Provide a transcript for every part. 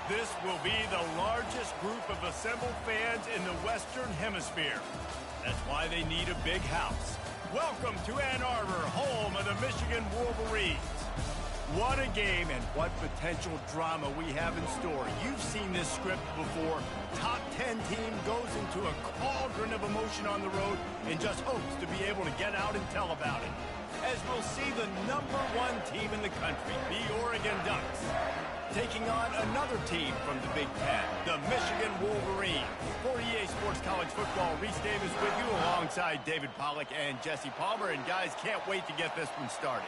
This will be the largest group of assembled fans in the Western Hemisphere. That's why they need a big house. Welcome to Ann Arbor, home of the Michigan Wolverines. What a game and what potential drama we have in store. You've seen this script before. Top 10 team goes into a cauldron of emotion on the road and just hopes to be able to get out and tell about it. As we'll see the #1 team in the country, the Oregon Ducks, taking on another team from the Big Ten, the Michigan Wolverines. For EA Sports College Football, Reese Davis with you alongside David Pollack and Jesse Palmer. And guys, can't wait to get this one started.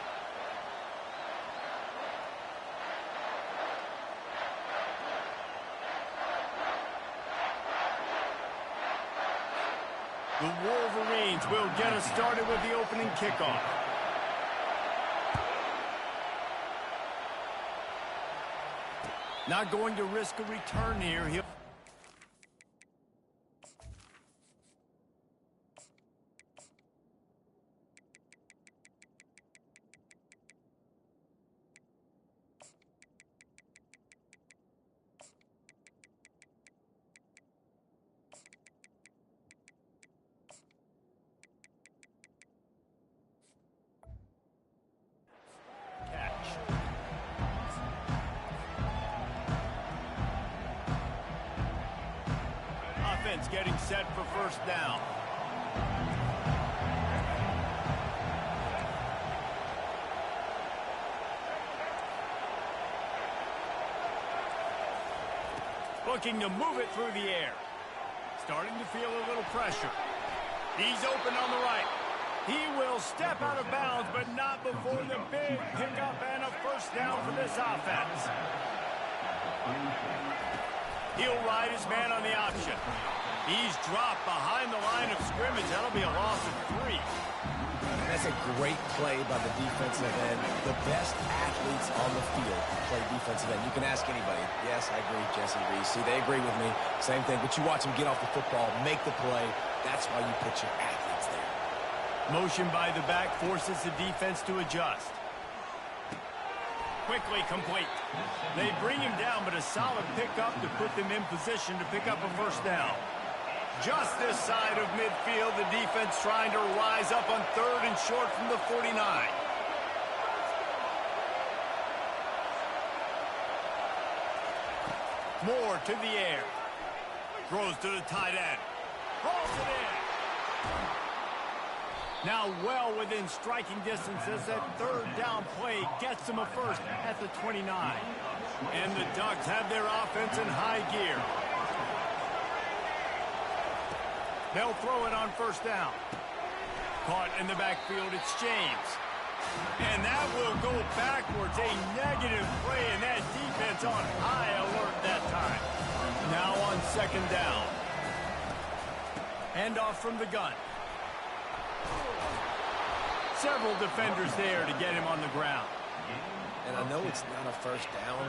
The Wolverines will get us started with the opening kickoff. Not going to risk a return here. Getting set for first down. Looking to move it through the air. Starting to feel a little pressure. He's open on the right. He will step out of bounds, but not before the big pickup and a first down for this offense. He'll ride his man on the option. He's dropped behind the line of scrimmage. That'll be a loss of 3. That's a great play by the defensive end. The best athletes on the field play defensive end. You can ask anybody. Yes, I agree, Jesse Reese. See, they agree with me. Same thing. But you watch them get off the football, make the play. That's why you put your athletes there. Motion by the back forces the defense to adjust. Quickly complete. They bring him down, but a solid pickup to put them in position to pick up a first down. Just this side of midfield, the defense trying to rise up on 3rd and short from the 49. Moore to the air. Throws to the tight end. Hauls it in. Now well within striking distance as that 3rd down play gets them a first at the 29. And the Ducks have their offense in high gear. They'll throw it on first down. Caught in the backfield, it's James. And that will go backwards, a negative play, and that defense on high alert that time. Now on 2nd down. Handoff from the gun. Several defenders there to get him on the ground. And I know it's not a first down,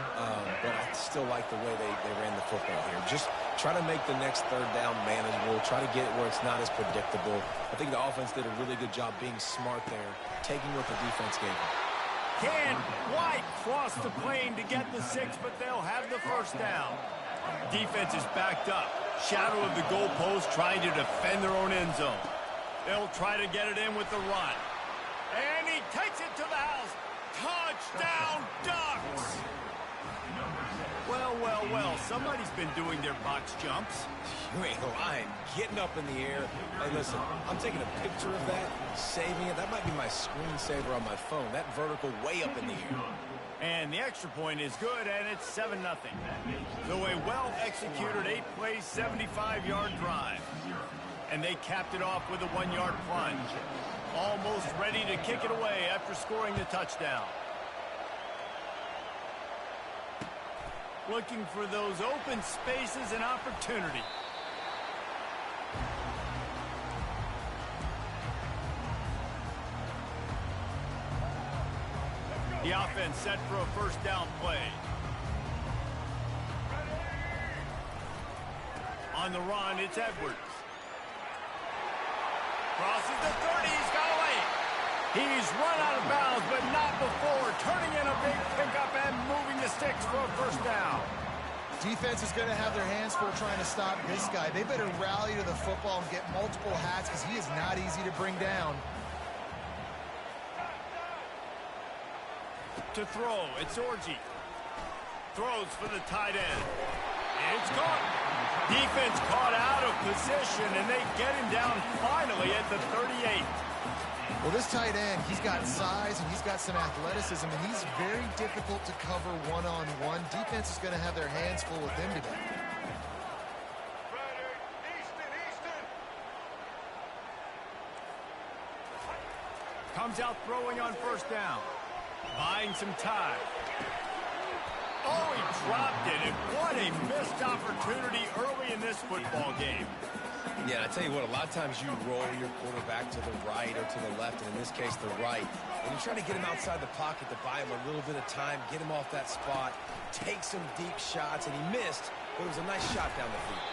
but I still like the way they ran the football here. Just try to make the next 3rd down manageable. Try to get it where it's not as predictable. I think the offense did a really good job being smart there, taking what the defense gave them. Can White cross the plane to get the 6, but they'll have the first down. Defense is backed up. Shadow of the goalpost trying to defend their own end zone. They'll try to get it in with the run. And he takes it to the house. Touchdown, Ducks! Well, well, well, somebody's been doing their box jumps. You ain't lying. Getting up in the air. Hey, listen, I'm taking a picture of that, saving it. That might be my screensaver on my phone. That vertical way up in the air. And the extra point is good, and it's 7-0. So a well-executed 8-play, 75-yard drive. And they capped it off with a 1-yard plunge. Almost ready to kick it away after scoring the touchdown. Looking for those open spaces and opportunity. offense set for a first down play. On the run, it's Edwards. Crosses the 30, he's got away. He's run out of bounds, but not before turning in a big pickup and moving the sticks for a first down. Defense is going to have their hands full trying to stop this guy. They better rally to the football and get multiple hats because he is not easy to bring down. To throw, it's Orji. Throws for the tight end. It's caught. Defense caught out of position, and they get him down finally at the 38. Well, this tight end, he's got size and he's got some athleticism, and he's very difficult to cover one-on-one. Defense is going to have their hands full with him today. Comes out throwing on first down. Buying some time. Oh, he dropped it, and what a missed opportunity early in this football game. Yeah, I tell you what, a lot of times you roll your quarterback to the right or to the left, and in this case, the right. And you're trying to get him outside the pocket to buy him a little bit of time, get him off that spot, take some deep shots, and he missed, but it was a nice shot down the field.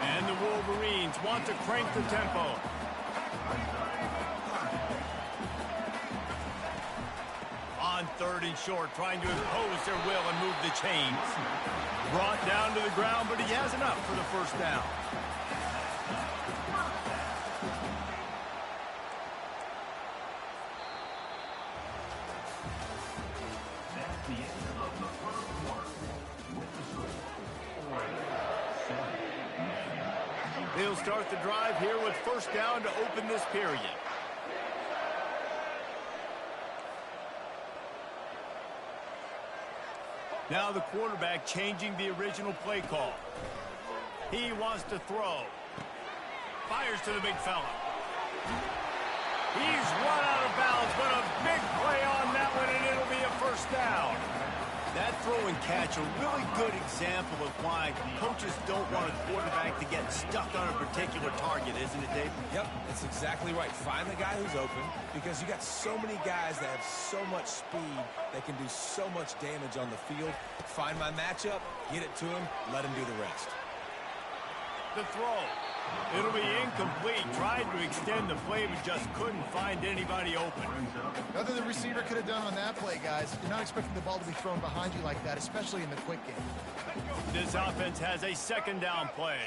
And the Wolverines want to crank the tempo. On third and short, trying to impose their will and move the chains. Brought down to the ground, but he has enough for the first down. They'll start the drive here with first down to open this period. Now the quarterback changing the original play call. He wants to throw. Fires to the big fella. He's run out of bounds, but a big play on that one, and it'll be a first down. That throw and catch, a really good example of why coaches don't want a quarterback to get stuck on a particular target, isn't it, Dave? Yep, that's exactly right. Find the guy who's open because you got so many guys that have so much speed that can do so much damage on the field. Find my matchup, get it to him, let him do the rest. The throw. It'll be incomplete. Tried to extend the play, but just couldn't find anybody open. Nothing the receiver could have done on that play, guys. You're not expecting the ball to be thrown behind you like that, especially in the quick game. This offense has a second down play.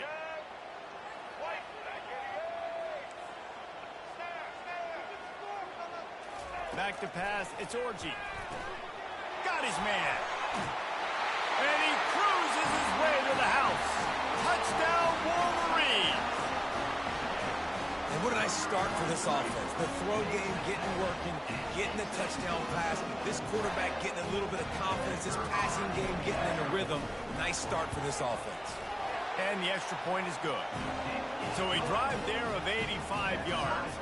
Back to pass, it's Orji. Got his man. And he cruises his way to the house. Touchdown, Wolverines. And what a nice start for this offense. The throw game getting working, getting the touchdown pass. This quarterback getting a little bit of confidence. This passing game getting in a rhythm. Nice start for this offense. And the extra point is good. So a drive there of 85 yards.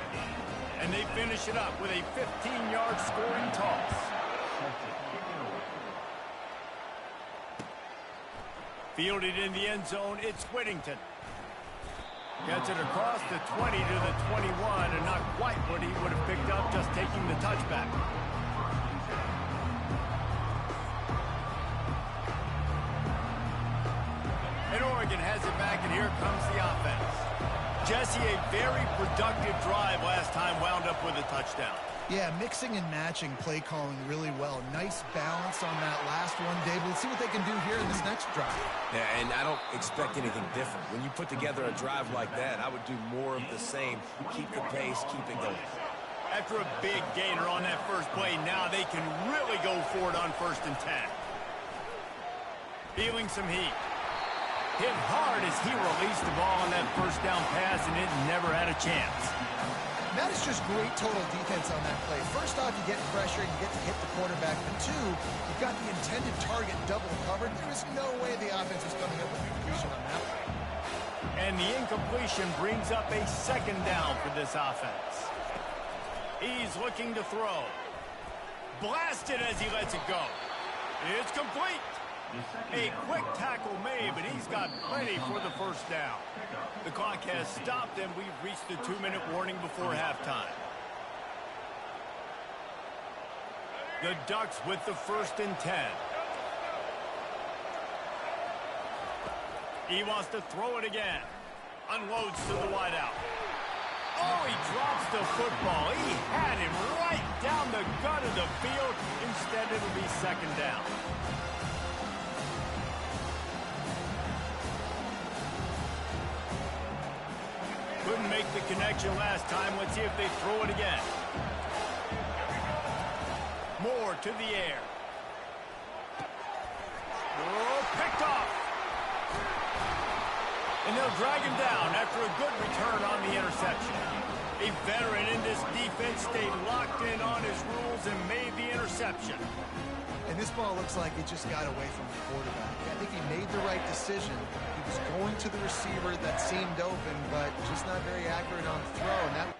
And they finish it up with a 15-yard scoring toss. Fielded in the end zone, it's Whittington. Gets it across the 20 to the 21, and not quite what he would have picked up just taking the touchback. And Oregon has it back, and here comes the offense. Jesse, a very productive drive last time, wound up with a touchdown. Yeah, mixing and matching play calling really well. Nice balance on that last one, Dave. Let's see what they can do here in this next drive. Yeah, and I don't expect anything different. When you put together a drive like that, I would do more of the same. Keep the pace, keep it going. After a big gainer on that first play, now they can really go for it on 1st and 10. Feeling some heat. Hit hard as he released the ball on that first down pass, and it never had a chance. That is just great total defense on that play. First off, you get pressure, you get to hit the quarterback. But two, you've got the intended target double covered. There is no way the offense is coming up with a completion on that play. And the incompletion brings up a second down for this offense. He's looking to throw. Blasted as he lets it go. It's complete. A quick tackle made, but he's got plenty for the first down. The clock has stopped, and we've reached the 2-minute warning before halftime. The Ducks with the 1st and 10. He wants to throw it again. Unloads to the wideout. Oh, he drops the football. He had him right down the gut of the field. Instead, it'll be 2nd down. Couldn't make the connection last time. Let's see if they throw it again. Moore to the air. Oh, picked off. And they'll drag him down after a good return on the interception. A veteran in this defense stayed locked in on his rules and made the interception. And this ball looks like it just got away from the quarterback. I think he made the right decision. He was going to the receiver that seemed open, but just not very accurate on the throw. And that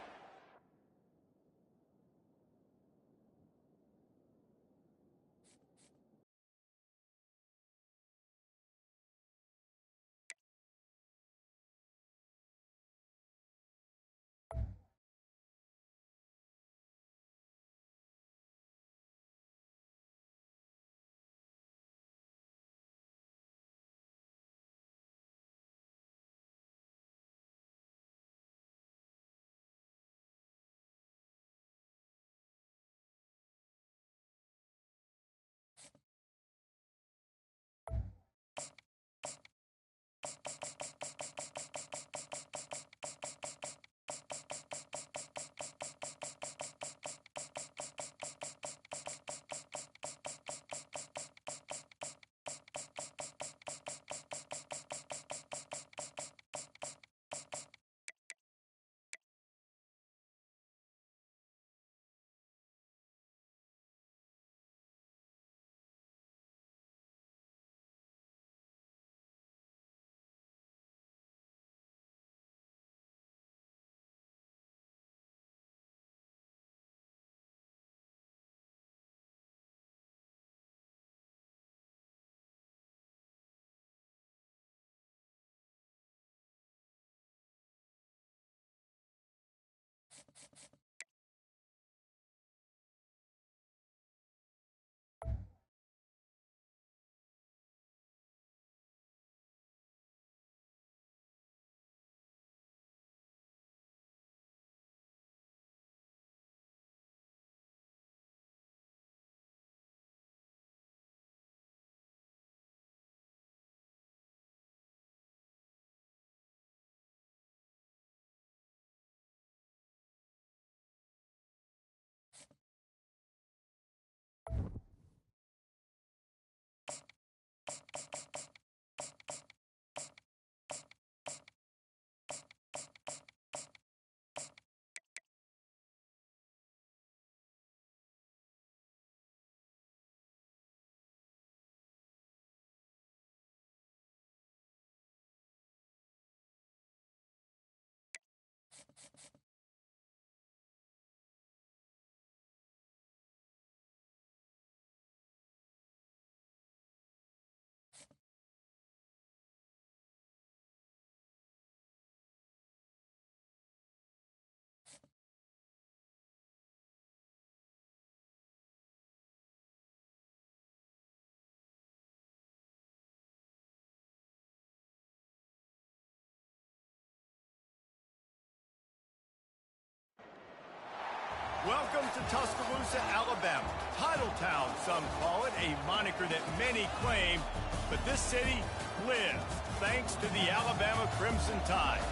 Welcome to Tuscaloosa, Alabama. Titletown, some call it, a moniker that many claim, but this city lives thanks to the Alabama Crimson Tide.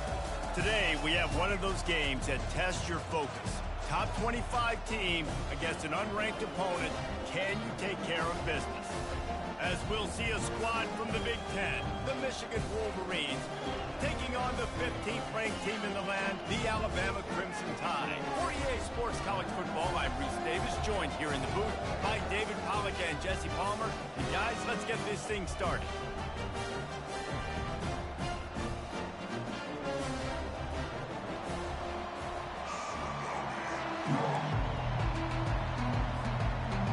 Today, we have one of those games that tests your focus. Top 25 team against an unranked opponent. Can you take care of business? As we'll see a squad from the Big Ten, the Michigan Wolverines, taking on the 15th ranked team in the land, the Alabama Crimson Tide. For EA Sports College Football, I'm Reese Davis, joined here in the booth by David Pollack and Jesse Palmer. And guys, let's get this thing started.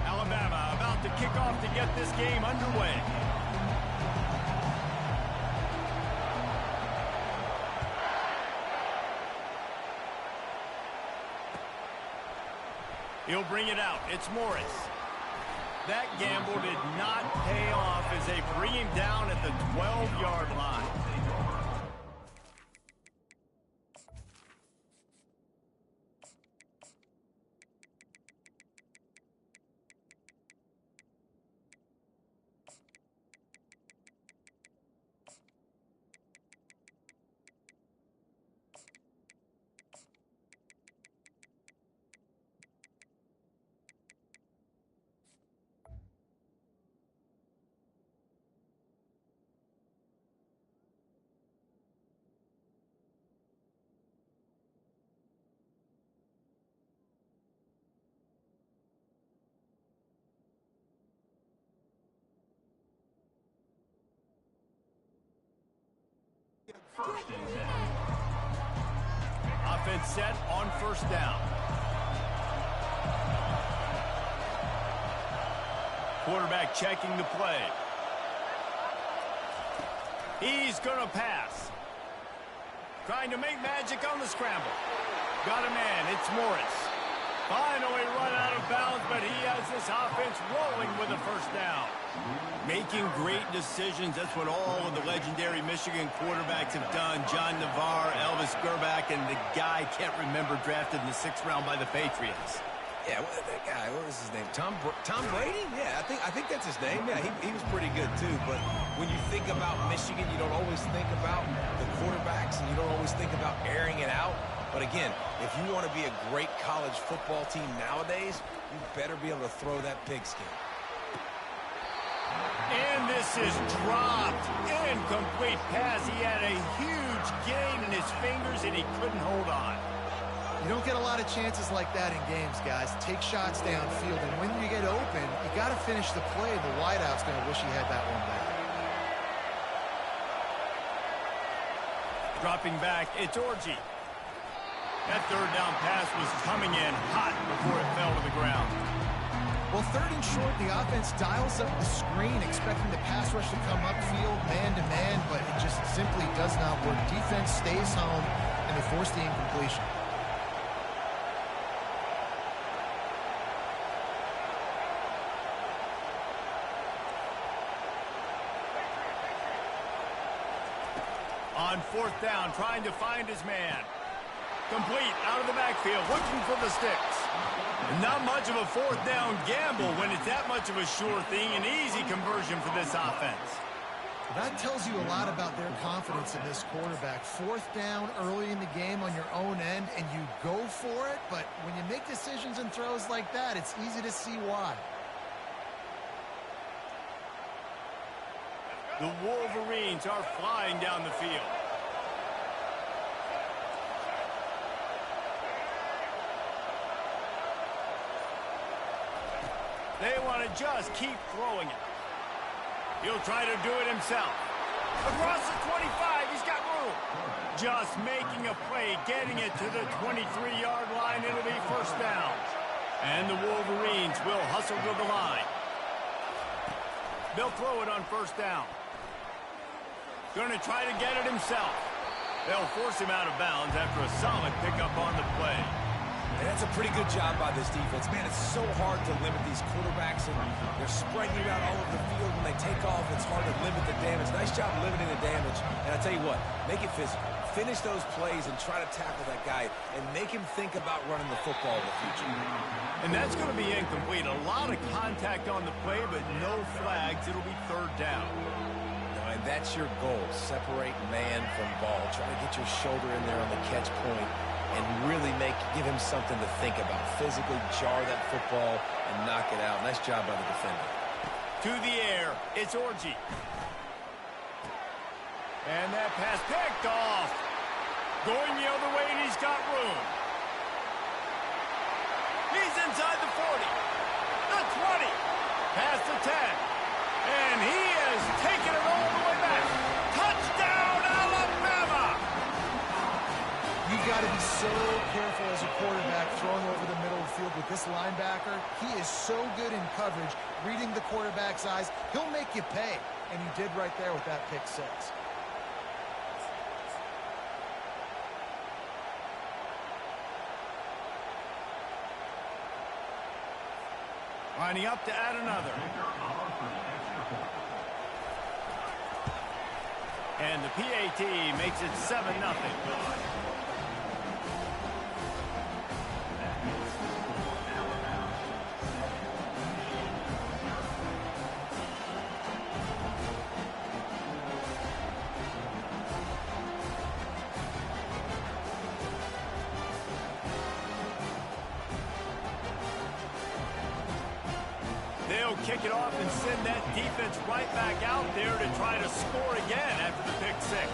Alabama about to kick off to get this game underway. He'll bring it out. It's Morris. That gamble did not pay off as they bring him down at the 12-yard line. Offense set on first down. Quarterback checking the play. He's going to pass. Trying to make magic on the scramble. Got a man. It's Morris. Finally run out of bounds, but he has this offense rolling with a first down. Making great decisions. That's what all of the legendary Michigan quarterbacks have done. John Navarre, Elvis Grbac, and the guy, can't remember, drafted in the 6th round by the Patriots. Yeah, that guy, what was his name? Tom Brady? Yeah, I think that's his name. Yeah, he was pretty good too. But when you think about Michigan, you don't always think about the quarterbacks, and you don't always think about airing it out. But again, if you want to be a great college football team nowadays, you better be able to throw that pigskin. And this is dropped. Incomplete pass. He had a huge gain in his fingers, and he couldn't hold on. You don't get a lot of chances like that in games, guys. Take shots downfield, and when you get open, you got to finish the play. The wideout's going to wish he had that one back. Dropping back, it's Orji. That third down pass was coming in hot before it fell to the ground. Well, 3rd and short, the offense dials up the screen, expecting the pass rush to come upfield, man-to-man, but it just simply does not work. Defense stays home, and they force the incompletion. On 4th down, trying to find his man. Complete, out of the backfield, looking for the sticks. Not much of a 4th down gamble when it's that much of a sure thing, an easy conversion for this offense. That tells you a lot about their confidence in this quarterback. 4th down early in the game on your own end, and you go for it, but when you make decisions and throws like that, it's easy to see why. The Wolverines are flying down the field. They want to just keep throwing it. He'll try to do it himself. Across the 25, he's got room. Just making a play, getting it to the 23-yard line. It'll be first down. And the Wolverines will hustle to the line. They'll throw it on first down. Going to try to get it himself. They'll force him out of bounds after a solid pickup on the play. And that's a pretty good job by this defense. Man, it's so hard to limit these quarterbacks, and they're spreading you out all over the field. When they take off, it's hard to limit the damage. Nice job limiting the damage. And I tell you what, make it physical. Finish those plays and try to tackle that guy and make him think about running the football in the future. And that's going to be incomplete. A lot of contact on the play, but no flags. It'll be 3rd down. And that's your goal. Separate man from ball. Try to get your shoulder in there on the catch point and really give him something to think about. Physically jar that football and knock it out. Nice job by the defender. To the air, it's Orji. And that pass picked off. Going the other way, and he's got room. He's inside the 40. The 20. Past the 10. And he has taken it all the way back. Touchdown, Alabama! You've got to be so careful as a quarterback throwing over the middle of the field with this linebacker. He is so good in coverage, reading the quarterback's eyes. He'll make you pay, and he did right there with that pick 6. All Lining up to add another. And the PAT makes it 7-0. They'll kick it off and send that defense right back out there to try to score again after the pick six.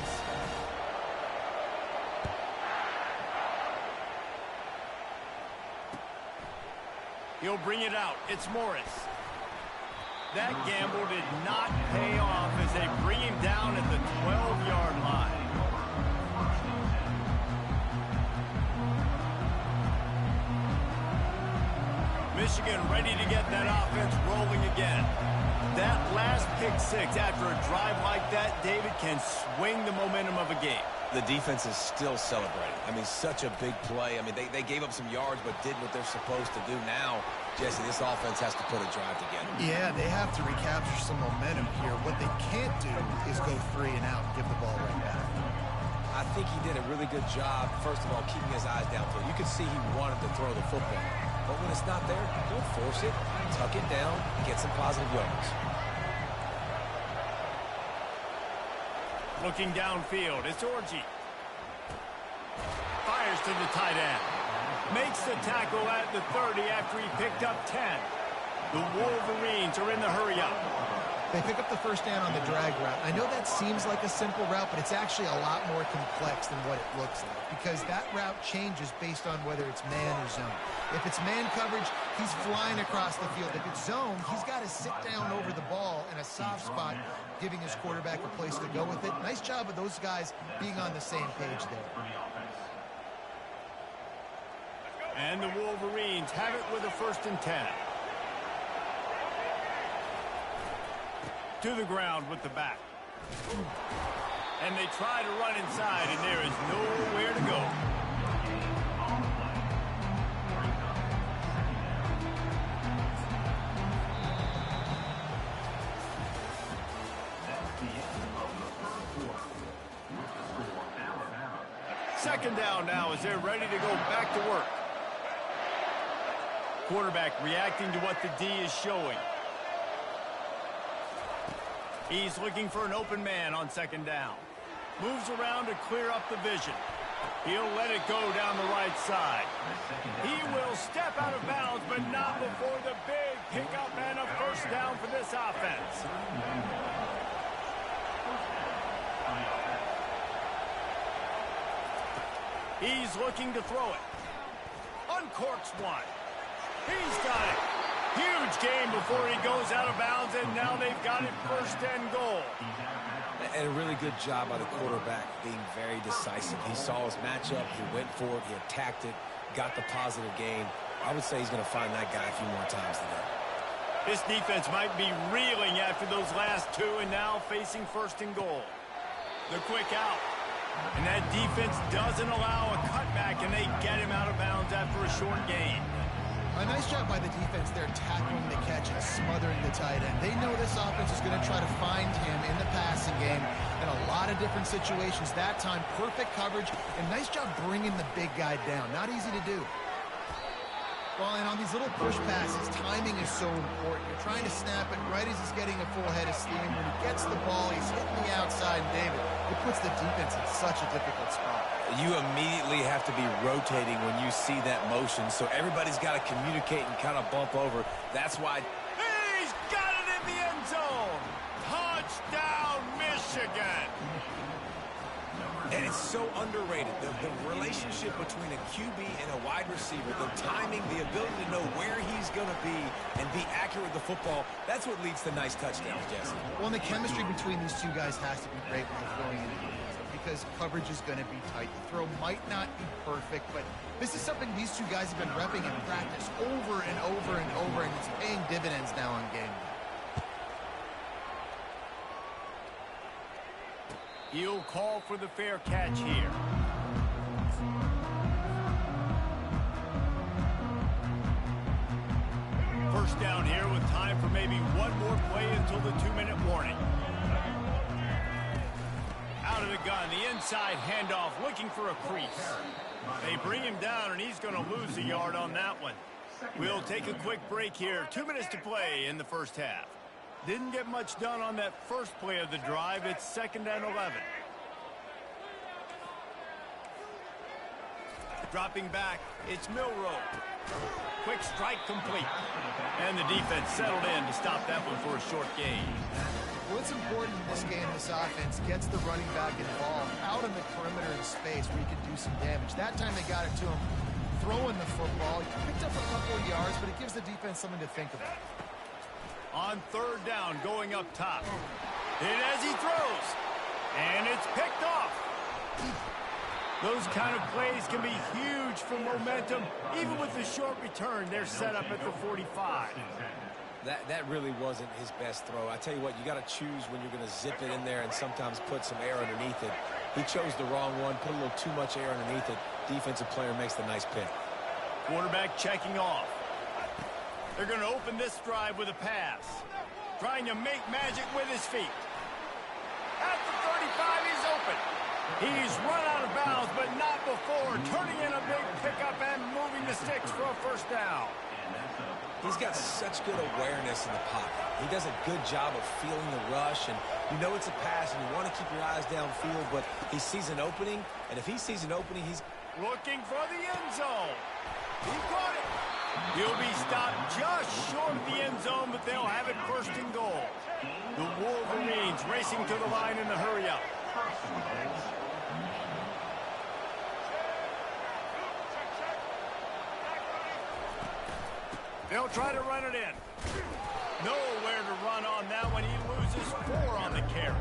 He'll bring it out. It's Morris. That gamble did not pay off as they bring him down at the 12-yard line. Michigan ready to get that offense rolling again. That last pick six after a drive like that, David, can swing the momentum of a game. The defense is still celebrating. I mean, such a big play. I mean, they gave up some yards but did what they're supposed to do. Now, Jesse, this offense has to put a drive together. Yeah, they have to recapture some momentum here. What they can't do is go 3 and out and give the ball right back. I think he did a really good job, first of all, keeping his eyes downfield. You could see he wanted to throw the football. But when it's not there, don't force it. Tuck it down and get some positive yards. Looking downfield, it's Orji. Fires to the tight end. Makes the tackle at the 30 after he picked up 10. The Wolverines are in the hurry-up. They pick up the first down on the drag route. I know that seems like a simple route, but it's actually a lot more complex than what it looks like because that route changes based on whether it's man or zone. If it's man coverage, he's flying across the field. If it's zone, he's got to sit down over the ball in a soft spot, giving his quarterback a place to go with it. Nice job of those guys being on the same page there. And the Wolverines have it with a 1st and 10. To the ground with the back. And they try to run inside, and there is nowhere to go. Second down now as they're ready to go back to work. Quarterback reacting to what the D is showing. He's looking for an open man on 2nd down. Moves around to clear up the vision. He'll let it go down the right side. He will step out of bounds, but not before the big pickup and a 1st down for this offense. He's looking to throw it. Uncorks one. He's got it. Huge game before he goes out of bounds, and now they've got it 1st and goal. And a really good job by the quarterback being very decisive. He saw his matchup, he went for it, he attacked it, got the positive gain. I would say he's going to find that guy a few more times today. This defense might be reeling after those last 2 and now facing 1st and goal. The quick out. And that defense doesn't allow a cutback, and they get him out of bounds after a short gain. A nice job by the defense there tackling the catch and smothering the tight end. They know this offense is going to try to find him in the passing game in a lot of different situations. That time, perfect coverage, and nice job bringing the big guy down. Not easy to do. Well, and on these little push passes, timing is so important. You're trying to snap it right as he's getting a full head of steam. When he gets the ball, he's hitting the outside, and David, it puts the defense in such a difficult spot. You immediately have to be rotating when you see that motion, so everybody's got to communicate and kind of bump over. That's why... He's got it in the end zone! Touchdown, Michigan! And it's so underrated. The relationship between a QB and a wide receiver, the timing, the ability to know where he's going to be and be accurate with the football, that's what leads to nice touchdowns, Jesse. Well, and the chemistry between these two guys has to be great when they're throwing into the because coverage is going to be tight. The throw might not be perfect, but this is something these two guys have been repping in practice over and over and over, and it's paying dividends now on game day. He'll call for the fair catch here. touchdown here with time for maybe one more play until the 2-minute warning. Out of the gun, the inside handoff, looking for a crease. They bring him down, and he's going to lose a yard on that one. We'll take a quick break here. 2 minutes to play in the first half. Didn't get much done on that first play of the drive. It's 2nd and 11. Dropping back, it's Milroe. Quick strike complete. And the defense settled in to stop that one for a short gain. What's important in this game, this offense gets the running back involved out in the perimeter of space where you can do some damage. That time they got it to him throwing the football. He picked up a couple of yards, but it gives the defense something to think about. On 3rd down, going up top. Hit as he throws. And it's picked off. Those kind of plays can be huge for momentum. Even with the short return, they're set up at the 45. That really wasn't his best throw. I tell you what, you got to choose when you're going to zip it in there and sometimes put some air underneath it. He chose the wrong one, put a little too much air underneath it. Defensive player makes the nice pick. Quarterback checking off. They're going to open this drive with a pass. Trying to make magic with his feet. At the 35, he's open. He's run out of bounds, but not before. Turning in a big pickup and moving the sticks for a 1st down. He's got such good awareness in the pocket. He does a good job of feeling the rush, and you know it's a pass, and you want to keep your eyes downfield, but he sees an opening, and if he sees an opening, he's looking for the end zone. He caught it. He'll be stopped just short of the end zone, but they'll have it 1st and goal. The Wolverines racing to the line in the hurry-up. They'll try to run it in. Nowhere to run on that one. He loses 4 on the carry.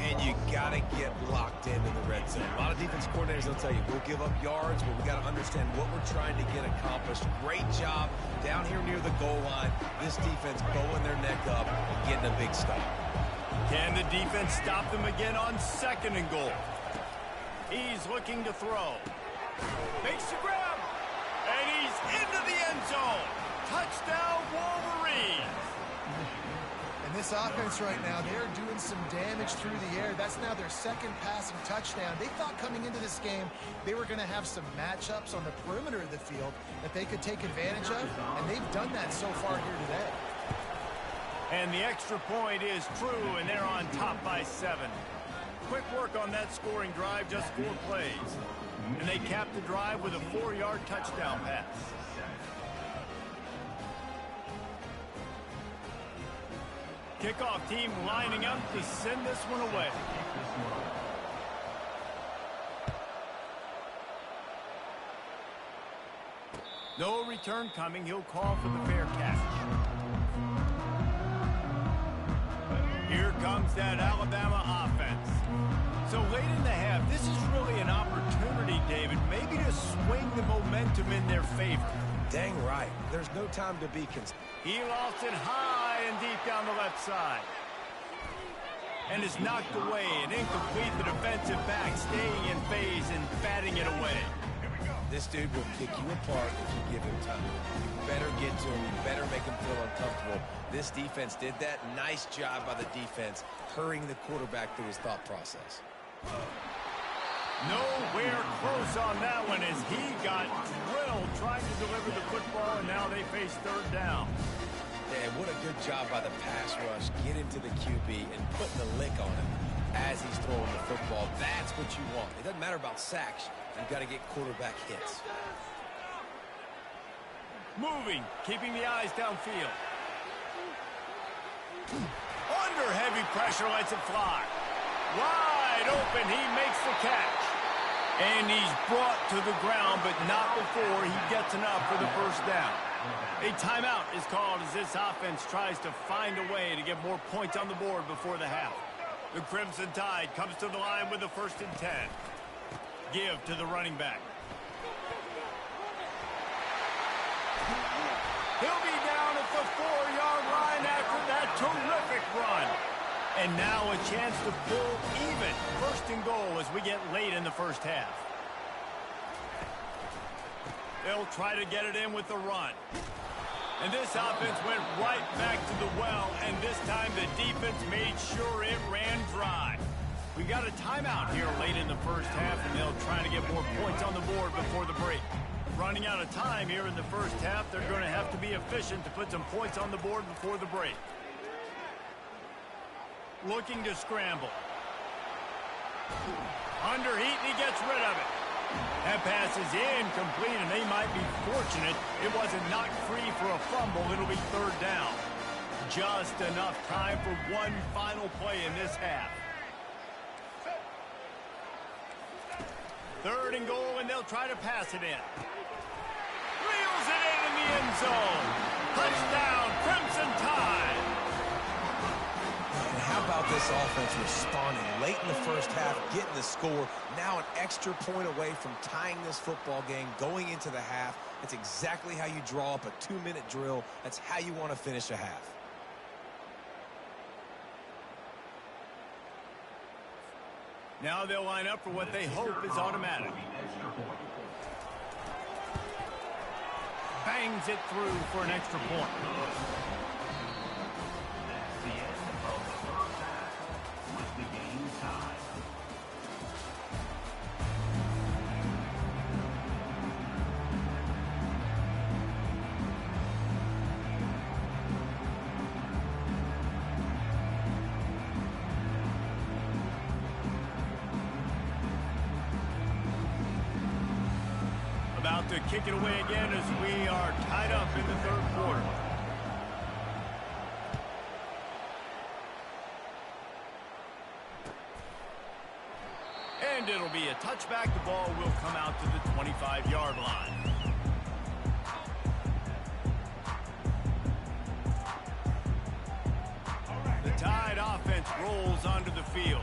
And you got to get locked in the red zone. A lot of defense coordinators will tell you, we'll give up yards, but we got to understand what we're trying to get accomplished. Great job down here near the goal line. This defense bowing their neck up and getting a big stop. Can the defense stop them again on 2nd and goal? He's looking to throw. Makes the grab. And he's into the end zone. Touchdown, Wolverines. And this offense right now, they're doing some damage through the air. That's now their 2nd passing touchdown. They thought coming into this game they were going to have some matchups on the perimeter of the field that they could take advantage of, and they've done that so far here today. And the extra point is true, and they're on top by 7. Quick work on that scoring drive, just 4 plays. And they cap the drive with a 4-yard touchdown pass. Kickoff team lining up to send this one away. No return coming. He'll call for the fair catch. Here comes that Alabama offense. So late in the half, this is really an opportunity, David, maybe to swing the momentum in their favor. Dang right. There's no time to be concerned. He lost it high and deep down the left side. And is knocked away and incomplete. The defensive back staying in phase and batting it away. This dude will kick you apart if you give him time. You better get to him. You better make him feel uncomfortable. This defense did that. Nice job by the defense, hurrying the quarterback through his thought process. Nowhere close on that one as he got drilled trying to deliver the football, and now they face 3rd down. And what a good job by the pass rush. Get into the QB and putting the lick on him as he's throwing the football. That's what you want. It doesn't matter about sacks. You've got to get quarterback hits. Moving, keeping the eyes downfield. Under heavy pressure, lets it fly. Wide open, he makes the catch. And he's brought to the ground, but not before he gets enough for the 1st down. A timeout is called as this offense tries to find a way to get more points on the board before the half. The Crimson Tide comes to the line with the 1st and 10. Give to the running back. He'll be down at the 4-yard line after that terrific run. And now a chance to pull even. 1st and goal as we get late in the 1st half. They'll try to get it in with the run. And this offense went right back to the well, and this time the defense made sure it ran dry. We got a timeout here late in the first half, and they'll try to get more points on the board before the break. Running out of time here in the first half, they're going to have to be efficient to put some points on the board before the break. Looking to scramble. Under heat, and he gets rid of it. That pass is incomplete, and they might be fortunate it wasn't knocked free for a fumble. It'll be third down. Just enough time for one final play in this half. Third and goal, and they'll try to pass it in. Reels it in the end zone. Touchdown, Crimson Tide. And how about this offense responding late in the first half, getting the score, now an extra point away from tying this football game, going into the half. That's exactly how you draw up a 2-minute drill. That's how you want to finish a half. Now they'll line up for what they hope is automatic. Bangs it through for an extra point. About to kick it away again as we are tied up in the third quarter. And it'll be a touchback. The ball will come out to the 25-yard line. The Tide offense rolls onto the field.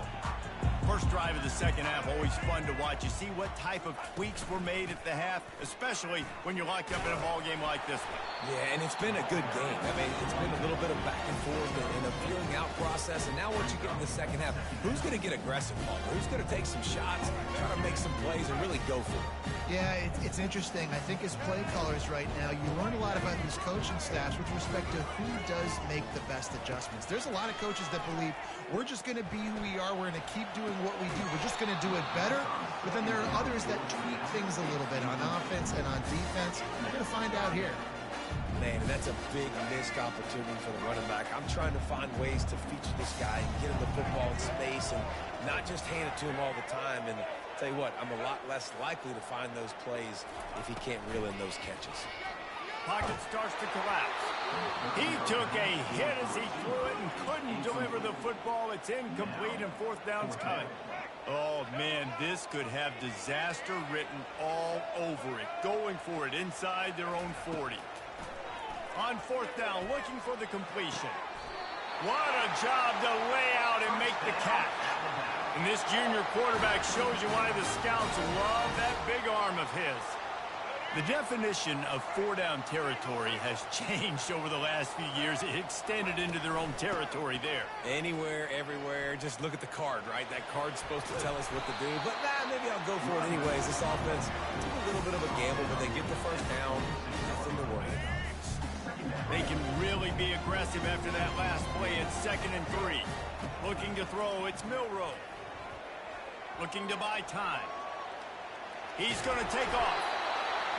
First drive of the second half, always fun to watch. You see what type of tweaks were made at the half, especially when you're locked up in a ball game like this one. Yeah, and it's been a good game. I mean, it's been a little bit of back and forth and a feeling out process. And now once you get in the second half, who's going to get aggressive, Paul? Who's going to take some shots, try to make some plays, and really go for it? Yeah, it's interesting. I think as play callers right now, you learn a lot about these coaching staffs with respect to who does make the best adjustments. There's a lot of coaches that believe we're just going to be who we are. We're going to keep doing what we do. We're just going to do it better. But then there are others that tweak things a little bit on offense and on defense. We're going to find out here. Man, that's a big missed opportunity for the running back. I'm trying to find ways to feature this guy and get him the football in space and not just hand it to him all the time. And tell you what, I'm a lot less likely to find those plays if he can't reel in those catches. Pocket starts to collapse. He took a hit as he threw it and couldn't deliver the football. It's incomplete and fourth down's coming. Oh, man, this could have disaster written all over it. Going for it inside their own 40. On fourth down, looking for the completion. What a job to lay out and make the catch. And this junior quarterback shows you why the scouts love that big arm of his. The definition of four-down territory has changed over the last few years. It extended into their own territory there. Anywhere, everywhere, just look at the card, right? That card's supposed to tell us what to do, but maybe I'll go for it anyways. This offense took a little bit of a gamble, but they get the first down. Nothing to worry about. They can really be aggressive after that last play. It's 2nd and 3. Looking to throw, it's Milroe. Looking to buy time. He's going to take off.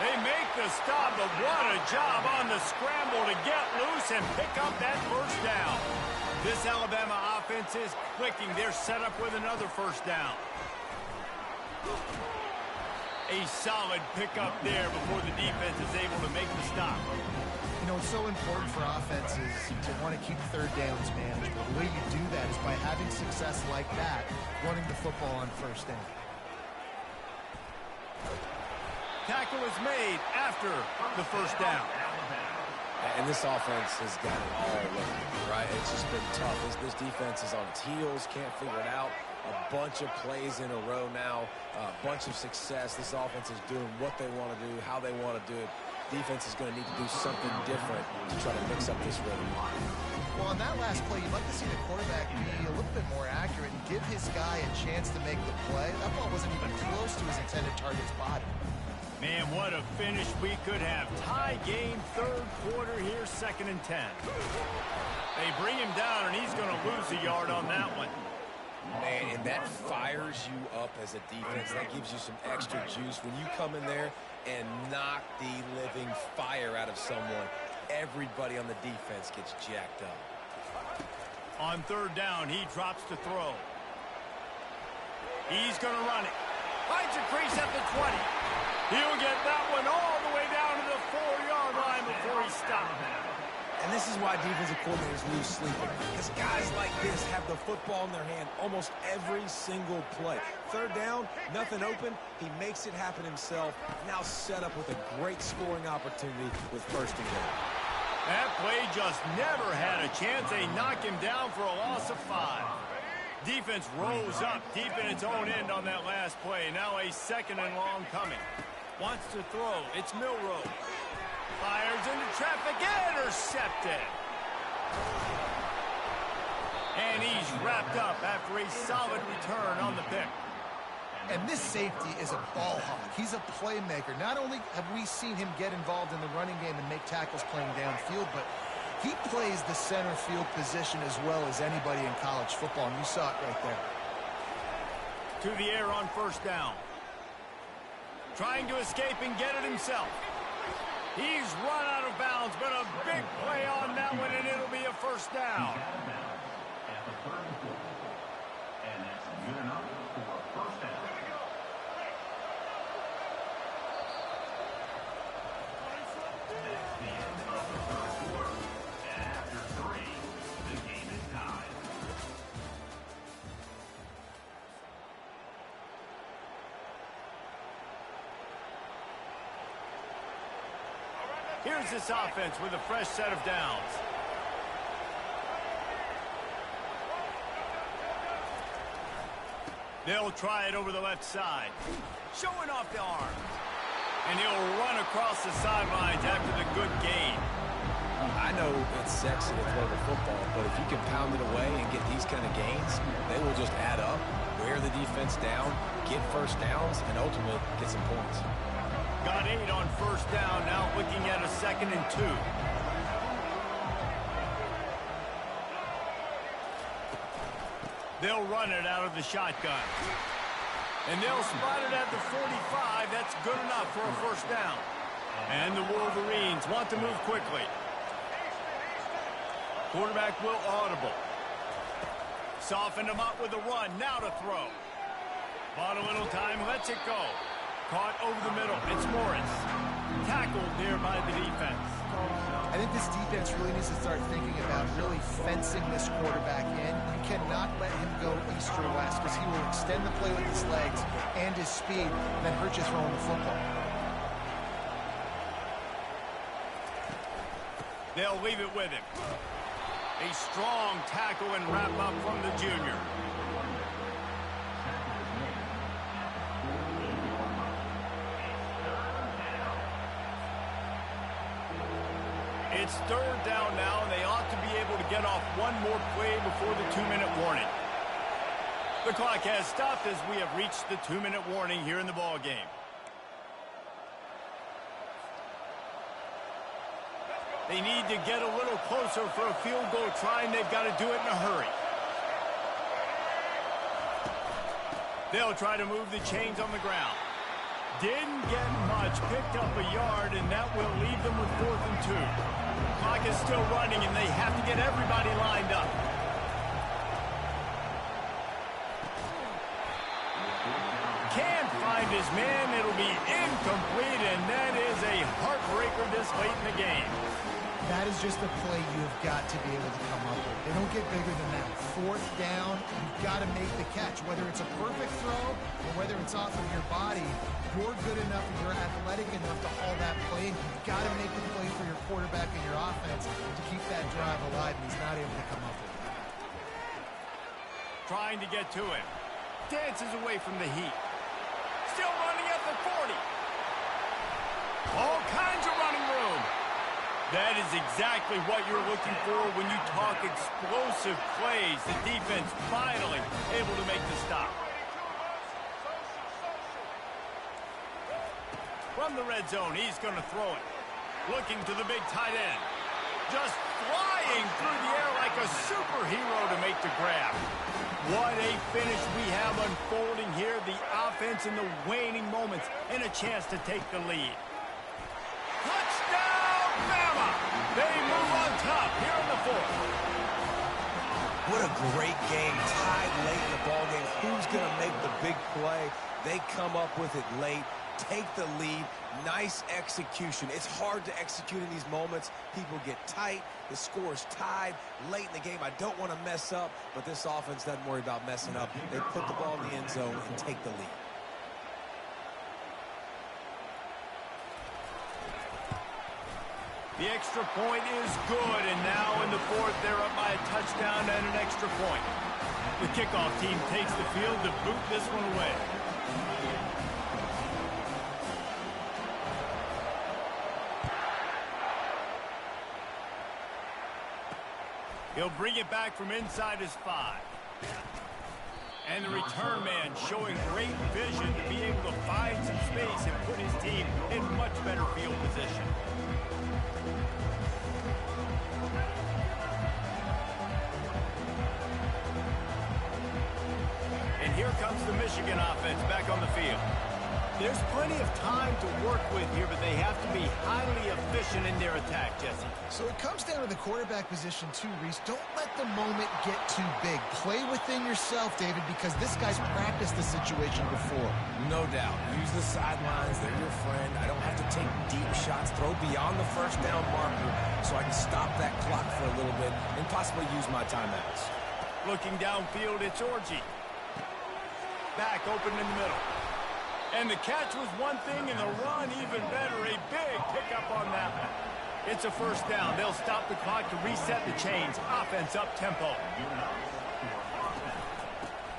They make the stop, but what a job on the scramble to get loose and pick up that first down. This Alabama offense is clicking. They're set up with another first down. A solid pickup there before the defense is able to make the stop. You know, it's so important for offenses to want to keep third downs manageable. The way you do that is by having success like that, running the football on first down. Tackle is made after the first down. And this offense has got it all working, right? It's just been tough. This defense is on its heels, can't figure it out. A bunch of plays in a row now, a bunch of success. This offense is doing what they want to do, how they want to do it. Defense is going to need to do something different to try to mix up this rhythm. Well, on that last play, you'd like to see the quarterback be a little bit more accurate and give his guy a chance to make the play. That ball wasn't even close to his intended target's body. Man, what a finish we could have. Tie game, third quarter here, 2nd and 10. They bring him down, and he's going to lose a yard on that one. Man, and that fires you up as a defense. That gives you some extra juice. When you come in there and knock the living fire out of someone, everybody on the defense gets jacked up. On 3rd down, he drops to throw. He's going to run it. Finds a crease at the 20. He'll get that one all the way down to the 4-yard line before he stops. And this is why defensive coordinators lose sleep. Because guys like this have the football in their hand almost every single play. 3rd down, nothing open. He makes it happen himself. Now set up with a great scoring opportunity with 1st and goal. That play just never had a chance. They knock him down for a loss of 5. Defense rose up deep in its own end on that last play. Now a 2nd and long coming. Wants to throw. It's Milroe. Fires into traffic. Intercepted. And he's wrapped up after a solid return on the pick. And this safety is a ball hawk. He's a playmaker. Not only have we seen him get involved in the running game and make tackles playing downfield, but he plays the center field position as well as anybody in college football, and you saw it right there. To the air on 1st down. Trying to escape and get it himself. He's run out of bounds, but a big play on that one, and it'll be a 1st down. And that's good enough for a 1st down. That's the end of the 3rd quarter. And after 3, the game is tied. Here's this offense with a fresh set of downs. They'll try it over the left side. Showing off the arms. And he'll run across the sidelines after the good gain. I know it's sexy to throw the football, but if you can pound it away and get these kind of gains, they will just add up, wear the defense down, get 1st downs, and ultimately get some points. Got 8 on 1st down, now looking at a 2nd and 2. They'll run it out of the shotgun. And they'll spot it at the 45. That's good enough for a 1st down. And the Wolverines want to move quickly. Quarterback will audible. Soften him up with a run. Now to throw. Bought a little time. Lets it go. Caught over the middle. It's Morris. Tackled there by the defense. I think this defense really needs to start thinking about really fencing this quarterback in. You cannot let him go east or west because he will extend the play with his legs and his speed and then hurt you throwing the football. They'll leave it with him. A strong tackle and wrap up from the junior. It's 3rd down now, and they ought to be able to get off one more play before the 2-minute warning. The clock has stopped as we have reached the 2-minute warning here in the ball game. They need to get a little closer for a field goal try, and they've got to do it in a hurry. They'll try to move the chains on the ground. Didn't get much, picked up a yard, and that will leave them with 4th and 2. Clock is still running, and they have to get everybody lined up. Can't find his man. It'll be incomplete, and that is a heartbreaker this late in the game. That is just a play you have got to be able to come up with. They don't get bigger than that. 4th down, you've got to make the catch. Whether it's a perfect throw or whether it's off of your body, you're good enough and you're athletic enough to haul that play. You've got to make the play for your quarterback and your offense to keep that drive alive, and he's not able to come up with it. Trying to get to him. Dances away from the heat. Still running at the 40. All kinds of running room. That is exactly what you're looking for when you talk explosive plays. The defense finally able to make the stop. From From the red zone, he's going to throw it. Looking to the big tight end. Just flying through the air like a superhero to make the grab. What a finish we have unfolding here. The offense in the waning moments and a chance to take the lead. Touchdown, Bama! They move on top here in the fourth. What a great game. Tied late in the ballgame. Who's going to make the big play? They come up with it late. Take the lead. Nice execution. It's hard to execute in these moments. People get tight. The score is tied late in the game. I don't want to mess up, but this offense doesn't worry about messing up. They put the ball in the end zone and take the lead. The extra point is good, and now in the fourth, they're up by a touchdown and an extra point. The kickoff team takes the field to boot this one away. He'll bring it back from inside his 5. And the return man showing great vision to be able to find some space and put his team in much better field position. And here comes the Michigan offense back on the field. There's plenty of time to work with here, but they have to be highly efficient in their attack, Jesse. So it comes down to the quarterback position too, Reese. Don't let the moment get too big. Play within yourself, David, because this guy's practiced the situation before. No doubt. Use the sidelines. They're your friend. I don't have to take deep shots. Throw beyond the first down marker so I can stop that clock for a little bit and possibly use my timeouts. Looking downfield, it's Orji. Back open in the middle. And the catch was one thing, and the run even better. A big pickup on that one. It's a first down. They'll stop the clock to reset the chains. Offense up tempo.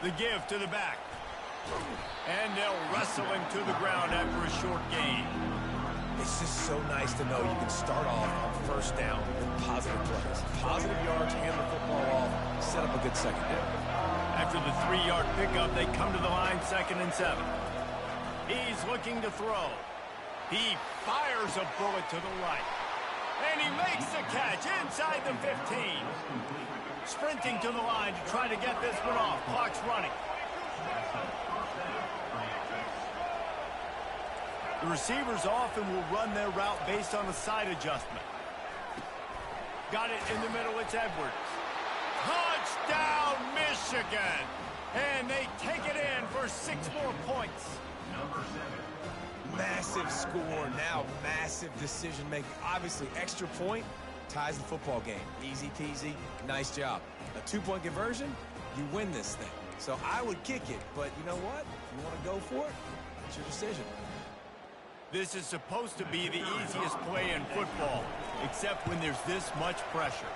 The give to the back. And they'll wrestle him to the ground after a short gain. It's just so nice to know you can start off on first down with positive plays. Positive yards, hand the football off, set up a good second down. After the 3-yard pickup, they come to the line 2nd and 7. He's looking to throw. He fires a bullet to the right. And he makes the catch inside the 15. Sprinting to the line to try to get this one off. Clock's running. The receivers often will run their route based on a side adjustment. Got it in the middle, it's Edwards. Touchdown, Michigan! And they take it in for 6 more points. Massive score, now massive decision-making. Obviously, extra point ties the football game. Easy peasy, nice job. A 2-point conversion, you win this thing. So I would kick it, but you know what? If you want to go for it, it's your decision. This is supposed to be the easiest play in football, except when there's this much pressure.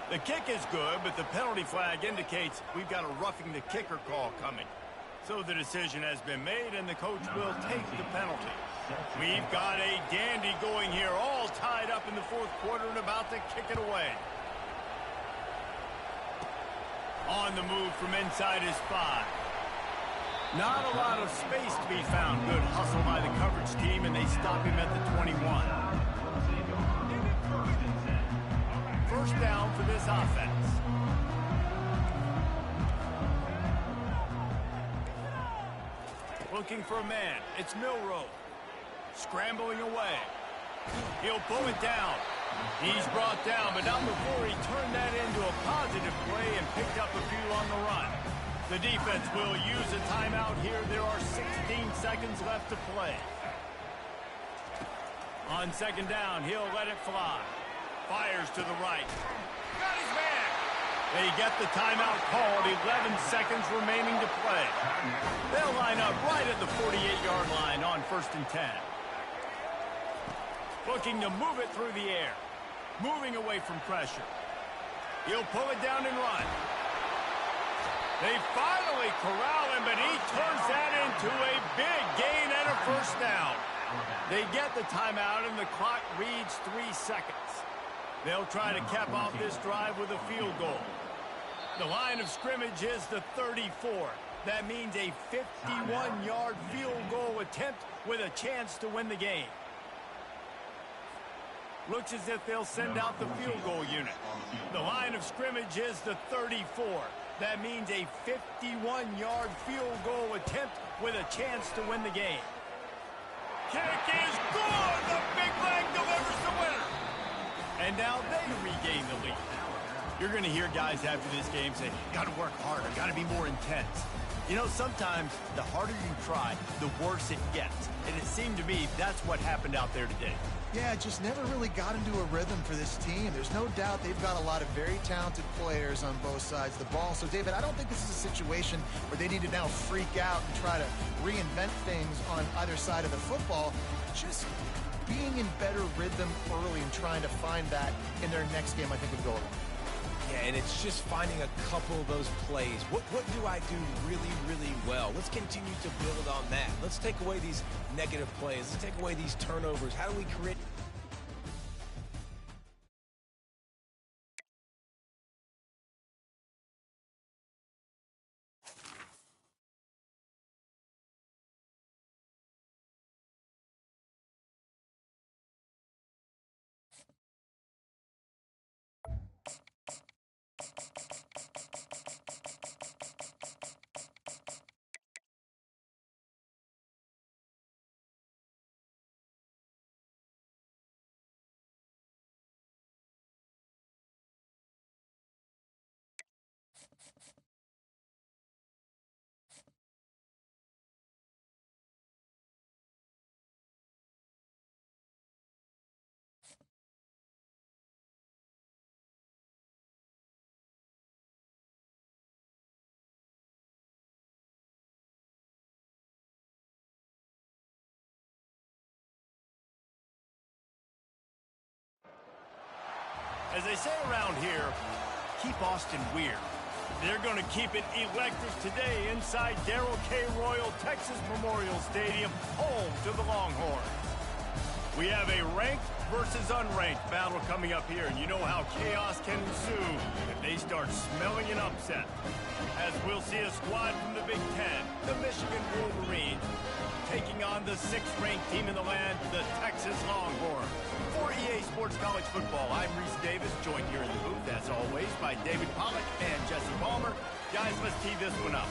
The kick is good, but the penalty flag indicates we've got a roughing the kicker call coming. So the decision has been made, and the coach will take the penalty. We've got a dandy going here, all tied up in the 4th quarter and about to kick it away. On the move from inside his 5. Not a lot of space to be found. Good hustle by the coverage team, and they stop him at the 21. First down for this offense. Looking for a man. It's Milroe. Scrambling away. He'll pull it down. He's brought down, but not before he turned that into a positive play and picked up a few on the run. The defense will use a timeout here. There are 16 seconds left to play. On 2nd down, he'll let it fly. Fires to the right. Got his man. They get the timeout called. 11 seconds remaining to play. They'll line up right at the 48-yard line on 1st and 10. Looking to move it through the air. Moving away from pressure. He'll pull it down and run. They finally corral him, but he turns that into a big gain and a first down. They get the timeout, and the clock reads 3 seconds. They'll try to cap off this drive with a field goal. The line of scrimmage is the 34. That means a 51-yard field goal attempt with a chance to win the game. Looks as if they'll send out the field goal unit. The line of scrimmage is the 34. That means a 51-yard field goal attempt with a chance to win the game. Kick is good! The big leg delivers the winner! And now they regain the lead. You're going to hear guys after this game say, got to work harder, got to be more intense. You know, sometimes the harder you try, the worse it gets. And it seemed to me that's what happened out there today. Yeah, just never really got into a rhythm for this team. There's no doubt they've got a lot of very talented players on both sides of the ball. So, David, I don't think this is a situation where they need to now freak out and try to reinvent things on either side of the football. Just being in better rhythm early and trying to find that in their next game, I think, would go along. Yeah, and it's just finding a couple of those plays. What do I do really, really well? Let's continue to build on that. Let's take away these negative plays. Let's take away these turnovers. How do we create... As they say around here, keep Austin weird. They're going to keep it electric today inside Darrell K. Royal Texas Memorial Stadium, home to the Longhorns. We have a ranked versus unranked battle coming up here, and you know how chaos can ensue if they start smelling an upset. As we'll see a squad from the Big Ten, the Michigan Wolverines, taking on the 6th-ranked team in the land, the Texas Longhorns. For EA Sports College Football, I'm Reese Davis, joined here in the booth, as always, by David Pollack and Jesse Palmer. Guys, let's tee this one up.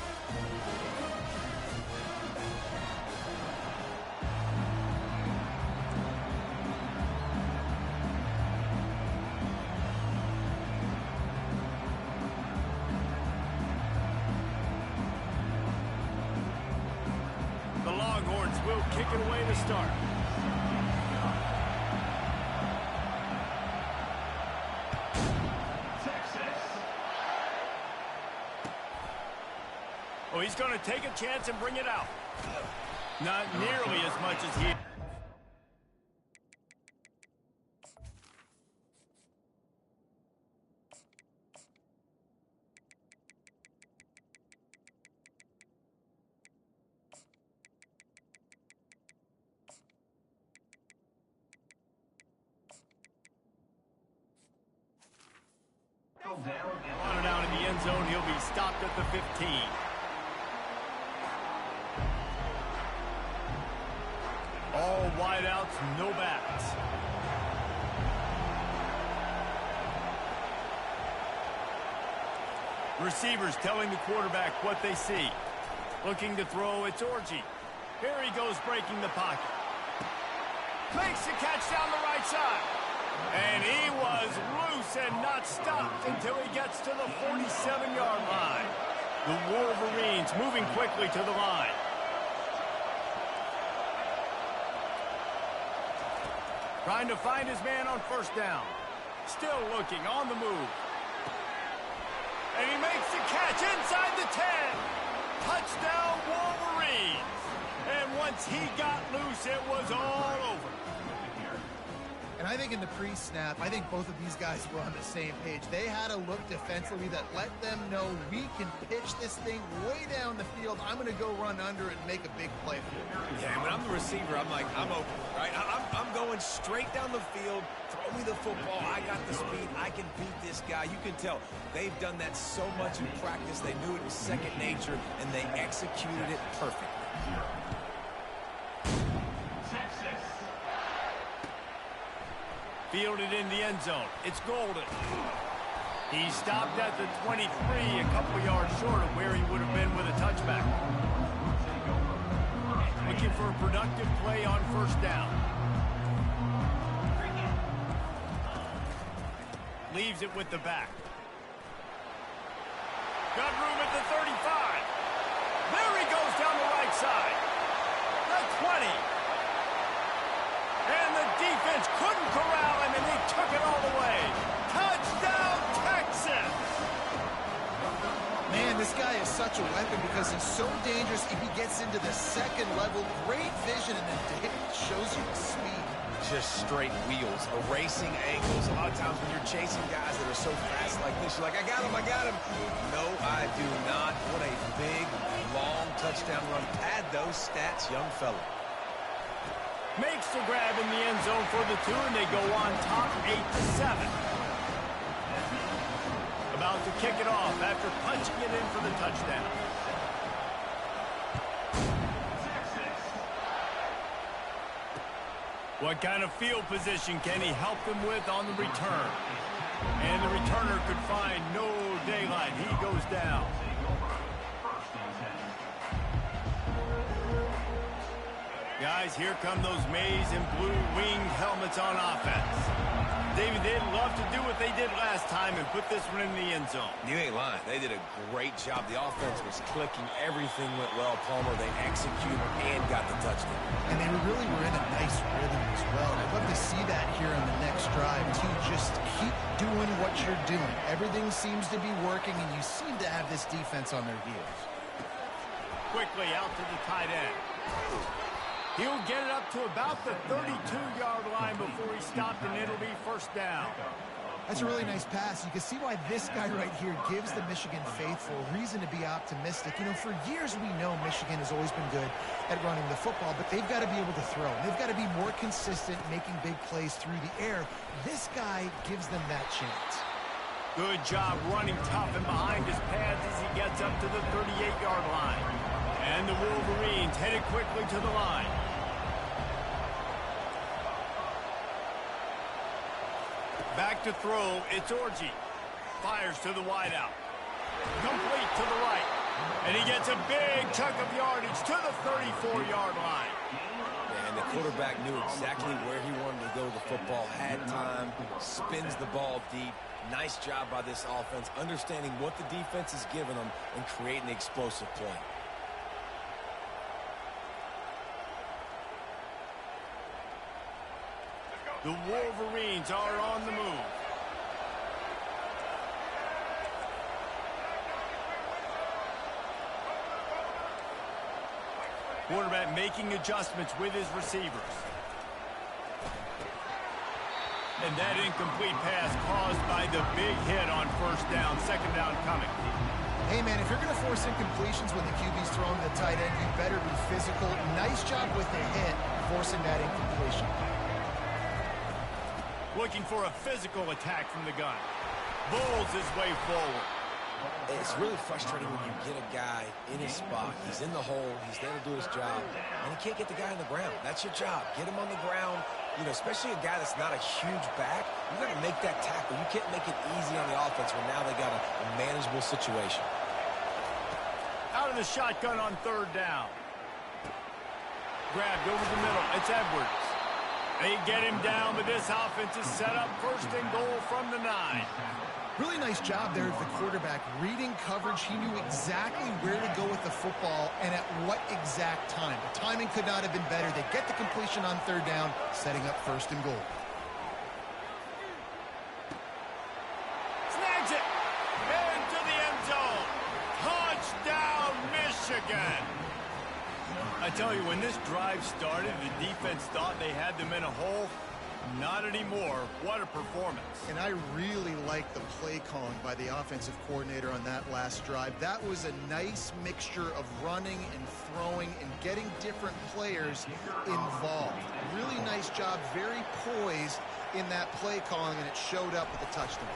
The Longhorns will kick it away to start. Oh, he's going to take a chance and bring it out. Not nearly as much as he... On and out in the end zone, he'll be stopped at the 15. All wideouts, no backs. Receivers telling the quarterback what they see. Looking to throw, it's Orji. Here he goes breaking the pocket. Makes the catch down the right side. And he was loose and not stopped until he gets to the 47-yard line. The Wolverines moving quickly to the line. Trying to find his man on first down. Still looking, on the move. And he makes the catch inside the 10. Touchdown, Wolverines. And once he got loose, it was all over. And I think in the pre-snap, I think both of these guys were on the same page. They had a look defensively that let them know we can pitch this thing way down the field. I'm going to go run under it and make a big play for it. Yeah, when I'm the receiver, I'm like, I'm open, right? I'm going straight down the field. Throw me the football. I got the speed. I can beat this guy. You can tell they've done that so much in practice. They knew it was second nature, and they executed it perfectly. Fielded in the end zone. It's Golden. He stopped at the 23, a couple yards short of where he would have been with a touchback. Looking for a productive play on first down. Leaves it with the back. Got room at the 35. There he goes down the right side. The 20. And the defense couldn't corral him, and they took it all the way. Touchdown, Texas! Man, this guy is such a weapon because he's so dangerous. If he gets into the second level, great vision, and then shows you the speed. Just straight wheels, erasing angles. A lot of times when you're chasing guys that are so fast like this, you're like, I got him. No, I do not. What a big, long touchdown run. Pad those stats, young fella. Makes the grab in the end zone for the 2, and they go on top 8-7. About to kick it off after punching it in for the touchdown. What kind of field position can he help them with on the return? And the returner could find no daylight. He goes down. Guys, here come those maize and blue winged helmets on offense. David, they'd love to do what they did last time and put this one in the end zone. You ain't lying. They did a great job. The offense was clicking. Everything went well. Palmer, they executed and got the touchdown. And they really were in a nice rhythm as well. And I'd love to see that here on the next drive, too. Just keep doing what you're doing. Everything seems to be working, and you seem to have this defense on their heels. Quickly out to the tight end. He'll get it up to about the 32-yard line before he stopped, and it'll be first down. That's a really nice pass. You can see why this guy right here gives the Michigan faithful reason to be optimistic. You know, for years we know Michigan has always been good at running the football, but they've got to be able to throw. They've got to be more consistent, making big plays through the air. This guy gives them that chance. Good job running tough and behind his pads as he gets up to the 38-yard line. And the Wolverines headed quickly to the line. Back to throw, it's Orji. Fires to the wideout. Complete to the right. And he gets a big chunk of yardage to the 34-yard line. And the quarterback knew exactly where he wanted to go with the football, had time, spins the ball deep. Nice job by this offense, understanding what the defense is giving them and creating an explosive play. The Wolverines are on the move. Quarterback making adjustments with his receivers. And that incomplete pass caused by the big hit on first down. Second down coming. Hey, man, if you're going to force incompletions when the QB's throwing the tight end, you better be physical. Nice job with the hit, forcing that incompletion. Looking for a physical attack from the gun. Bulls his way forward. It's really frustrating when you get a guy in his spot. He's in the hole. He's there to do his job. And he can't get the guy on the ground. That's your job. Get him on the ground. You know, especially a guy that's not a huge back. You got to make that tackle. You can't make it easy on the offense when now they got a manageable situation. Out of the shotgun on third down. Grabbed over the middle. It's Edwards. They get him down, but this offense is set up first and goal from the 9. Really nice job there of the quarterback. Reading coverage, he knew exactly where to go with the football and at what exact time. The timing could not have been better. They get the completion on third down, setting up first and goal. Snags it! Into the end zone! Touchdown, Michigan! I tell you, when this drive started, the defense thought they had them in a hole. Not anymore. What a performance. And I really like the play calling by the offensive coordinator on that last drive. That was a nice mixture of running and throwing and getting different players involved. Really nice job, very poised in that play calling, and it showed up with a touchdown.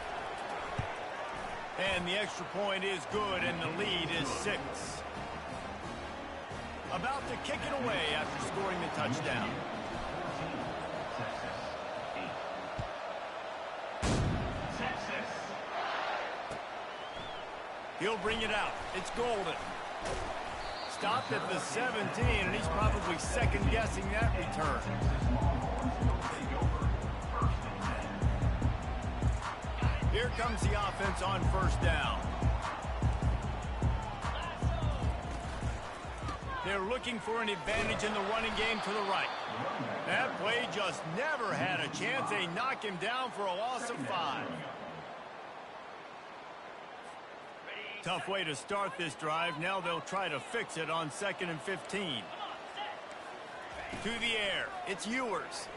And the extra point is good, and the lead is 6. About to kick it away after scoring the touchdown. He'll bring it out. It's Golden. Stopped at the 17, and he's probably second-guessing that return. Here comes the offense on first down. They're looking for an advantage in the running game to the right. That play just never had a chance. They knock him down for a loss of 5. Tough way to start this drive. Now they'll try to fix it on 2nd and 15. To the air. It's Ewers.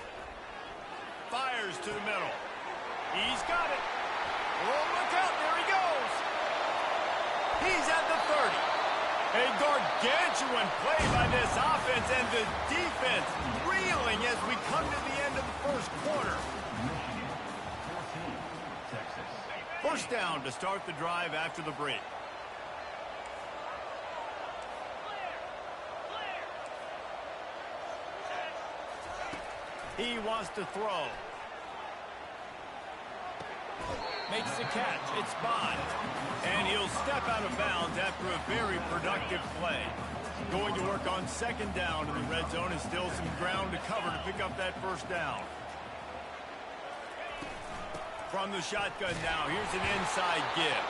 Fires to the middle. He's got it. Oh, look out. There he goes. He's at the 30. A gargantuan play by this offense, and the defense reeling as we come to the end of the first quarter. First down to start the drive after the break. He wants to throw. Makes the catch. It's Bond. And he'll step out of bounds after a very productive play. Going to work on 2nd down in the red zone, and still some ground to cover to pick up that first down. From the shotgun now, here's an inside give.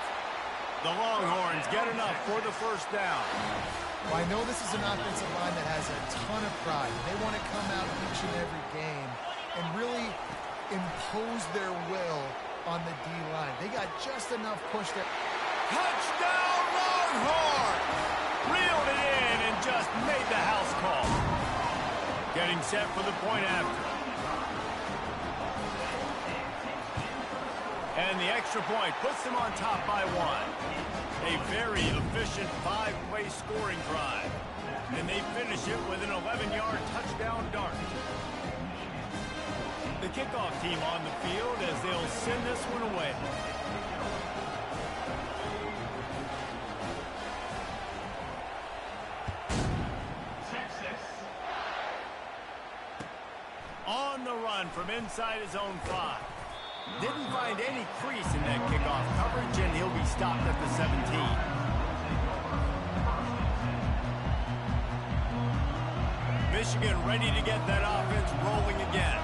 The Longhorns get enough for the first down. Well, I know this is an offensive line that has a ton of pride. They want to come out each and every game and really impose their will on the D-line. They got just enough push there. Touchdown, Longhorns! Reeled it in and just made the house call. Getting set for the point after. And the extra point puts them on top by 1. A very efficient 5-play scoring drive. And they finish it with an 11-yard touchdown dart. The kickoff team on the field as they'll send this one away. On the run from inside his own 5. Didn't find any crease in that kickoff coverage, and he'll be stopped at the 17. Michigan ready to get that offense rolling again.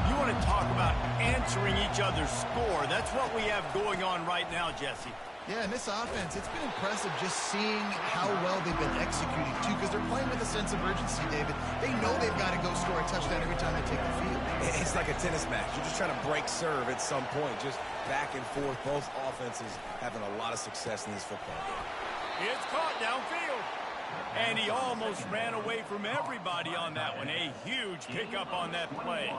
You want to talk about answering each other's score. That's what we have going on right now, Jesse. Yeah, and this offense, it's been impressive just seeing how well they've been executing, too, because they're playing with a sense of urgency, David. They know they've got to go score a touchdown every time they take the field. It's like a tennis match. You're just trying to break serve at some point, just back and forth. Both offenses having a lot of success in this football game. It's caught downfield. And he almost ran away from everybody on that one. A huge pickup on that play.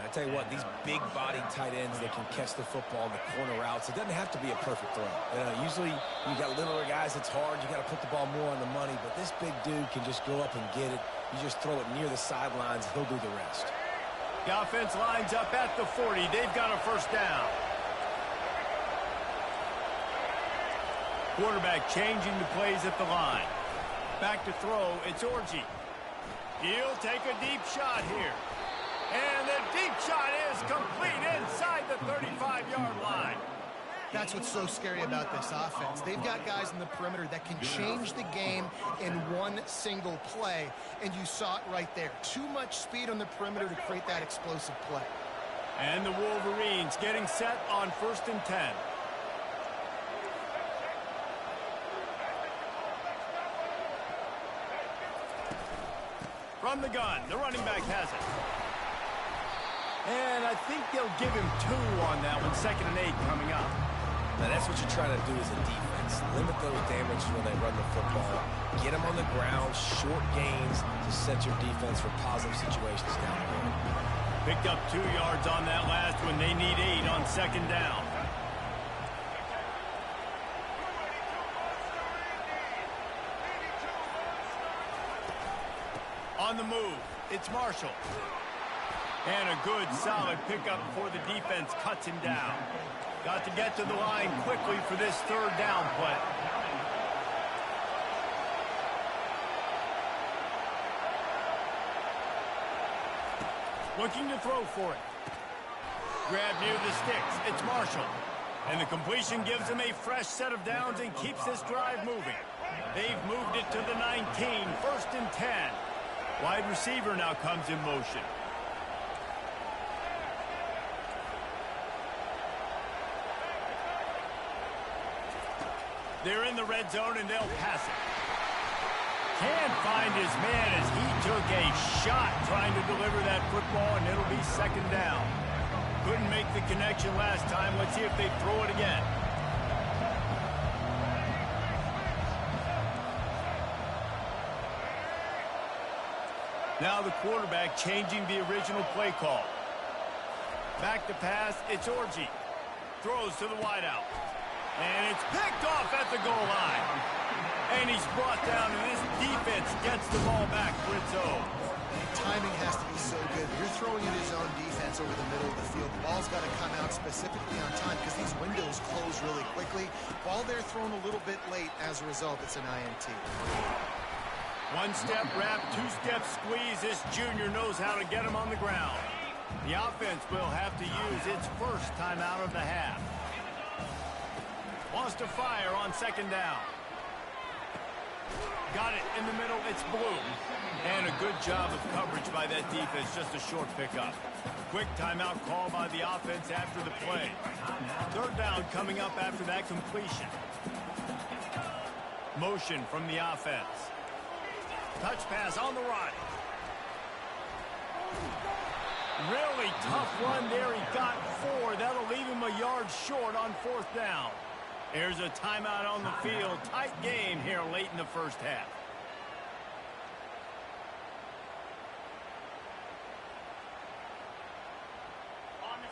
I tell you what, these big-body tight ends that can catch the football, the corner routes, it doesn't have to be a perfect throw. Usually you got littler guys, it's hard. You got to put the ball more on the money, but this big dude can just go up and get it. You just throw it near the sidelines, he'll do the rest. The offense lines up at the 40. They've got a first down. Quarterback changing the plays at the line. Back to throw, it's Orji. He'll take a deep shot here. And the deep shot is complete inside the 35-yard line. That's what's so scary about this offense. They've got guys in the perimeter that can change the game in one single play, and you saw it right there. Too much speed on the perimeter to create that explosive play. And the Wolverines getting set on 1st and 10. From the gun, the running back has it. And I think they'll give him 2 on that one. 2nd and 8 coming up. Now that's what you're trying to do as a defense. Limit those damages when they run the football. Get them on the ground, short gains to set your defense for positive situations down the road. Picked up 2 yards on that last one. They need 8 on 2nd down. On the move, it's Marshall. And a good, solid pickup before the defense cuts him down. Got to get to the line quickly for this 3rd down play. Looking to throw for it. Grab near the sticks. It's Marshall. And the completion gives them a fresh set of downs and keeps this drive moving. They've moved it to the 19, 1st and 10. Wide receiver now comes in motion. They're in the red zone and they'll pass it. Can't find his man as he took a shot trying to deliver that football, and it'll be 2nd down. Couldn't make the connection last time. Let's see if they throw it again. Now the quarterback changing the original play call. Back to pass, it's Orji. Throws to the wideout. And it's picked off at the goal line. And he's brought down, and this defense gets the ball back for its own. Timing has to be so good. You're throwing in his own defense over the middle of the field. The ball's got to come out specifically on time because these windows close really quickly. Ball there thrown a little bit late. As a result, it's an INT. One-step wrap, two-step squeeze. This junior knows how to get him on the ground. The offense will have to use its first timeout of the half. Wants to fire on 2nd down. Got it in the middle. It's Blue. And a good job of coverage by that defense. Just a short pickup. Quick timeout call by the offense after the play. 3rd down coming up after that completion. Motion from the offense. Touch pass on the right. Really tough run there. He got 4. That'll leave him a yard short on 4th down. There's a timeout on the field. Tight game here late in the first half.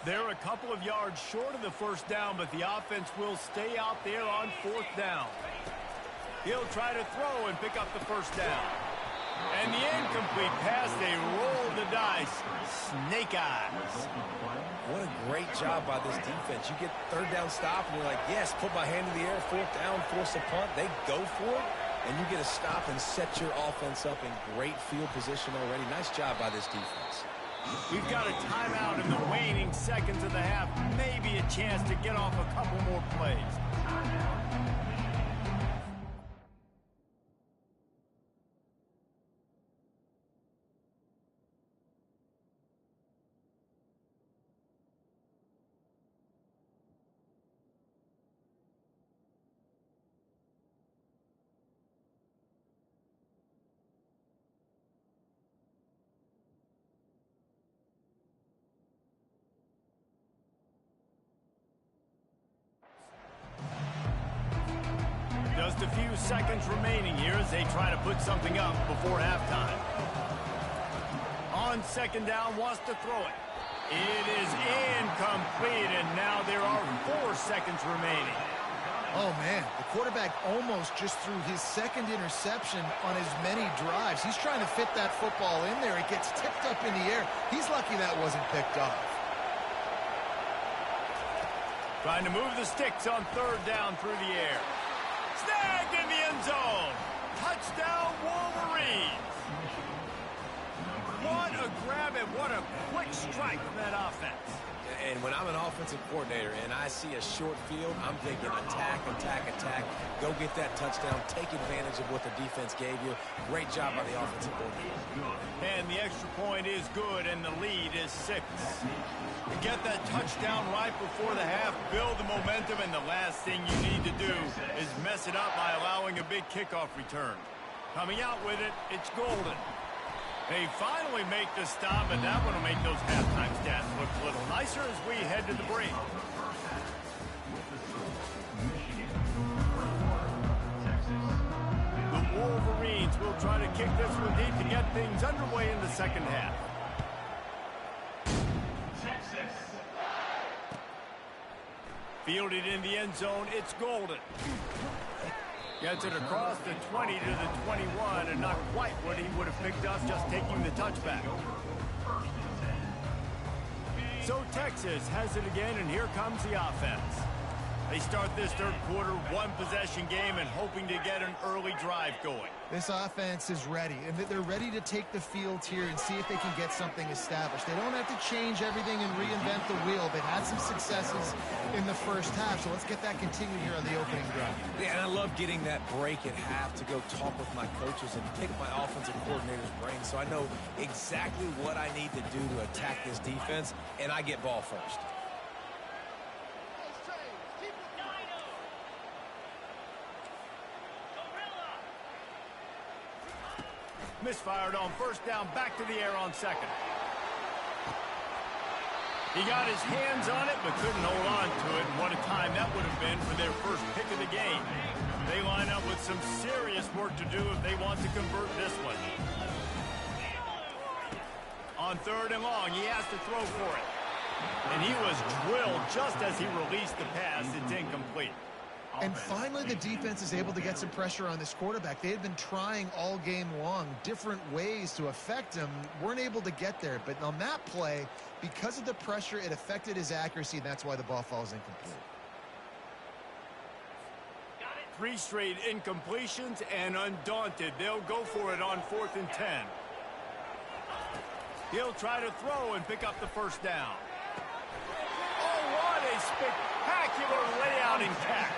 They're a couple of yards short of the 1st down, but the offense will stay out there on 4th down. He'll try to throw and pick up the 1st down. And the incomplete pass, they roll the dice. Snake eyes. What a great job by this defense. You get 3rd down stop, and you're like, yes, put my hand in the air, 4th down, force a punt. They go for it, and you get a stop and set your offense up in great field position already. Nice job by this defense. We've got a timeout in the waning seconds of the half. Maybe a chance to get off a couple more plays. Just a few seconds remaining here as they try to put something up before halftime. On 2nd down, wants to throw it. It is incomplete, and now there are 4 seconds remaining. Oh, man, the quarterback almost just threw his 2nd interception on as many drives. He's trying to fit that football in there. It gets tipped up in the air. He's lucky that wasn't picked off. Trying to move the sticks on 3rd down through the air. Snagged in the end zone. Touchdown, Wolverines. What a grab and what a quick strike from that offense. And when I'm an offensive coordinator and I see a short field, I'm thinking attack, attack, attack. Go get that touchdown. Take advantage of what the defense gave you. Great job by the offensive coordinator. And the extra point is good, and the lead is 6. To get that touchdown right before the half, build the momentum, and the last thing you need to do is mess it up by allowing a big kickoff return. Coming out with it, it's Golden. They finally make the stop, and that one will make those halftime stats look a little nicer as we head to the break. The Wolverines will try to kick this one deep to get things underway in the 2nd half. Fielded in the end zone, it's Golden. Gets it across the 20 to the 21, and not quite what he would have picked up just taking the touchback. So Texas has it again, and here comes the offense. They start this third quarter one-possession game and hoping to get an early drive going. This offense is ready, and they're ready to take the field here and see if they can get something established. They don't have to change everything and reinvent the wheel. They've had some successes in the first half, so let's get that continued here on the opening drive. Yeah, and I love getting that break at half to go talk with my coaches and pick my offensive coordinator's brain so I know exactly what I need to do to attack this defense, and I get ball first. Misfired on first down, back to the air on second. He got his hands on it, but couldn't hold on to it. And what a time that would have been for their first pick of the game. They line up with some serious work to do if they want to convert this one. On third and long, he has to throw for it. And he was drilled just as he released the pass. It's incomplete. And finally, the defense is able to get some pressure on this quarterback. They had been trying all game long different ways to affect him. Weren't able to get there. But on that play, because of the pressure, it affected his accuracy, and that's why the ball falls incomplete. 3 straight incompletions, and undaunted, they'll go for it on 4th and 10. He'll try to throw and pick up the first down. Oh, what a spectacular layout and catch.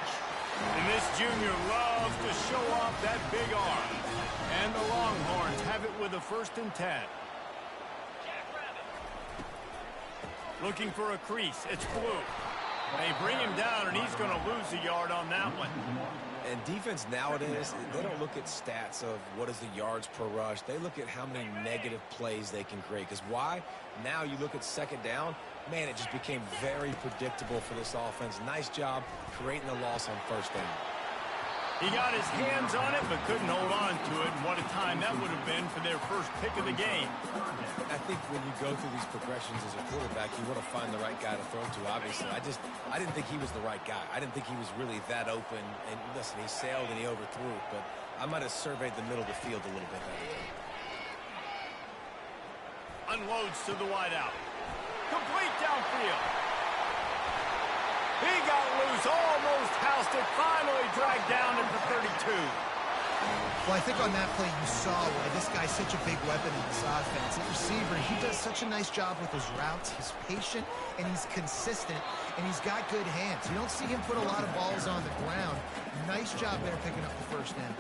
And this junior loves to show off that big arm. And the Longhorns have it with a 1st and 10. Looking for a crease. It's Blue. They bring him down, and he's going to lose a yard on that one. And defense nowadays, they don't look at stats of what is the yards per rush. They look at how many negative plays they can create. Because why? Now you look at second down, man, it just became very predictable for this offense. Nice job creating the loss on first down. He got his hands on it, but couldn't hold on to it. And what a time that would have been for their first pick of the game. I think when you go through these progressions as a quarterback, you want to find the right guy to throw to, obviously. I didn't think he was the right guy. I didn't think he was really that open. And listen, he sailed and he overthrew it, but I might have surveyed the middle of the field a little bit better. Unloads to the wideout. Complete downfield. He got loose, almost housed it, finally dragged down at the 32. Well, I think on that play you saw why this guy's such a big weapon in this offense. At receiver, he does such a nice job with his routes. He's patient, and he's consistent, and he's got good hands. You don't see him put a lot of balls on the ground. Nice job there picking up the first down.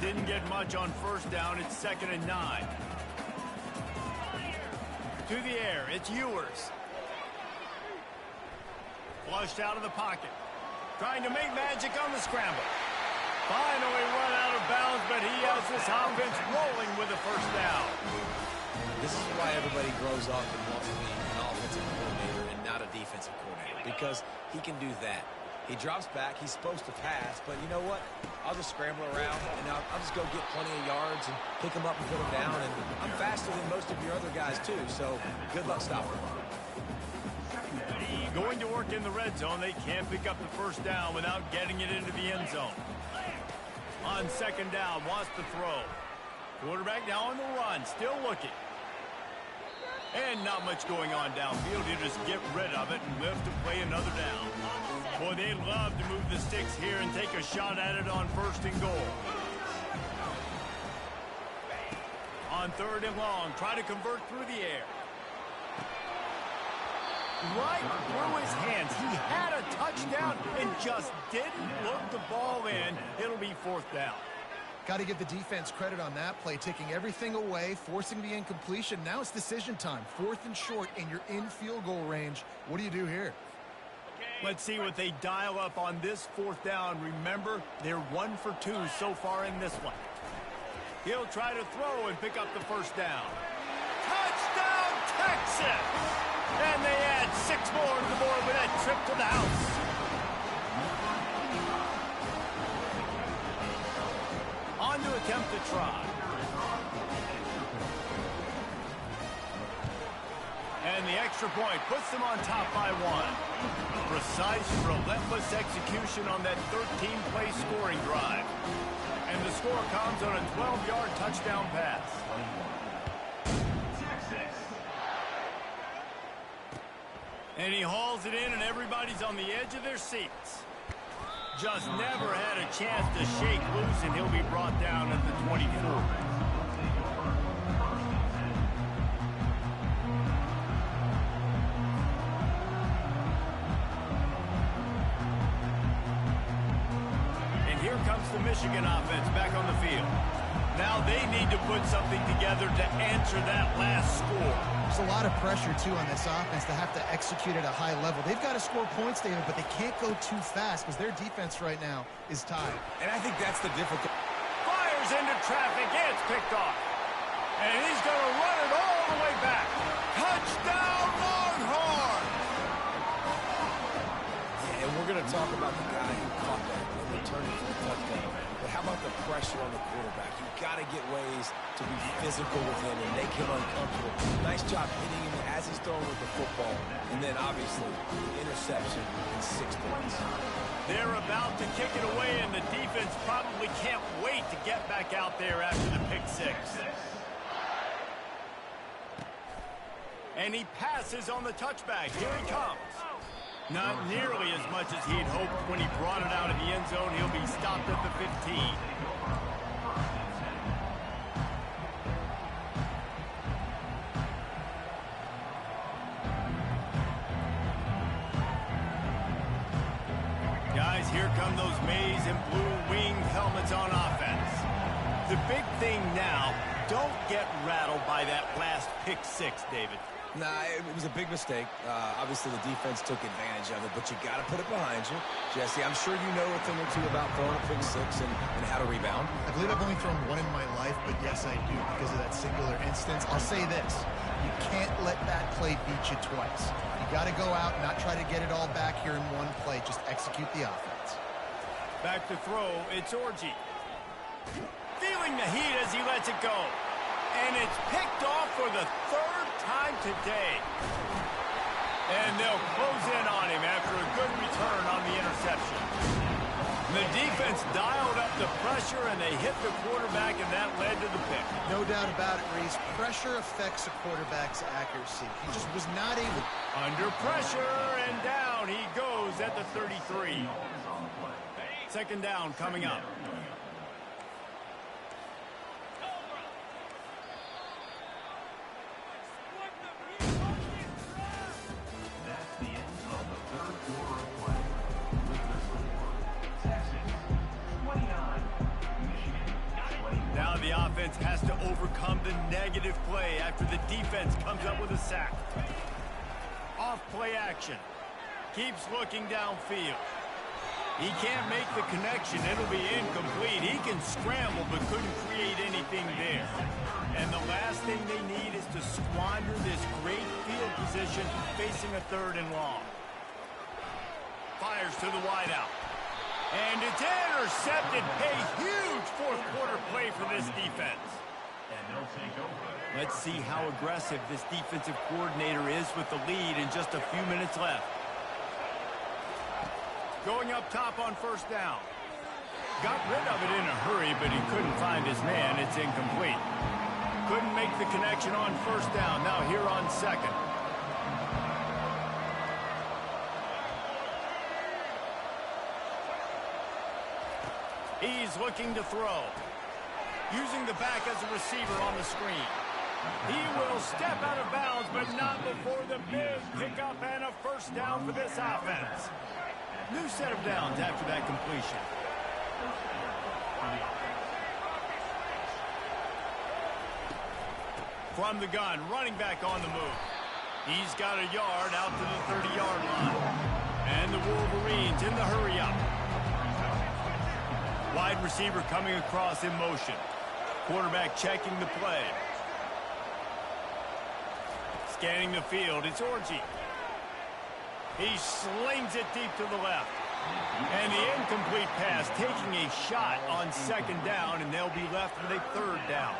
Didn't get much on first down. It's 2nd and 9. To the air, it's Ewers. Flushed out of the pocket. Trying to make magic on the scramble. Finally run out of bounds, but he has this offense rolling with a first down. This is why everybody grows up and wants to be an offensive coordinator and not a defensive coordinator, because he can do that. He drops back. He's supposed to pass, but you know what? I'll just scramble around, and I'll just go get plenty of yards and pick them up and put them down, and I'm faster than most of your other guys, too, so good luck stopping them. Going to work in the red zone, they can't pick up the first down without getting it into the end zone. On 2nd down, wants to throw. Quarterback now on the run, still looking. And not much going on downfield. You just get rid of it and live to play another down. Boy, they love to move the sticks here and take a shot at it on 1st and goal. On 3rd and long, try to convert through the air. Right through his hands. He had a touchdown and just didn't look the ball in. It'll be 4th down. Got to give the defense credit on that play, taking everything away, forcing the incompletion. Now it's decision time. 4th and short, and you're in field goal range. What do you do here? Let's see what they dial up on this 4th down. Remember, they're 1 for 2 so far in this one. He'll try to throw and pick up the first down. Touchdown, Texas! And they add 6 more to the board with that trip to the house. On to attempt to try. And the extra point puts them on top by 1. Precise, relentless execution on that 13-play scoring drive. And the score comes on a 12-yard touchdown pass. And he hauls it in, and everybody's on the edge of their seats. Just never had a chance to shake loose, and he'll be brought down at the 24. And here comes the Michigan offense back on the field. Now they need to put something together to answer that last score. There's a lot of pressure, too, on this offense to have to execute at a high level. They've got to score points, David, but they can't go too fast because their defense right now is tied. And I think that's the difficult. Fires into traffic. It's picked off. And he's going to run it all the way back. Touchdown, Longhorns! Yeah, and we're going to talk about the guy who caught that and returned it for the touchdown. But how about the pressure on the quarterback? You've got to get ways to be physical with him and make him uncomfortable. Nice job hitting him as he's throwing with the football. And then, obviously, the interception and 6 points. They're about to kick it away, and the defense probably can't wait to get back out there after the pick 6. And he passes on the touchback. Here he comes. Not nearly as much as he'd hoped when he brought it out of the end zone. He'll be stopped at the 15. Guys, here come those maize and blue-winged helmets on offense. The big thing now, don't get rattled by that last pick 6, David. Nah, it was a big mistake. Obviously, the defense took advantage of it, but you got to put it behind you. Jesse, I'm sure you know a thing or two about throwing a pick 6 and how to rebound. I believe I've only thrown one in my life, but yes, I do because of that singular instance. I'll say this. You can't let that play beat you twice. You got to go out and not try to get it all back here in one play. Just execute the offense. Back to throw, it's Orji. Feeling the heat as he lets it go. And it's picked off for the 3rd time today. And they'll close in on him after a good return on the interception. The defense dialed up the pressure, and they hit the quarterback, and that led to the pick. No doubt about it, Reese. Pressure affects a quarterback's accuracy. He just was not able. Under pressure, and down he goes at the 33. 2nd down coming up. Now the offense has to overcome the negative play after the defense comes up with a sack. Off play action. Keeps looking downfield. He can't make the connection. It'll be incomplete. He can scramble but couldn't create anything there. And the last thing they need is to squander this great field position facing a 3rd and long. Fires to the wideout. And it's intercepted. A huge 4th quarter play for this defense. And they'll take over. Let's see how aggressive this defensive coordinator is with the lead and just a few minutes left. Going up top on 1st down. Got rid of it in a hurry, but he couldn't find his man. It's incomplete. Couldn't make the connection on 1st down. Now here on 2nd. He's looking to throw. Using the back as a receiver on the screen. He will step out of bounds, but not before the big pickup and a 1st down for this offense. New set of downs after that completion. From the gun, running back on the move. He's got a yard out to the 30-yard line. And the Wolverines in the hurry-up. Wide receiver coming across in motion. Quarterback checking the play. Scanning the field, it's Orji. He slings it deep to the left. And the incomplete pass taking a shot on 2nd down, and they'll be left with a 3rd down.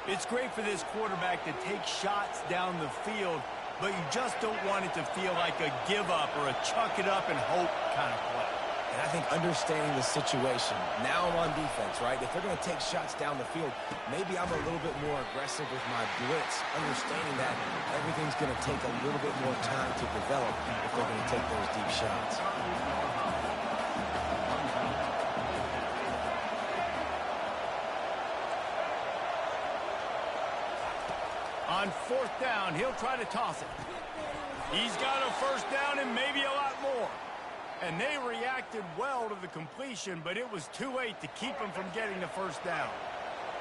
It's great for this quarterback to take shots down the field, but you just don't want it to feel like a give-up or a chuck-it-up-and-hope kind of play. And I think understanding the situation, now I'm on defense, right? If they're going to take shots down the field, maybe I'm a little bit more aggressive with my blitz, understanding that everything's going to take a little bit more time to develop if they're going to take those deep shots. On fourth down, he'll try to toss it. He's got a first down and maybe a lot more. And they reacted well to the completion, but it was too late to keep him from getting the first down.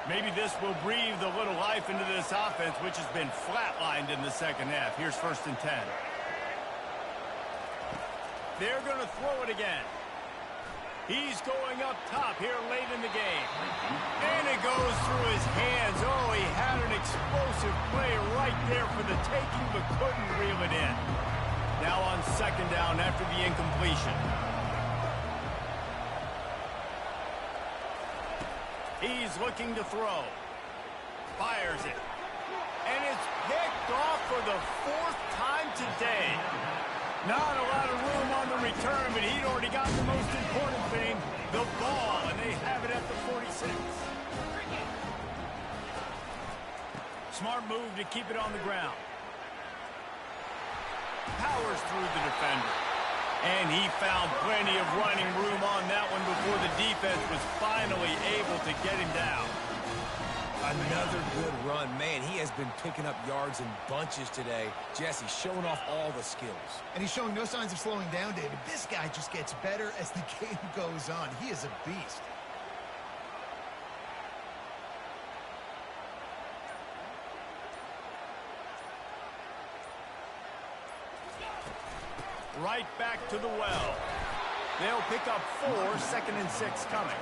Maybe this will breathe a little life into this offense, which has been flatlined in the second half. Here's 1st and 10. They're going to throw it again. He's going up top here late in the game. And it goes through his hands. Oh, he had an explosive play right there for the taking, but couldn't reel it in. Now on 2nd down after the incompletion. He's looking to throw. Fires it. And it's picked off for the 4th time today. Not a lot of room on the return, but he'd already got the most important thing, the ball, and they have it at the 46. Smart move to keep it on the ground. Powers through the defender. And he found plenty of running room on that one before the defense was finally able to get him down. Another good run. Man, he has been picking up yards in bunches today. Jesse showing off all the skills. And he's showing no signs of slowing down, David. This guy just gets better as the game goes on. He is a beast. Right back to the well. They'll pick up 4, 2nd and 6 coming.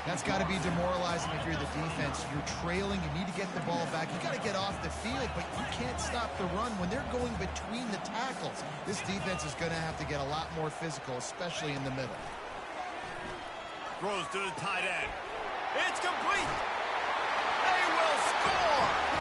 That's got to be demoralizing if you're the defense. You're trailing. You need to get the ball back. You got to get off the field, but you can't stop the run when they're going between the tackles. This defense is going to have to get a lot more physical, especially in the middle. Throws to the tight end. It's complete. They will score.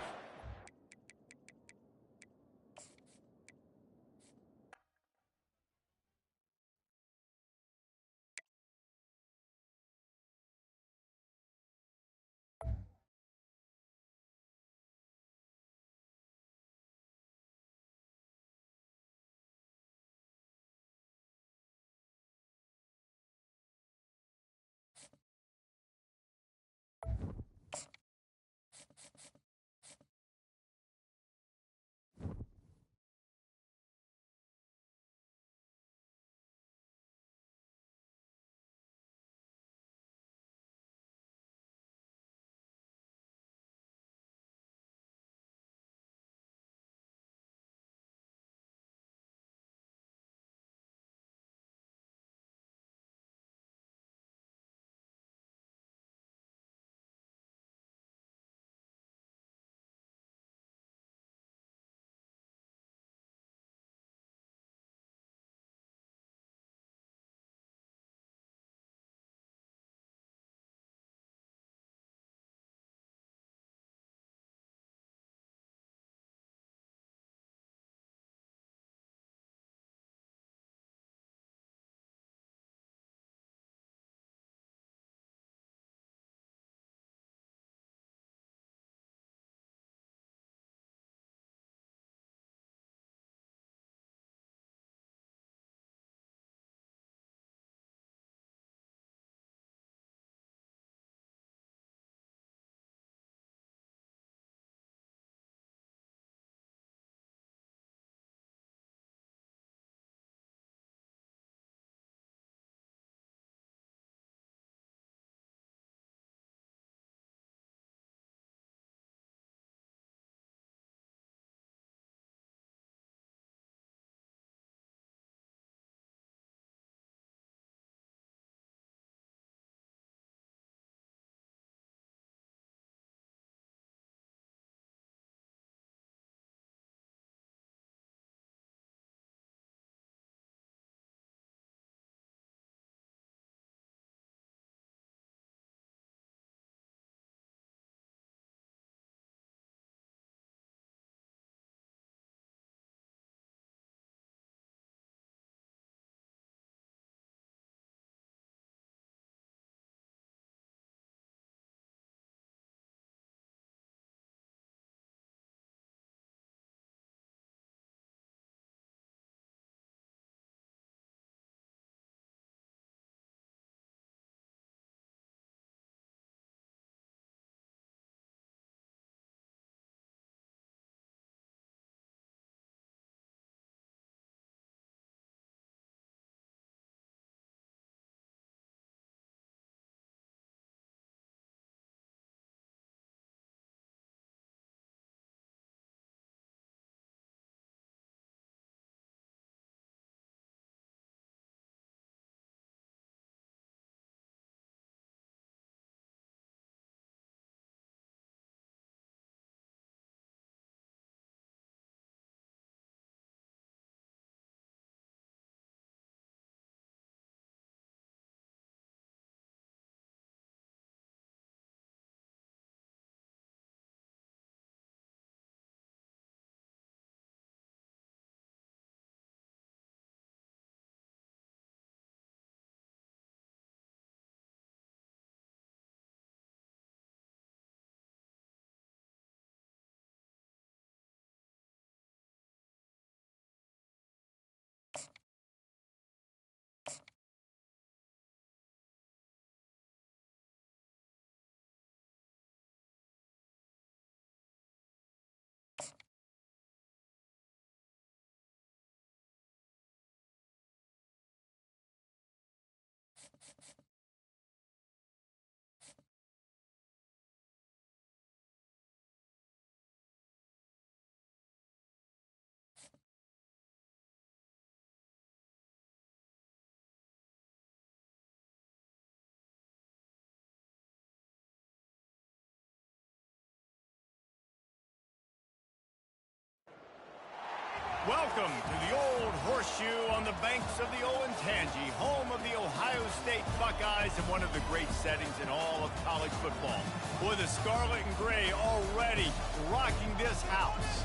Welcome to the Old Horseshoe on the banks of the Olentangy, home of the Ohio State Buckeyes and one of the great settings in all of college football. Boy, the Scarlet and Gray already rocking this house.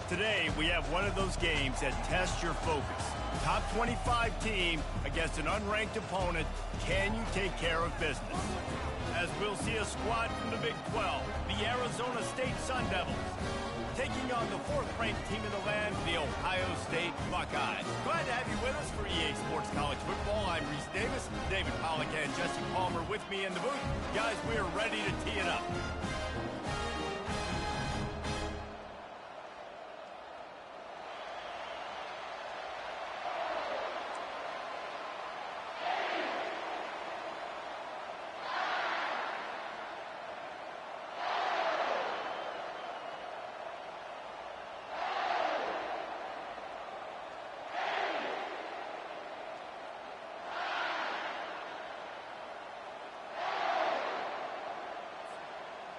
Today, we have one of those games that tests your focus. Top 25 team against an unranked opponent. Can you take care of business? As we'll see a squad from the Big 12, the Arizona State Sun Devils, taking on the fourth-ranked team in the land, the Ohio State Buckeyes. Glad to have you with us for EA Sports College Football. I'm Reese Davis, David Pollack and Jesse Palmer with me in the booth. Guys, we are ready to tee it up.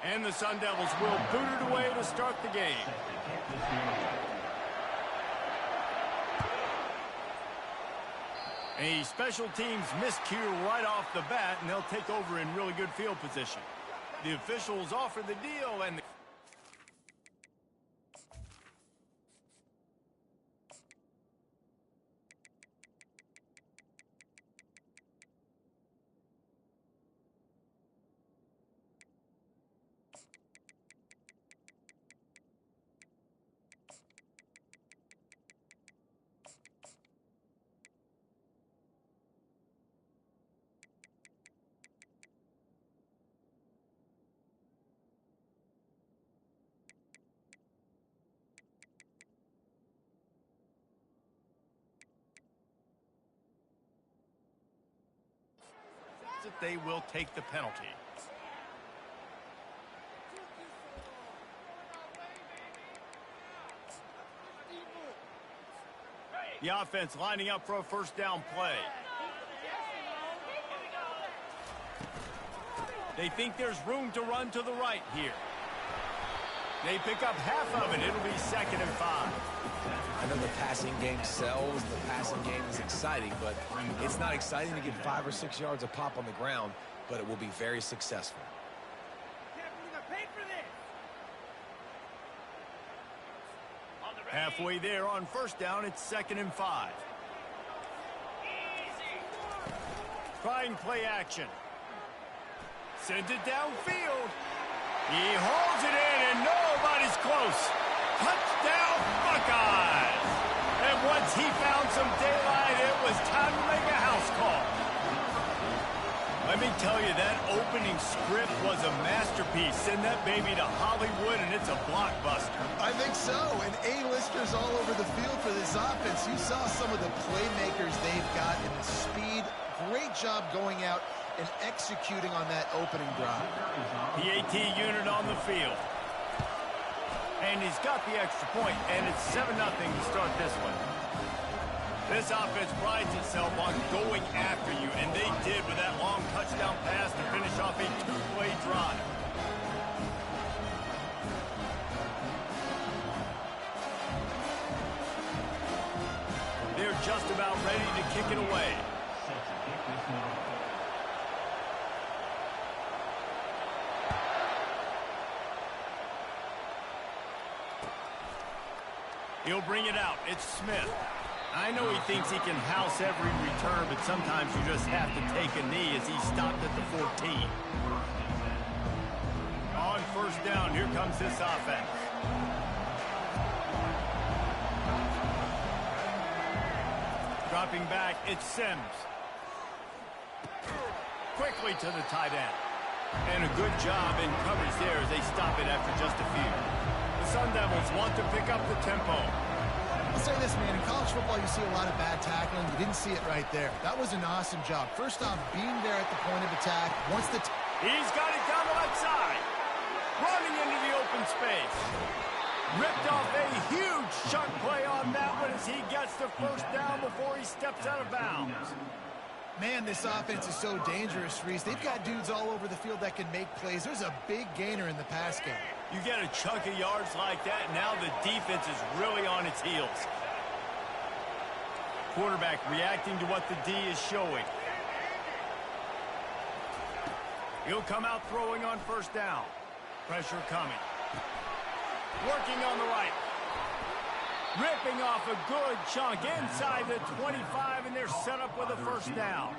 And the Sun Devils will boot it away to start the game. A special teams miscue right off the bat, and they'll take over in really good field position. The officials offer the deal, and that they will take the penalty. The offense lining up for a first down play. They think there's room to run to the right here. They pick up half of it. It'll be 2nd and 5. I know the passing game sells, the passing game is exciting, but it's not exciting to get 5 or 6 yards a pop on the ground, but it will be very successful. Halfway there on first down, it's 2nd and 5. Trying play action. Sends it downfield. He holds it in, and nobody's close. Touchdown, Buckeyes! And once he found some daylight, it was time to make a house call. Let me tell you, that opening script was a masterpiece. Send that baby to Hollywood, and it's a blockbuster. I think so, and A-listers all over the field for this offense. You saw some of the playmakers they've got and the speed. Great job going out and executing on that opening drive. PAT unit on the field. And he's got the extra point, and it's 7-0 to start this one. This offense prides itself on going after you, and they did with that long touchdown pass to finish off a 2-play drive. They're just about ready to kick it away. He'll bring it out. It's Smith. I know he thinks he can house every return, but sometimes you just have to take a knee as he stopped at the 14. On first down, here comes this offense. Dropping back, it's Sims. Quickly to the tight end. And a good job in coverage there as they stop it after just a few. The Sun Devils want to pick up the tempo. I'll say this, man, in college football you see a lot of bad tackling. You didn't see it right there. That was an awesome job. First off, being there at the point of attack. Once the he's got it down the left side. Running into the open space. Ripped off a huge chunk play on that one as he gets the first down before he steps out of bounds. Man, this offense is so dangerous, Reese. They've got dudes all over the field that can make plays. There's a big gainer in the pass game. You get a chunk of yards like that, now the defense is really on its heels. Quarterback reacting to what the D is showing. He'll come out throwing on first down. Pressure coming. Working on the right. Ripping off a good chunk inside the 25, and they're set up with a first down.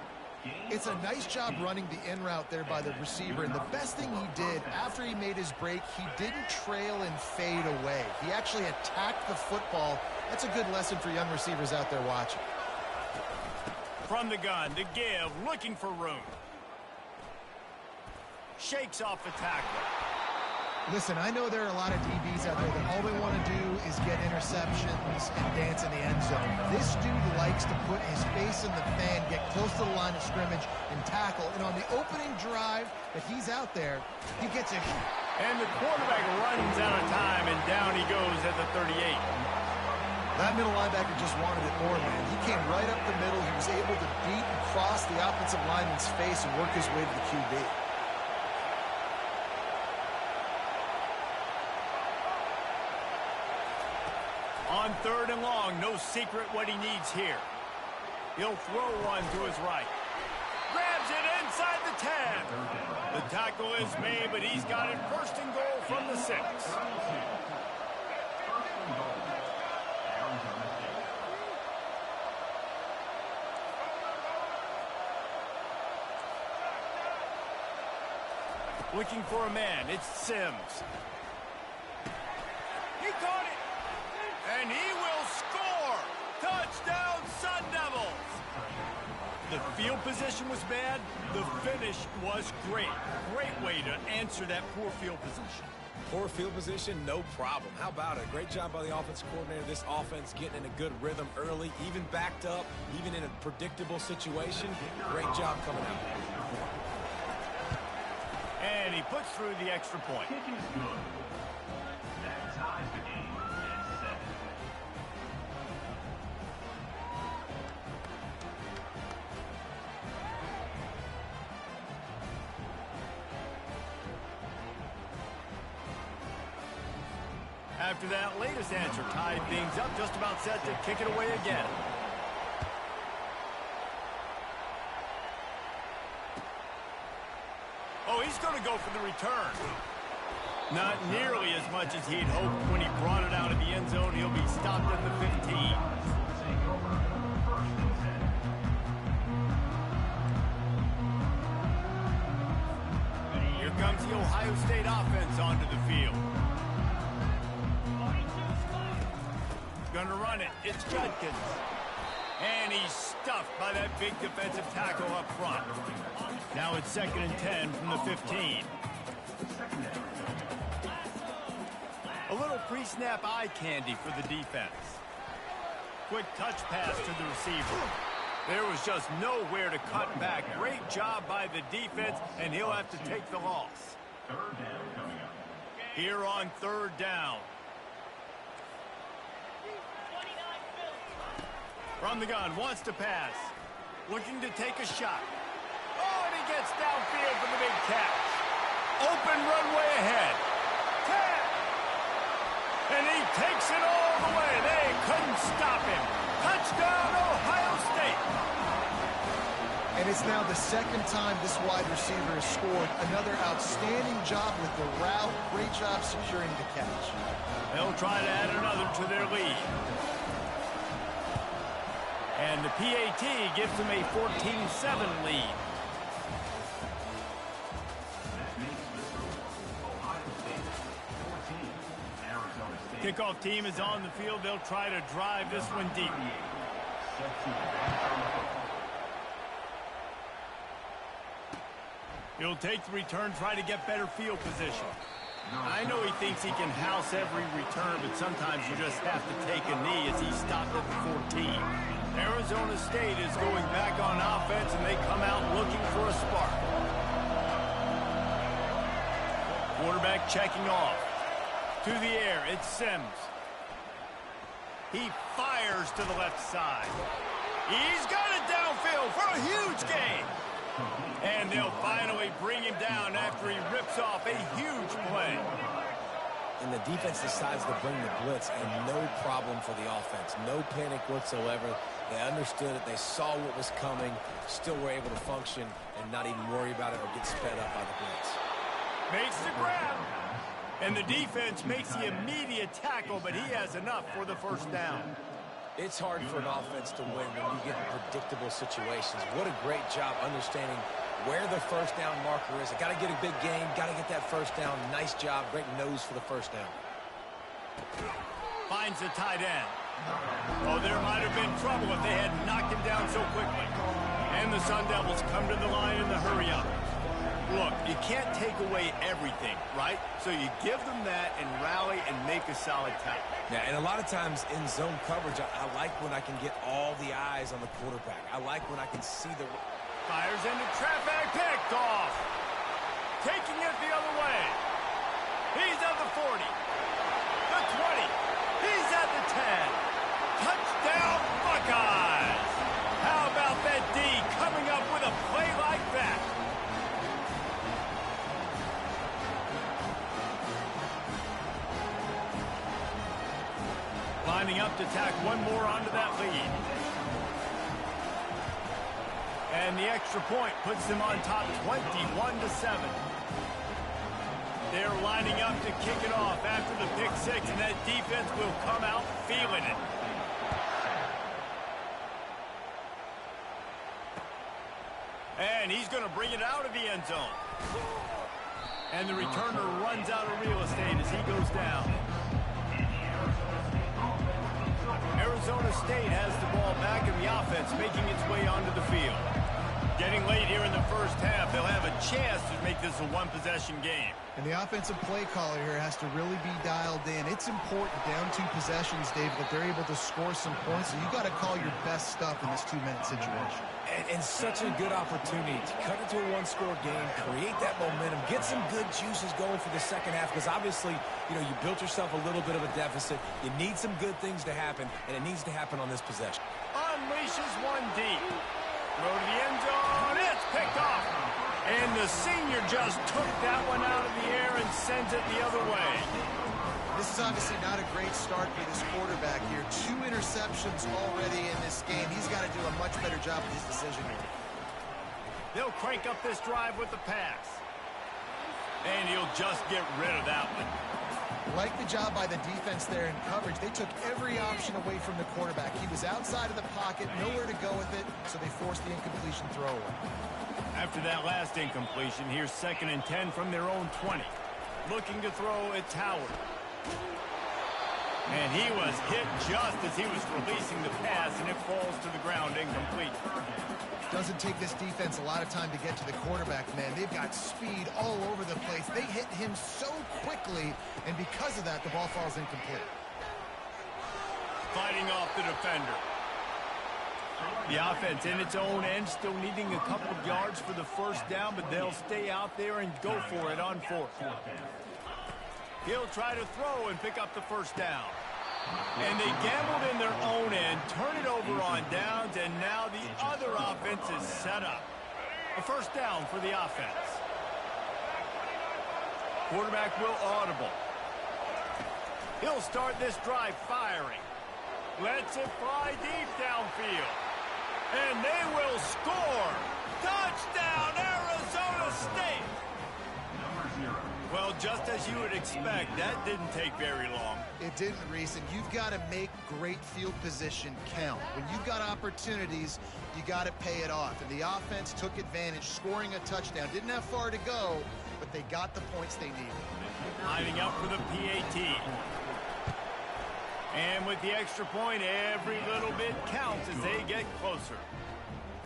It's a nice job running the in route there by the receiver, and the best thing he did after he made his break, he didn't trail and fade away. He actually attacked the football. That's a good lesson for young receivers out there watching. From the gun to give, looking for room. Shakes off the tackle. Listen, I know there are a lot of DBs out there that all they want to do is get interceptions and dance in the end zone. This dude likes to put his face in the fan, get close to the line of scrimmage, and tackle. And on the opening drive that he's out there, he gets a... And the quarterback runs out of time, and down he goes at the 38. That middle linebacker just wanted it more, man. He came right up the middle. He was able to beat and cross the offensive lineman's face and work his way to the QB. On 3rd and long, no secret what he needs here. He'll throw one to his right. Grabs it inside the 10. The tackle is made, but he's got it 1st and goal from the 6. Looking for a man, it's Sims. He caught it! And he will score! Touchdown, Sun Devils! The field position was bad. The finish was great. Great way to answer that poor field position. Poor field position, no problem. How about it? Great job by the offensive coordinator. This offense getting in a good rhythm early, even backed up, even in a predictable situation. Great job coming out. And he puts through the extra point. Kick is good. That ties the game at 7. After that latest answer tied things up, just about set to kick it away again. Oh, he's going to go for the return. Not nearly as much as he'd hoped when he brought it out of the end zone. He'll be stopped at the 15. Here comes the Ohio State offense onto the field. Gonna run it. It's Judkins. And he's stuffed by that big defensive tackle up front. Now it's 2nd and 10 from the 15. A little pre-snap eye candy for the defense. Quick touch pass to the receiver. There was just nowhere to cut back. Great job by the defense, and he'll have to take the loss. 3rd down coming up. Here on 3rd down. From the gun, wants to pass. Looking to take a shot. Oh, and he gets downfield for the big catch. Open runway ahead. 10. And he takes it all the way. They couldn't stop him. Touchdown, Ohio State. And it's now the 2nd time this wide receiver has scored. Another outstanding job with the route. Great job securing the catch. They'll try to add another to their lead. And the PAT gives them a 14-7 lead. That makes the score Ohio State 14, Arizona State. Kickoff team is on the field. They'll try to drive this one deep. Set to advance on the football. He'll take the return, try to get better field position. I know he thinks he can house every return, but sometimes you just have to take a knee as he's stopped at the 14. Arizona State is going back on offense, and they come out looking for a spark. Quarterback checking off. To the air, it's Sims. He fires to the left side. He's got it downfield for a huge gain. And they'll finally bring him down after he rips off a huge play. And the defense decides to bring the blitz, and no problem for the offense. No panic whatsoever. They understood it. They saw what was coming, still were able to function and not even worry about it or get sped up by the blitz. Makes the grab. And the defense makes the immediate tackle, but he has enough for the first down. It's hard for an offense to win when you get in predictable situations. What a great job understanding where the first down marker is. I got to get a big game, got to get that first down. Nice job, great nose for the first down. Finds the tight end. Oh, there might have been trouble if they had knocked him down so quickly. And the Sun Devils come to the line in the hurry up. Look, you can't take away everything, right? So you give them that and rally and make a solid tackle. Yeah, and a lot of times in zone coverage, I like when I can get all the eyes on the quarterback. I like when I can see the... Fires into traffic, picked off. Taking it the other way. He's at the 40. The 20. He's at the 10. Touchdown, Buckeyes! How about that D coming up with a play like that? Lining up to tack one more onto that lead. And the extra point puts them on top 21-7. They're lining up to kick it off after the pick six, and that defense will come out feeling it. And he's going to bring it out of the end zone. And the returner runs out of real estate as he goes down. Arizona State has the ball back in the offense, making its way onto the field. Getting late here in the first half, they'll have a chance to make this a one-possession game. And the offensive play caller here has to really be dialed in. It's important down 2 possessions, David, that they're able to score some points. So you got to call your best stuff in this 2-minute situation. And such a good opportunity to cut into a one-score game, create that momentum, get some good juices going for the second half, because obviously, you know, you built yourself a little bit of a deficit. You need some good things to happen, and it needs to happen on this possession. Unleashes one deep. Throw to the end zone. It's picked off. And the senior just took that one out of the air and sends it the other way. This is obviously not a great start for this quarterback here. 2 interceptions already in this game. He's got to do a much better job with his decision here. They'll crank up this drive with the pass. And he'll just get rid of that one. Like the job by the defense there in coverage. They took every option away from the quarterback. He was outside of the pocket, nowhere to go with it, so they forced the incompletion throwaway. After that last incompletion, here's 2nd and 10 from their own 20. Looking to throw, it's Howard. And he was hit just as he was releasing the pass, and it falls to the ground incomplete. Doesn't take this defense a lot of time to get to the quarterback, man. They've got speed all over the place. They hit him so quickly, and because of that, the ball falls incomplete. Fighting off the defender. The offense in its own end, still needing a couple of yards for the first down, but they'll stay out there and go for it on 4th. He'll try to throw and pick up the first down. And they gambled in their own end, turn it over on downs, and now the other offense is set up. A first down for the offense. Quarterback will audible. He'll start this drive firing. Lets it fly deep downfield. And they will score. Touchdown, Arizona State. Well, just as you would expect, that didn't take very long. It didn't, Reese, and you've got to make great field position count. When you've got opportunities, you got to pay it off. And the offense took advantage, scoring a touchdown. Didn't have far to go, but they got the points they needed. Lining up for the PAT. And with the extra point, every little bit counts as they get closer.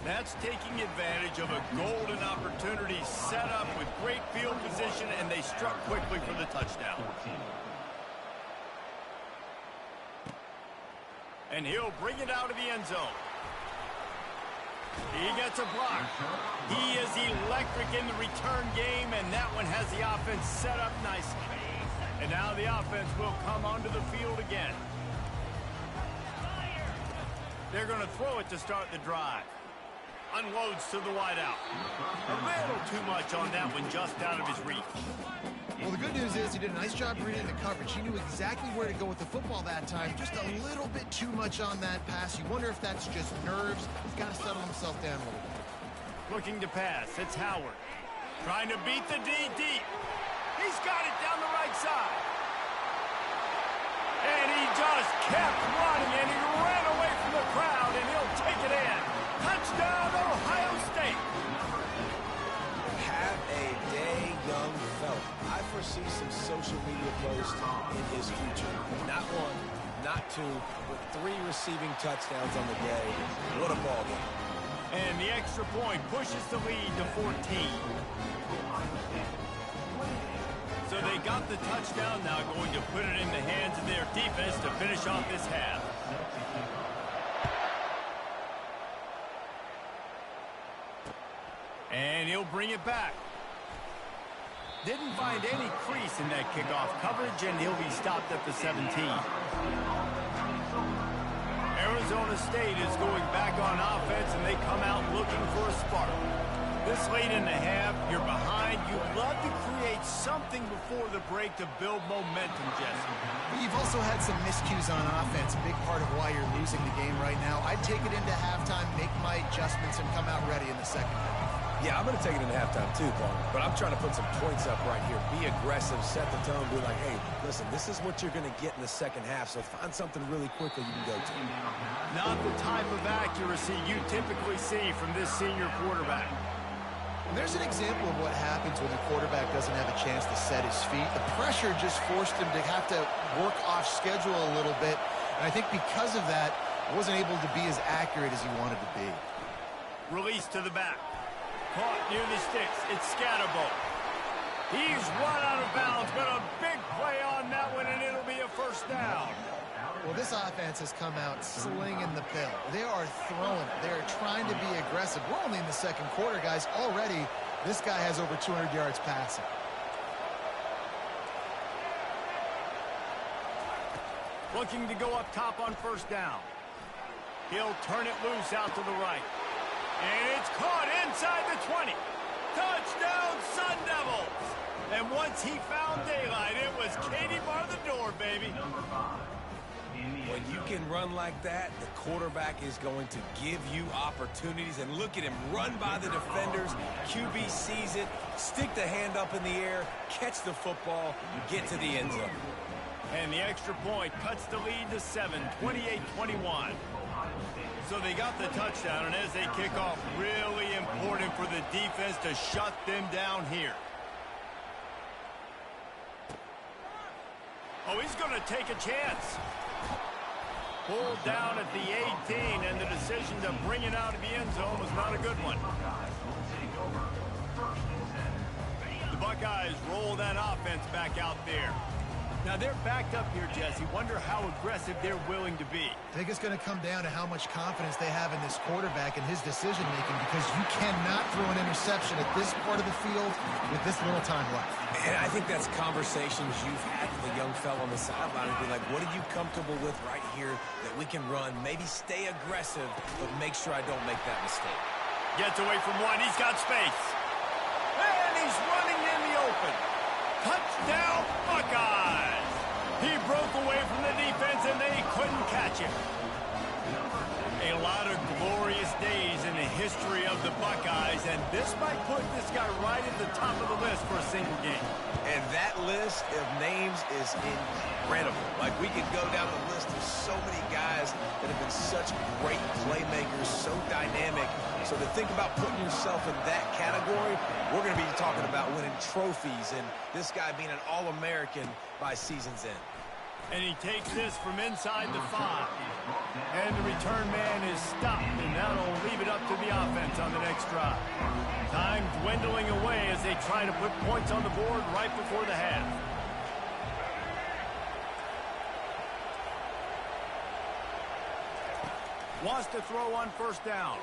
That's taking advantage of a golden opportunity set up with great field position, and they struck quickly for the touchdown. And he'll bring it out of the end zone. He gets a block. He is electric in the return game, and that one has the offense set up nicely. And now the offense will come onto the field again. They're going to throw it to start the drive. Unloads to the wideout. A little too much on that one, just out of his reach. Well, the good news is he did a nice job reading the coverage. He knew exactly where to go with the football that time. Just a little bit too much on that pass. You wonder if that's just nerves. He's got to settle himself down a little bit. Looking to pass. It's Howard. Trying to beat the D deep. He's got it down the right side. And he just kept running, and he ran away from the crowd, and he'll take it in. Touchdown, Ohio State. Have a day, young fella. I foresee some social media posts in his future. Not one, not two, but 3 receiving touchdowns on the day. What a ball game. And the extra point pushes the lead to 14. So they got the touchdown, now going to put it in the hands of their defense to finish off this half. And he'll bring it back. Didn't find any crease in that kickoff coverage, and he'll be stopped at the 17. Arizona State is going back on offense, and they come out looking for a spark. This late in the half, you're behind. You love to create something before the break to build momentum, Jesse. You've also had some miscues on offense, a big part of why you're losing the game right now. I'd take it into halftime, make my adjustments, and come out ready in the second half. Yeah, I'm going to take it into halftime too, Paul. But I'm trying to put some points up right here. Be aggressive, set the tone, be like, hey, listen, this is what you're going to get in the second half, so find something really quickly you can go to. Not the type of accuracy you typically see from this senior quarterback. And there's an example of what happens when the quarterback doesn't have a chance to set his feet. The pressure just forced him to have to work off schedule a little bit. And I think because of that, wasn't able to be as accurate as he wanted to be. Release to the back. Caught near the sticks. It's Scatterbo. He's run out of bounds, but a big play on that one, and it'll be a first down. Well, this offense has come out slinging the pill. They are throwing. They are trying to be aggressive. We're only in the second quarter, guys. Already, this guy has over 200 yards passing. Looking to go up top on first down. He'll turn it loose out to the right. And it's caught inside the 20. Touchdown, Sun Devils! And once he found daylight, it was Katie bar the door, baby. When you can run like that, the quarterback is going to give you opportunities. And look at him run by the defenders. QB sees it, stick the hand up in the air, catch the football, get to the end zone. And the extra point cuts the lead to 7, 28-21. So they got the touchdown, and as they kick off, really important for the defense to shut them down here. Oh, he's going to take a chance. Pulled down at the 18, and the decision to bring it out of the end zone was not a good one. The Buckeyes roll that offense back out there. Now, they're backed up here, Jesse. Wonder how aggressive they're willing to be. I think it's going to come down to how much confidence they have in this quarterback and his decision-making, because you cannot throw an interception at this part of the field with this little time left. And I think that's conversations you've had with the young fellow on the sideline and be like, what are you comfortable with right here that we can run? Maybe stay aggressive, but make sure I don't make that mistake. Gets away from one. He's got space. And he's running in the open. Touchdown, Buckeyes! He broke away from the defense, and they couldn't catch him. A lot of glorious days in the history of the Buckeyes, and this might put this guy right at the top of the list for a single game. And that list of names is incredible. Like, we could go down the list of so many guys that have been such great playmakers, so dynamic. So to think about putting yourself in that category, we're going to be talking about winning trophies and this guy being an All-American by season's end. And he takes this from inside the 5. And the return man is stopped, and that'll leave it up to the offense on the next drive. Time dwindling away as they try to put points on the board right before the half. Wants to throw on first down.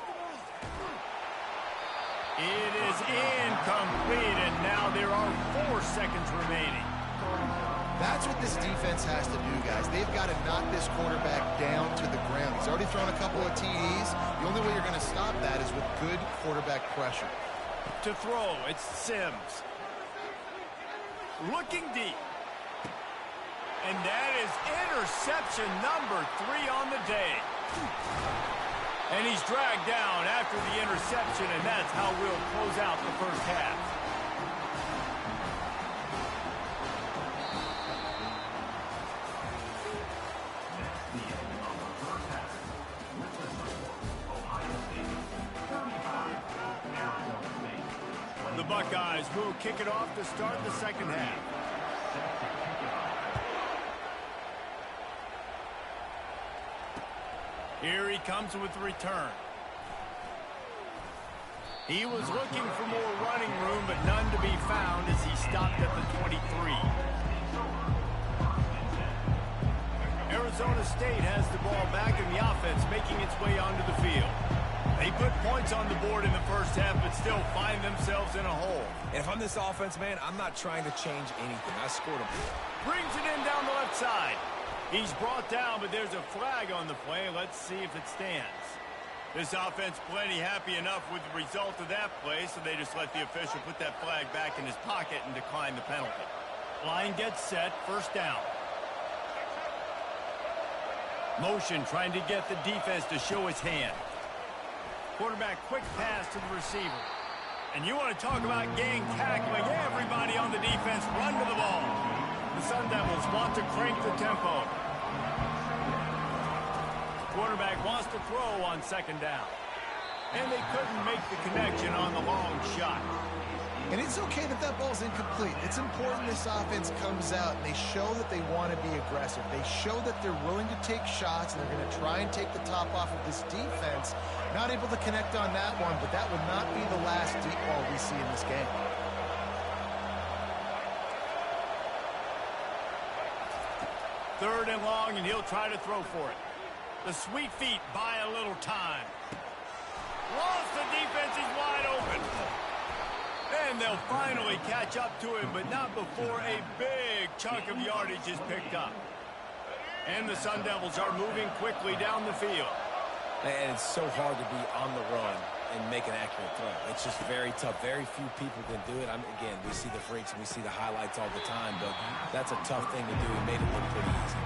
It is incomplete, and now there are 4 seconds remaining. That's what this defense has to do, guys. They've got to knock this quarterback down to the ground. He's already thrown a couple of TDs. The only way you're going to stop that is with good quarterback pressure. To throw, it's Sims. looking deep. And that is interception number 3 on the day. And he's dragged down after the interception, and that's how we'll close out the first half. The Buckeyes will kick it off to start the second half. Here he comes with the return. He was looking for more running room, but none to be found as he stopped at the 23. Arizona State has the ball back in the offense, making its way onto the field. They put points on the board in the first half, but still find themselves in a hole. And if I'm this offense, man, I'm not trying to change anything. I scored a... Brings it in down the left side. He's brought down, but there's a flag on the play. Let's see if it stands. This offense plenty happy enough with the result of that play, so they just let the official put that flag back in his pocket and decline the penalty. Line gets set, first down. Motion trying to get the defense to show his hand. Quarterback quick pass to the receiver. And you want to talk about gang tackling. Everybody on the defense run to the ball. The Sun Devils want to crank the tempo. Quarterback wants to throw on second down. And they couldn't make the connection on the long shot. And it's okay that that ball's incomplete. It's important this offense comes out and they show that they want to be aggressive. They show that they're willing to take shots and they're going to try and take the top off of this defense. Not able to connect on that one, but that would not be the last deep ball we see in this game. Third and long, and he'll try to throw for it. The sweet feet buy a little time. Lost the defense, he's wide open. And they'll finally catch up to him, but not before a big chunk of yardage is picked up. And the Sun Devils are moving quickly down the field. And it's so hard to be on the run and make an accurate throw. It's just very tough. Very few people can do it. Again, we see the freaks and we see the highlights all the time, but that's a tough thing to do. He made it look pretty easy.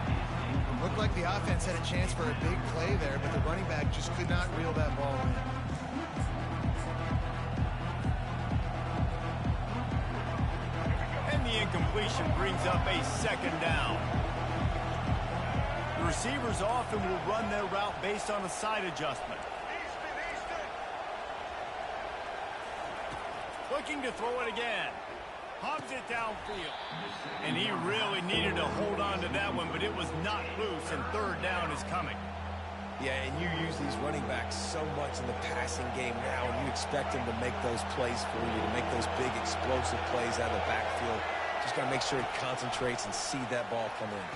Looked like the offense had a chance for a big play there, but the running back just could not reel that ball in. And the incompletion brings up a second down. The receivers often will run their route based on a side adjustment. Looking to throw it again. Hubs it downfield. And he really needed to hold on to that one, but it was not loose, and third down is coming. Yeah, and you use these running backs so much in the passing game now, and you expect them to make those plays for you, to make those big explosive plays out of the backfield. Just got to make sure he concentrates and see that ball come in.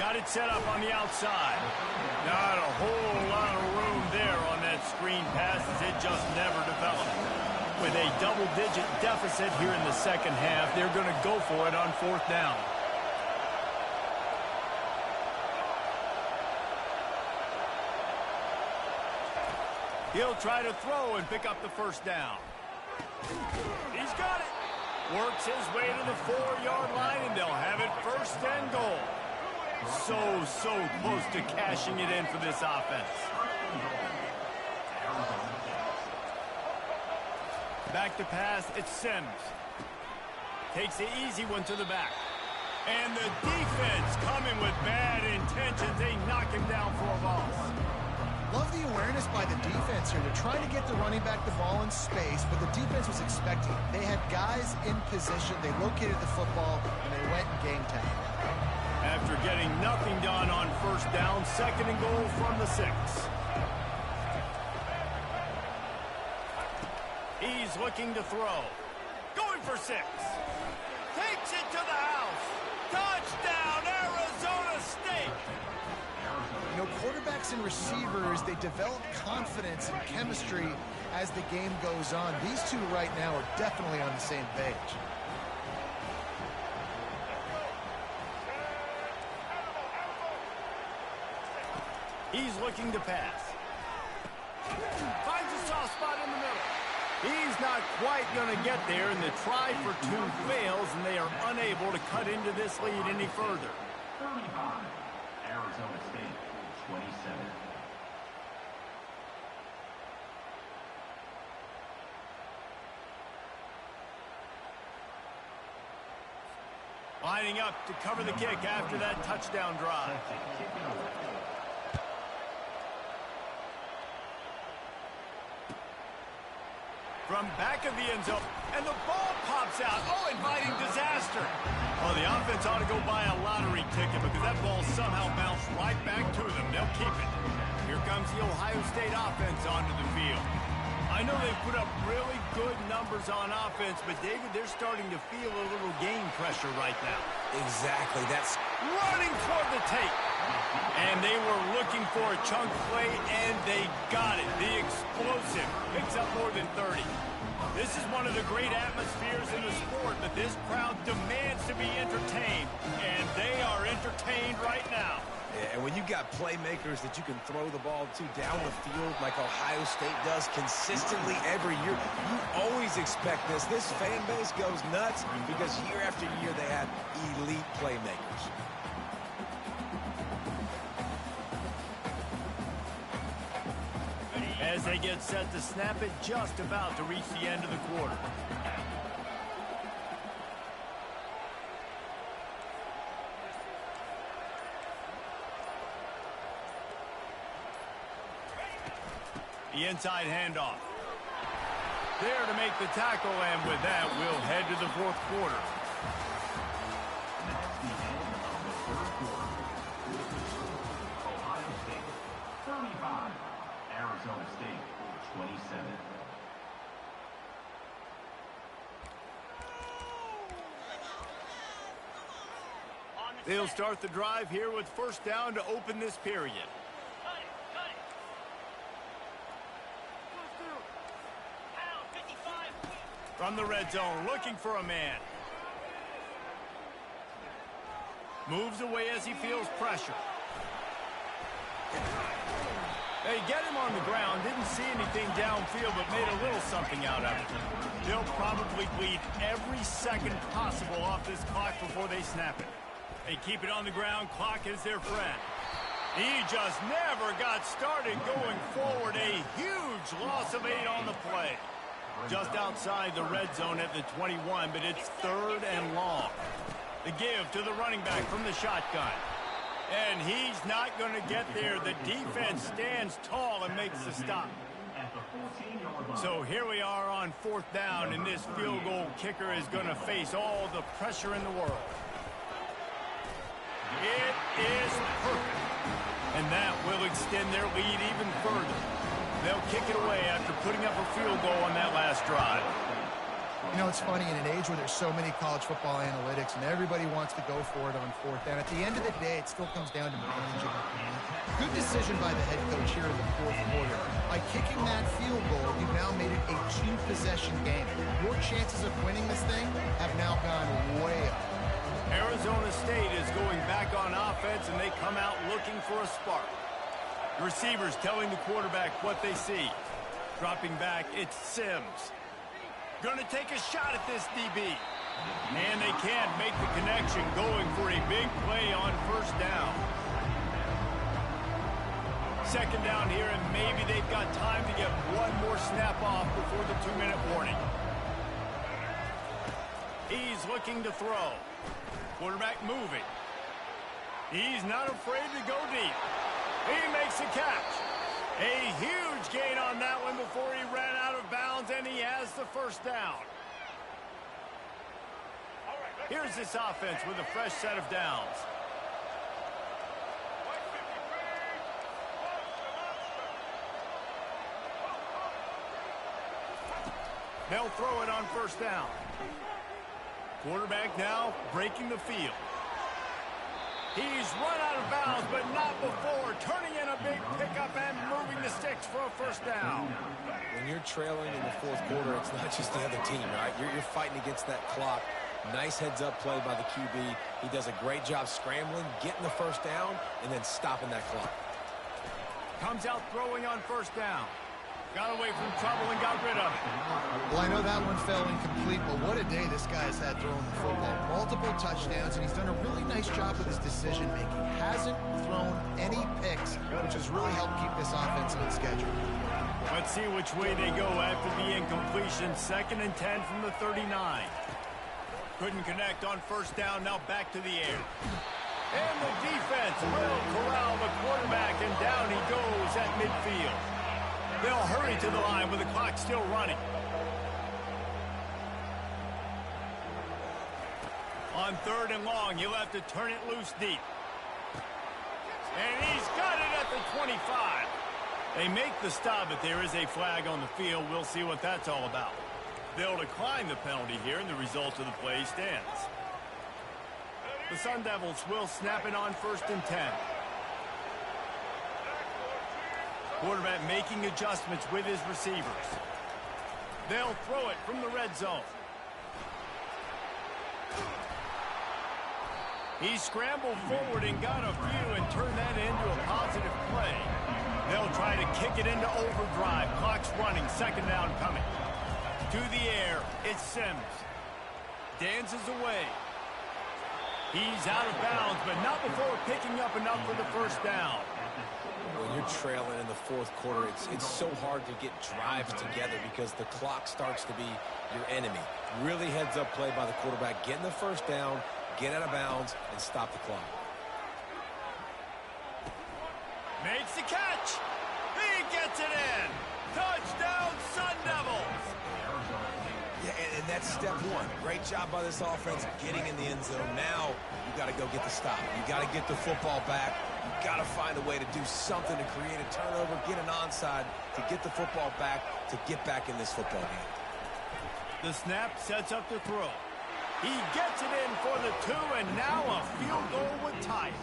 Got it set up on the outside. Not a whole lot of room there on that screen pass, as it just never developed. With a double-digit deficit here in the second half, they're going to go for it on fourth down. He'll try to throw and pick up the first down. He's got it. Works his way to the 4-yard line, and they'll have it first and goal. So close to cashing it in for this offense. Back to pass, it's Sims. Takes the easy one to the back. And the defense coming with bad intentions. They knock him down for a loss. Love the awareness by the defense here. They're trying to get the running back the ball in space, but the defense was expecting it. They had guys in position. They located the football, and they went and gang tagged. After getting nothing done on first down, second and goal from the 6. He's looking to throw. Going for 6. Takes it to the house. Touchdown, Arizona State. You know, quarterbacks and receivers, they develop confidence and chemistry as the game goes on. These two right now are definitely on the same page. He's looking to pass. Finds a soft spot in the middle. He's not quite going to get there, and the try for two fails, and they are unable to cut into this lead any further. 35, Arizona State, 27. Lining up to cover the kick after that touchdown drive. From back of the end zone, and the ball pops out. Oh, inviting disaster. Well, the offense ought to go buy a lottery ticket because that ball somehow bounced right back to them. They'll keep it. Here comes the Ohio State offense onto the field. I know they've put up really good numbers on offense, but, David, they're starting to feel a little game pressure right now. Exactly. That's running toward the tape. And they were looking for a chunk play, and they got it. The explosive picks up more than 30. This is one of the great atmospheres in the sport, but this crowd demands to be entertained, and they are entertained right now. Yeah, and when you've got playmakers that you can throw the ball to down the field like Ohio State does consistently every year, you always expect this. This fan base goes nuts because year after year they have elite playmakers. As they get set to snap it, just about to reach the end of the quarter. The inside handoff. There to make the tackle, and with that, we'll head to the fourth quarter. That's the end of the third quarter. Ohio State, 35. Arizona State, 27. They'll start the drive here with first down to open this period. From the red zone, looking for a man. Moves away as he feels pressure. They get him on the ground, didn't see anything downfield, but made a little something out of it. They'll probably bleed every second possible off this clock before they snap it. They keep it on the ground, clock is their friend. He just never got started going forward. A huge loss of 8 on the play. Just outside the red zone at the 21, but it's third and long. The give to the running back from the shotgun. And he's not going to get there. The defense stands tall and makes the stop. So here we are on fourth down, and this field goal kicker is going to face all the pressure in the world. It is perfect. And that will extend their lead even further. They'll kick it away after putting up a field goal on that last drive. You know, it's funny, in an age where there's so many college football analytics and everybody wants to go for it on fourth down, at the end of the day, it still comes down to managing. Good decision by the head coach here in the fourth quarter. By kicking that field goal, you've now made it a 2-possession game. Your chances of winning this thing have now gone way up. Arizona State is going back on offense, and they come out looking for a spark. The receivers telling the quarterback what they see. Dropping back, it's Sims. Going to take a shot at this DB. And they can't make the connection, going for a big play on first down. Second down here, and maybe they've got time to get one more snap off before the 2-minute warning. He's looking to throw. Quarterback moving. He's not afraid to go deep. He makes a catch. A huge gain on that one before he ran out of bounds, and he has the first down. Here's this offense with a fresh set of downs. They'll throw it on first down. Quarterback now breaking the field. He's run out of bounds, but not before. Turning in a big pickup and moving the sticks for a first down. When you're trailing in the fourth quarter, it's not just the other team, right? You're fighting against that clock. Nice heads-up play by the QB. He does a great job scrambling, getting the first down, and then stopping that clock. Comes out throwing on first down. Got away from trouble and got rid of it. Well, I know that one fell incomplete, but what a day this guy's had throwing the football. Multiple touchdowns, and he's done a really nice job with his decision-making. Hasn't thrown any picks, which has really helped keep this offense on schedule. Let's see which way they go after the incompletion. 2nd and 10 from the 39. Couldn't connect on first down, now back to the air. And the defense will corral the quarterback, and down he goes at midfield. They'll hurry to the line with the clock still running. On 3rd and long, he'll have to turn it loose deep. And he's got it at the 25. They make the stop, but there is a flag on the field. We'll see what that's all about. They'll decline the penalty here, and the result of the play stands. The Sun Devils will snap it on 1st and 10. Quarterback making adjustments with his receivers. They'll throw it from the red zone. He scrambled forward and got a few and turned that into a positive play. They'll try to kick it into overdrive. Clock's running. 2nd down coming. To the air. It's Sims. Dances away. He's out of bounds, but not before picking up enough for the 1st down. When you're trailing in the 4th quarter, it's so hard to get drives together because the clock starts to be your enemy. Really heads-up play by the quarterback. Getting the 1st down, get out of bounds, and stop the clock. Makes the catch. He gets it in. Touchdown, Sun Devils. Yeah, and that's step one. Great job by this offense getting in the end zone. Now you got to go get the stop. You got to get the football back. You got to find a way to do something to create a turnover, get an onside, to get the football back, to get back in this football game. The snap sets up the throw. He gets it in for the 2, and now a field goal would tie it.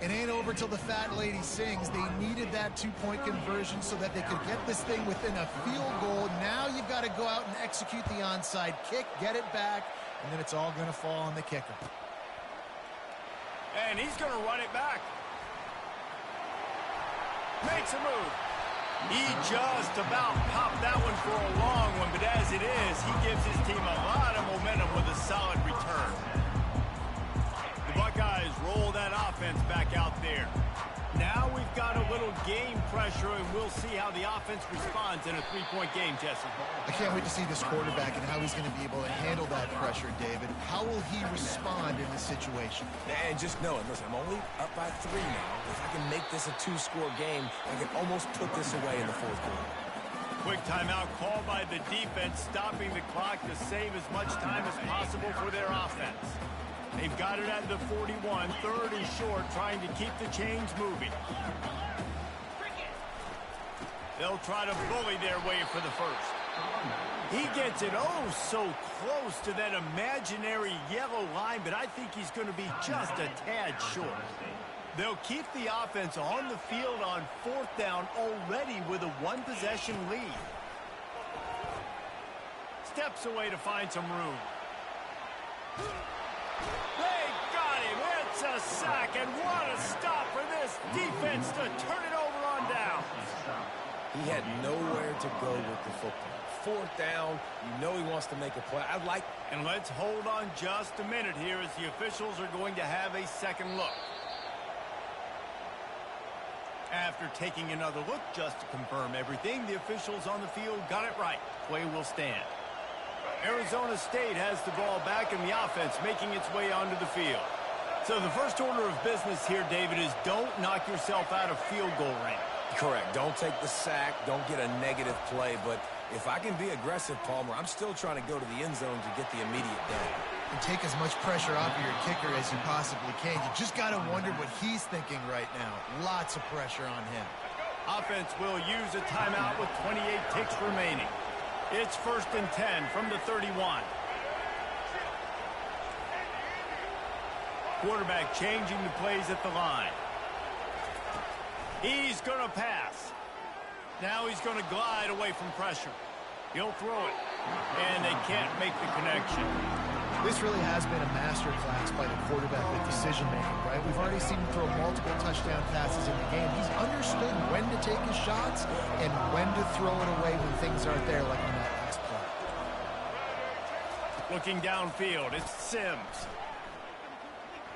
It ain't over till the fat lady sings. They needed that 2-point conversion so that they could get this thing within a field goal. Now you've got to go out and execute the onside kick, get it back, and then it's all going to fall on the kicker. And he's going to run it back. Makes a move. He just about popped that one for a long one, but as it is, he gives his team a lot of momentum with a solid return. The Buckeyes roll that offense back out there. Now we've got a little game pressure, and we'll see how the offense responds in a 3-point game, Jesse. I can't wait to see this quarterback and how he's going to be able to handle that pressure, David. How will he respond in this situation? And just knowing, listen, I'm only up by 3 now. If I can make this a 2-score game, I can almost put this away in the 4th quarter. Quick timeout called by the defense, stopping the clock to save as much time as possible for their offense. They've got it at the 41, 3rd and short, trying to keep the chains moving. They'll try to bully their way for the 1st. He gets it so close to that imaginary yellow line, but I think he's going to be just a tad short. They'll keep the offense on the field on 4th down already with a 1-possession lead. Steps away to find some room. They got him. It's a sack, and what a stop for this defense to turn it over on down. He had nowhere to go with the football. 4th down, you know he wants to make a play. And let's hold on just a minute here as the officials are going to have a second look. After taking another look just to confirm everything, the officials on the field got it right. Play will stand. Arizona State has the ball back, and the offense making its way onto the field. So the first order of business here, David, is don't knock yourself out of field goal range. Correct. Don't take the sack. Don't get a negative play. But if I can be aggressive, Palmer, I'm still trying to go to the end zone to get the immediate down. And take as much pressure off of your kicker as you possibly can. You just got to wonder what he's thinking right now. Lots of pressure on him. Offense will use a timeout with 28 ticks remaining. It's 1st and 10 from the 31. Quarterback changing the plays at the line. He's going to pass. Now he's going to glide away from pressure. He'll throw it. And they can't make the connection. This really has been a masterclass by the quarterback with decision-making, right? We've already seen him throw multiple touchdown passes in the game. He's understood when to take his shots and when to throw it away when things aren't there, like in that last play. Looking downfield, it's Sims.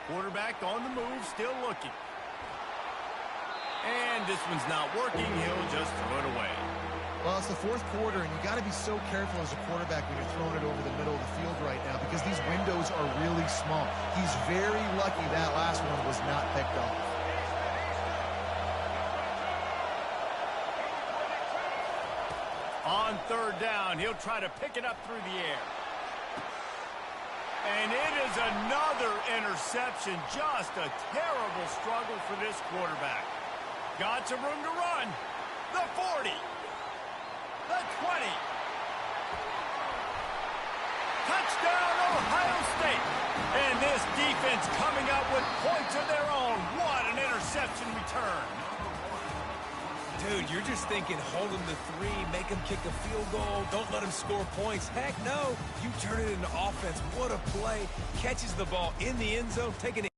Quarterback on the move, still looking. And this one's not working. He'll just throw it away. Well, it's the fourth quarter, and you got to be so careful as a quarterback when you're throwing it over the middle of the field right now because these windows are really small. He's very lucky that last one was not picked off. On third down, he'll try to pick it up through the air. And it is another interception. Just a terrible struggle for this quarterback. Got some room to run. The 40. The 20. Touchdown, Ohio State. And this defense coming up with points of their own. What an interception return. Dude, you're just thinking, hold him to 3, make him kick a field goal, don't let him score points. Heck no, you turn it into offense. What a play. Catches the ball in the end zone, taking it.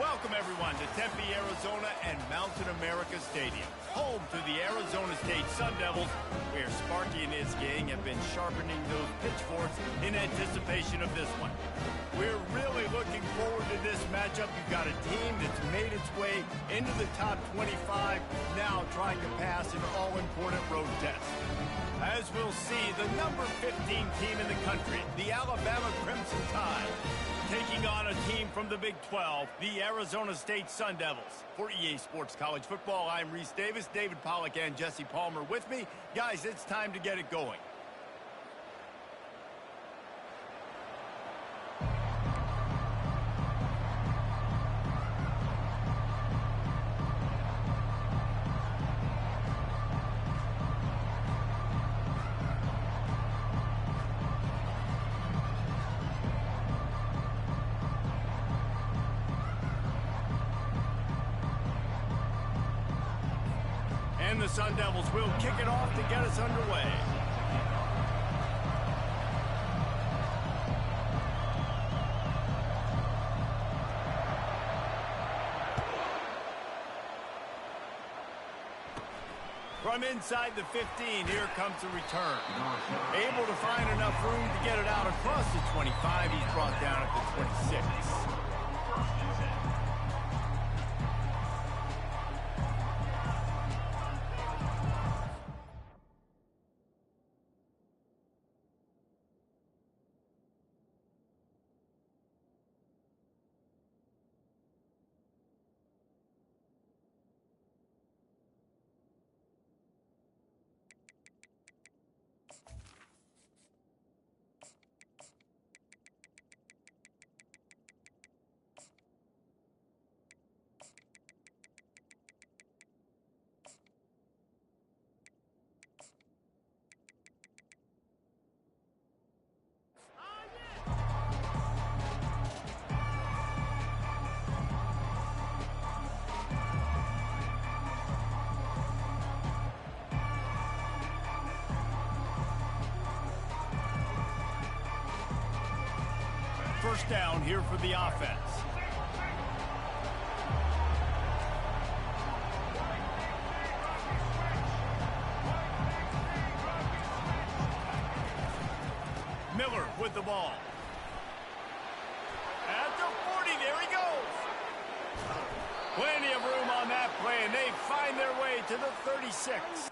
Welcome, everyone, to Tempe, Arizona and Mountain America Stadium, home to the Arizona State Sun Devils, where Sparky and his gang have been sharpening those pitchforks in anticipation of this one. We're really looking forward to this matchup. You've got a team that's made its way into the top 25, now trying to pass an all-important road test. As we'll see, the number 15 team in the country, the Alabama Crimson Tide, taking on a team from the Big 12, the Arizona State Sun Devils. For EA Sports College Football, I'm Reese Davis, David Pollack, and Jesse Palmer with me. Guys, it's time to get it going. And the Sun Devils will kick it off to get us underway. From inside the 15, here comes the return. Able to find enough room to get it out across the 25. He's brought down at the 26. First down here for the offense. Miller with the ball. At And they find their way to the 36.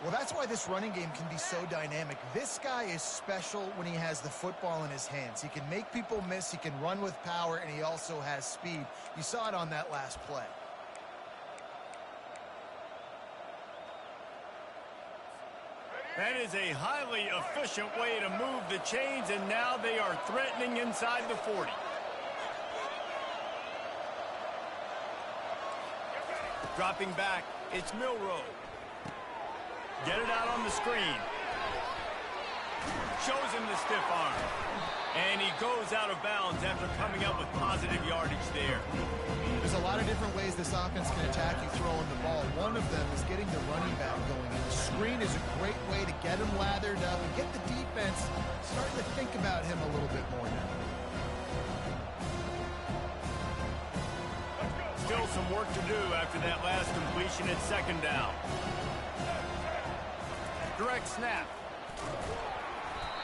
Well, that's why this running game can be so dynamic. This guy is special when he has the football in his hands. He can make people miss, he can run with power, and he also has speed. You saw it on that last play. That is a highly efficient way to move the chains, and now they are threatening inside the 40. Dropping back, it's Milroe. Get it out on the screen. Shows him the stiff arm. And he goes out of bounds after coming up with positive yardage there. There's a lot of different ways this offense can attack you throwing the ball. One of them is getting the running back going. And the screen is a great way to get him lathered up and get the defense starting to think about him a little bit more now. Still some work to do after that last completion at second down. Direct snap.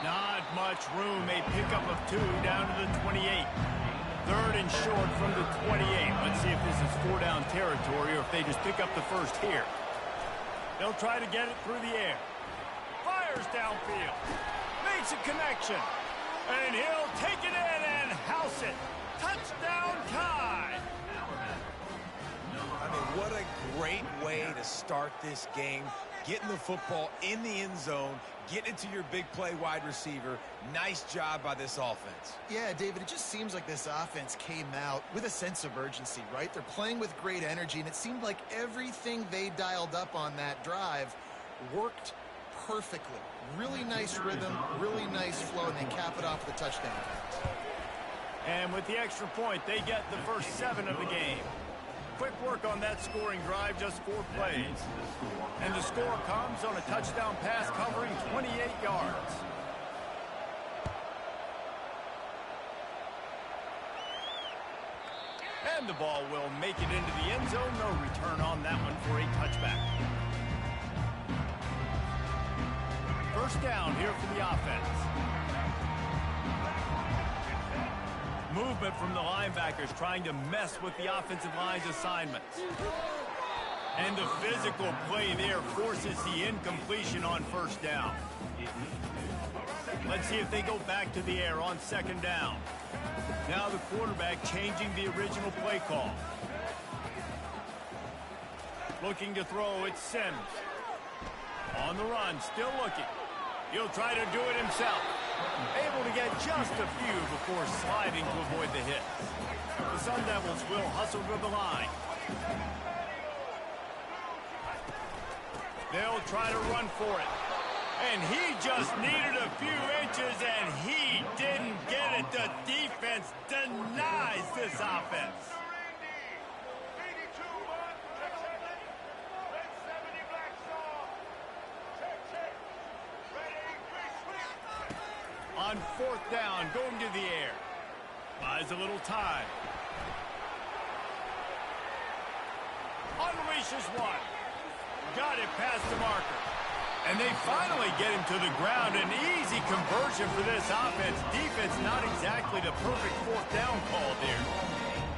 Not much room. A pickup of 2 down to the 28. Third and short from the 28. Let's see if this is 4-down territory or if they just pick up the first here. They'll try to get it through the air. Fires downfield. Makes a connection. And he'll take it in and house it. Touchdown tie. I mean, what a great way to start this game. Getting the football in the end zone, getting it to your big play wide receiver. Nice job by this offense. Yeah, David, it just seems like this offense came out with a sense of urgency, right? They're playing with great energy, and it seemed like everything they dialed up on that drive worked perfectly. Really nice rhythm, really nice flow, and they cap it off with a touchdown pass. And with the extra point, they get the first 7 of the game. Quick work on that scoring drive, just 4 plays. And the score comes on a touchdown pass covering 28 yards. And the ball will make it into the end zone. No return on that one for a touchback. First down here for the offense. Movement from the linebackers trying to mess with the offensive line's assignments. And the physical play there forces the incompletion on first down. Let's see if they go back to the air on second down. Now the quarterback changing the original play call. Looking to throw, it's Sims. On the run, still looking. He'll try to do it himself. Able to get just a few before sliding to avoid the hit. The Sun Devils will hustle to the line. They'll try to run for it. And he just needed a few inches, and he didn't get it. The defense denies this offense. On fourth down, going to the air. Buys a little time. Unleashes one. Got it past the marker. And they finally get him to the ground. An easy conversion for this offense. Defense not exactly the perfect fourth down call there.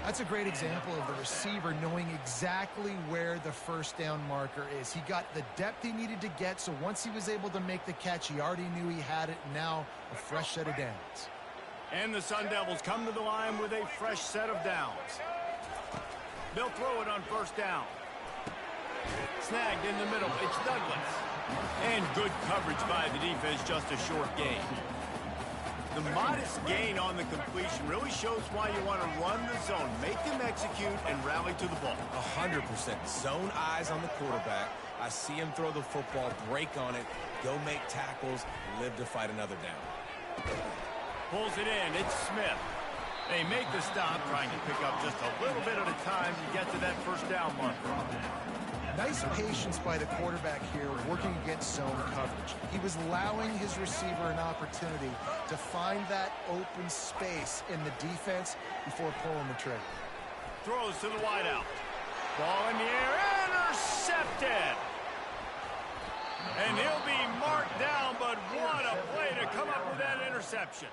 That's a great example of the receiver knowing exactly where the first down marker is. He got the depth he needed to get, so once he was able to make the catch, he already knew he had it. Now a fresh set of downs. And the Sun Devils come to the line with a fresh set of downs. They'll throw it on first down. Snagged in the middle. It's Douglas. And good coverage by the defense, just a short gain. The modest gain on the completion really shows why you want to run the zone, make them execute, and rally to the ball. 100%. Zone eyes on the quarterback. I see him throw the football, break on it, go make tackles, live to fight another down. Pulls it in. It's Smith. They make the stop, trying to pick up just a little bit at a time to get to that first down marker. Nice patience by the quarterback here, working against zone coverage. He was allowing his receiver an opportunity to find that open space in the defense before pulling the trigger. Throws to the wideout. Ball in the air, intercepted. And he'll be marked down, but what a play to come up with that interception.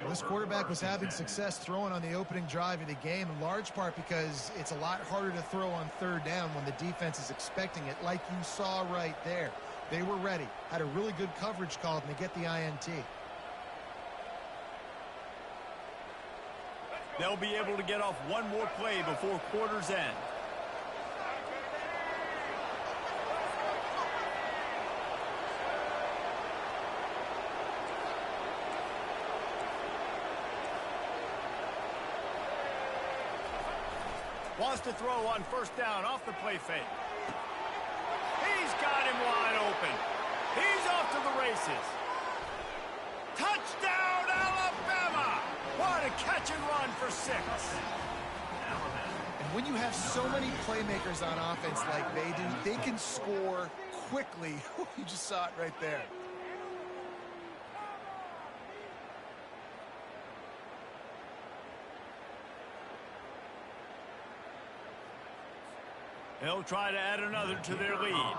Well, this quarterback was having success throwing on the opening drive of the game, in large part because it's a lot harder to throw on third down when the defense is expecting it, like you saw right there. They were ready, had a really good coverage call, and they get the INT. They'll be able to get off one more play before quarter's end. Wants to throw on first down off the play fake. He's got him wide open. He's off to the races. Touchdown, Alabama! What a catch and run for 6. And when you have so many playmakers on offense like they do, they can score quickly. You just saw it right there. They'll try to add another to their lead.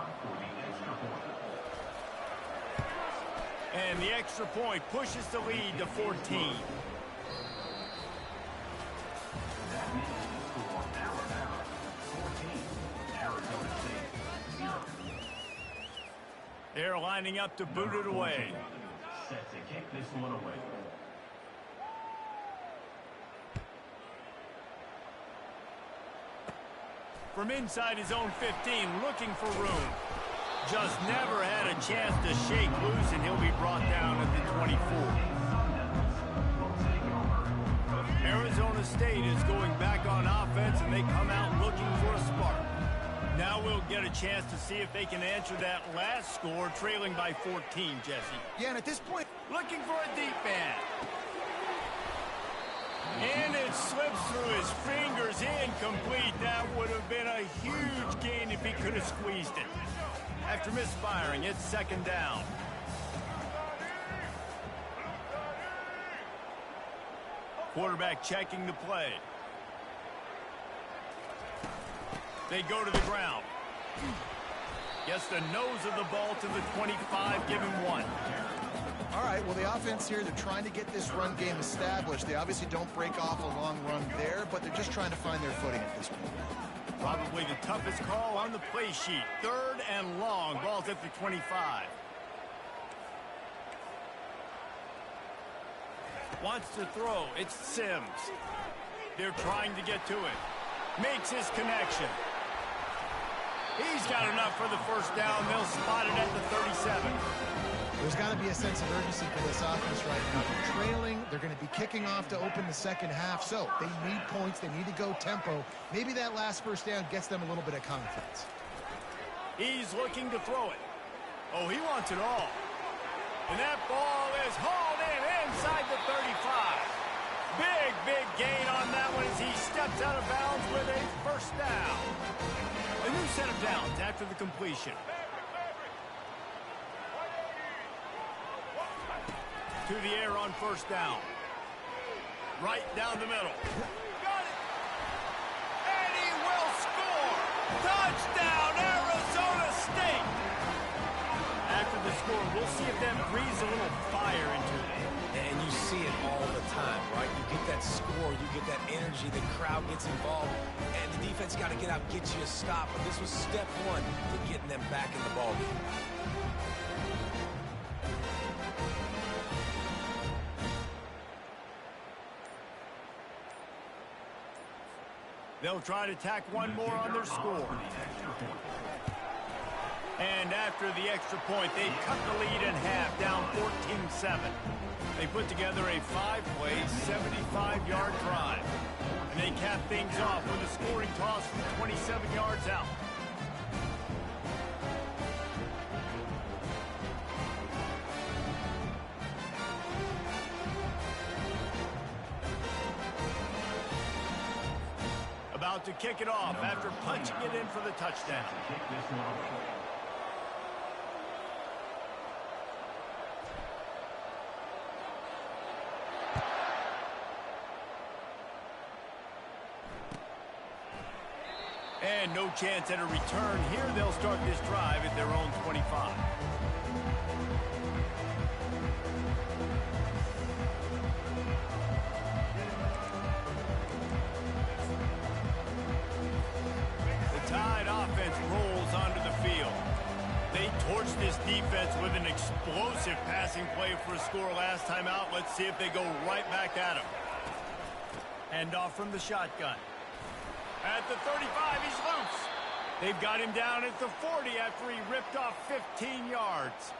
And the extra point pushes the lead to 14. They're lining up to boot it away. Set to kick this one away. From inside his own 15, looking for room. Just never had a chance to shake loose, and he'll be brought down at the 24. Arizona State is going back on offense, and they come out looking for a spark. Now we'll get a chance to see if they can answer that last score, trailing by 14, Jesse. Yeah, and at this point, Looking for a deep man. And it slips through his fingers, incomplete. That would have been a huge gain if he could have squeezed it. After misfiring, it's second down. Quarterback checking the play. They go to the ground. Gets the nose of the ball to the 25, give him 1. all right, well, the offense here, they're trying to get this run game established. They obviously don't break off a long run there, but they're just trying to find their footing at this point. Probably the toughest call on the play sheet. Third and long. Ball's at the 25. Wants to throw. It's Sims. They're trying to get to it. Makes his connection. He's got enough for the first down. They'll spot it at the 37. There's got to be a sense of urgency for this offense right now. They're trailing. They're going to be kicking off to open the second half. So they need points. They need to go tempo. Maybe that last first down gets them a little bit of confidence. He's looking to throw it. Oh, he wants it all. And that ball is hauled in inside the 35. Big gain on that one as he steps out of bounds with a first down. A new set of downs after the completion. To the air on first down. Right down the middle. Got it. And he will score. Touchdown, Arizona State. After the score, we'll see if that breathes a little fire into it. And you see it all the time, right? You get that score, you get that energy, the crowd gets involved, and the defense got to get out and get you a stop. But this was step one to getting them back in the ballgame. They'll try to tack one more on their score. And after the extra point, they cut the lead in half, down 14-7. They put together a 5-play, 75-yard drive. And they cap things off with a scoring toss from 27 yards out. about to kick it off after punching it in for the touchdown. Kick this one off. And no chance at a return here. They'll start this drive at their own 25. The Tide offense rolls onto the field. They torched this defense with an explosive passing play for a score last time out. Let's see if they go right back at him. Hand off from the shotgun. At the 35, he's loose. They've got him down at the 40 after he ripped off 15 yards.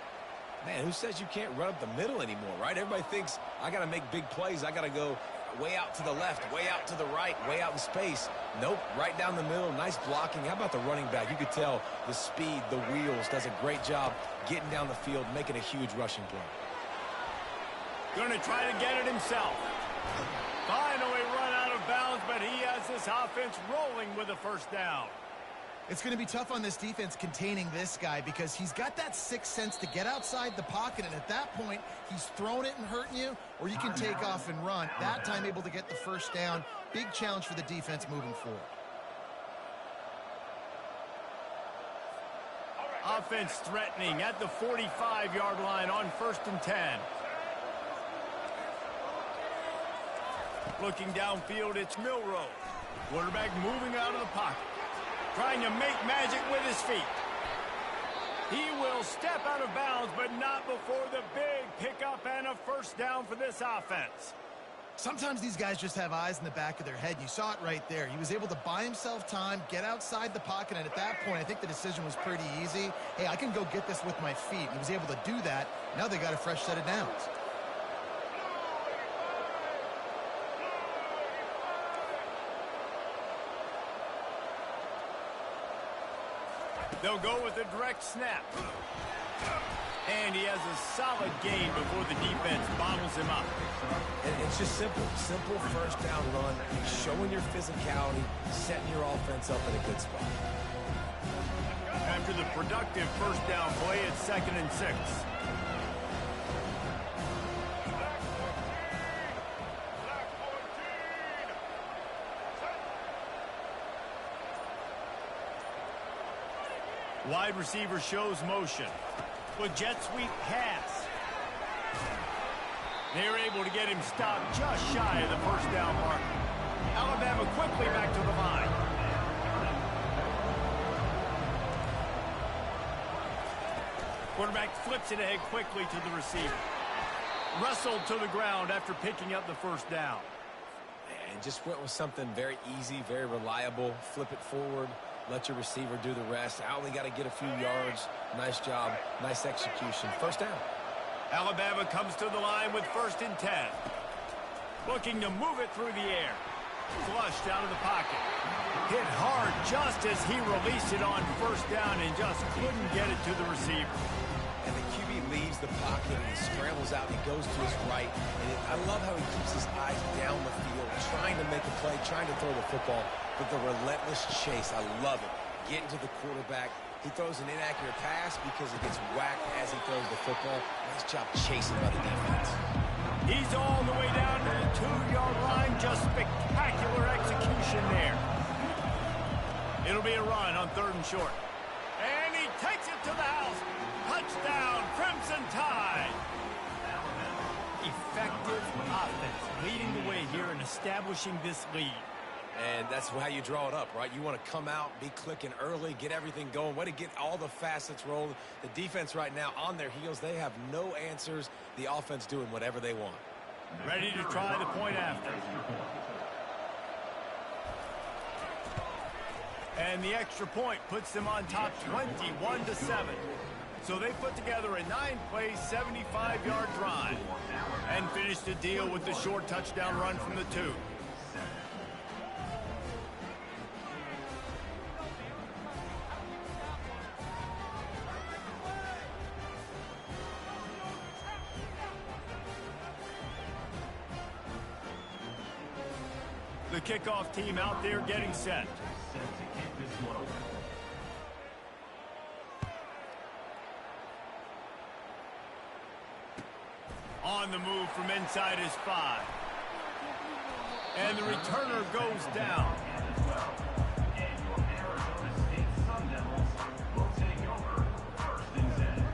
Man, who says you can't run up the middle anymore, right? Everybody thinks I got to make big plays. I got to go way out to the left, way out to the right, way out in space. Nope, right down the middle. Nice blocking. How about the running back? You could tell the speed, the wheels, does a great job getting down the field, making a huge rushing play. Going to try to get it himself. Finally run out of bounds, but he has this offense rolling with a first down. It's going to be tough on this defense containing this guy because he's got that sixth sense to get outside the pocket, and at that point, he's throwing it and hurting you, or you can take off and run. That time able to get the first down. Big challenge for the defense moving forward. Offense threatening at the 45-yard line on 1st and 10. Looking downfield, it's Milroe. Quarterback moving out of the pocket. Trying to make magic with his feet. He will step out of bounds, but not before the big pickup and a first down for this offense. Sometimes these guys just have eyes in the back of their head. You saw it right there. He was able to buy himself time, get outside the pocket, and at that point, I think the decision was pretty easy. Hey, I can go get this with my feet. He was able to do that. Now they got a fresh set of downs. They'll go with a direct snap. And he has a solid gain before the defense bottles him up. And it's just simple. Simple first down run, showing your physicality, setting your offense up in a good spot. After the productive first down play, it's 2nd and 6. Wide receiver shows motion. With jet sweep pass. They're able to get him stopped just shy of the first down mark. Alabama quickly back to the line. Quarterback flips it ahead quickly to the receiver. Wrestled to the ground after picking up the first down. And just went with something very easy, very reliable. Flip it forward. Let your receiver do the rest. I only got to get a few yards. Nice job. Nice execution. First down. Alabama comes to the line with 1st and 10. Looking to move it through the air. Flushed out of the pocket. Hit hard just as he released it on first down and just couldn't get it to the receiver. And the QB leaves the pocket and he scrambles out and he goes to his right. And I love how he keeps his eyes down the field, trying to make a play, trying to throw the football. But the relentless chase, I love it. Getting to the quarterback. He throws an inaccurate pass because he gets whacked as he throws the football. Nice job chasing by the defense. He's all the way down to the 2-yard line. Just spectacular execution there. It'll be a run on 3rd and short. And he takes it to the house. Touchdown, Crimson Tide. Effective offense leading the way here and establishing this lead. And that's how you draw it up, right? You want to come out, be clicking early, get everything going, way to get all the facets rolling. The defense right now on their heels, they have no answers. The offense doing whatever they want. Ready to try the point after. And the extra point puts them on top 21-7. So they put together a 9-play, 75-yard drive and finished the deal with the short touchdown run from the 2. The kickoff team out there getting set. Set to kick this one away. On the move from inside his 5. And the returner goes down. As well. And your Arizona State Sun Devils will take over 1st and 10.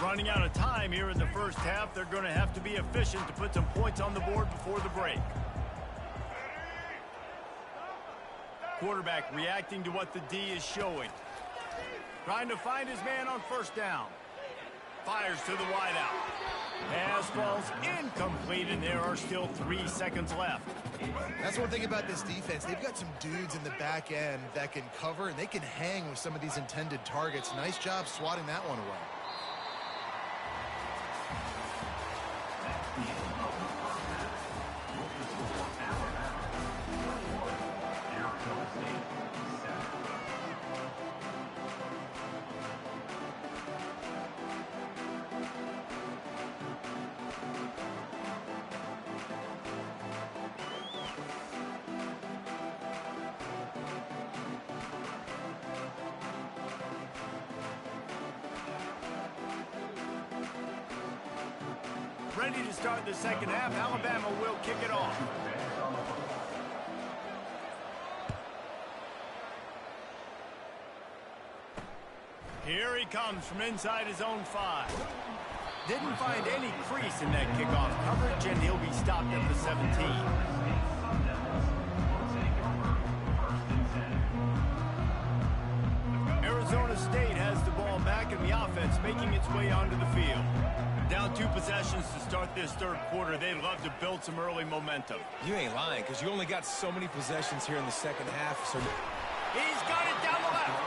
Running out of time here in the first half. They're going to have to be efficient to put some points on the board before the break. Quarterback reacting to what the D is showing. Trying to find his man on first down. Fires to the wideout. Pass falls incomplete, and there are still 3 seconds left. That's one thing about this defense. They've got some dudes in the back end that can cover, and they can hang with some of these intended targets. Nice job swatting that one away. Ready to start the second half. Alabama will kick it off. Here he comes from inside his own 5. Didn't find any crease in that kickoff coverage, and he'll be stopped at the 17. Arizona State has the ball back, and the offense making its way onto the field. Down 2 possessions to start this third quarter. They'd love to build some early momentum. You ain't lying, because you only got so many possessions here in the second half. So He's got it down the left.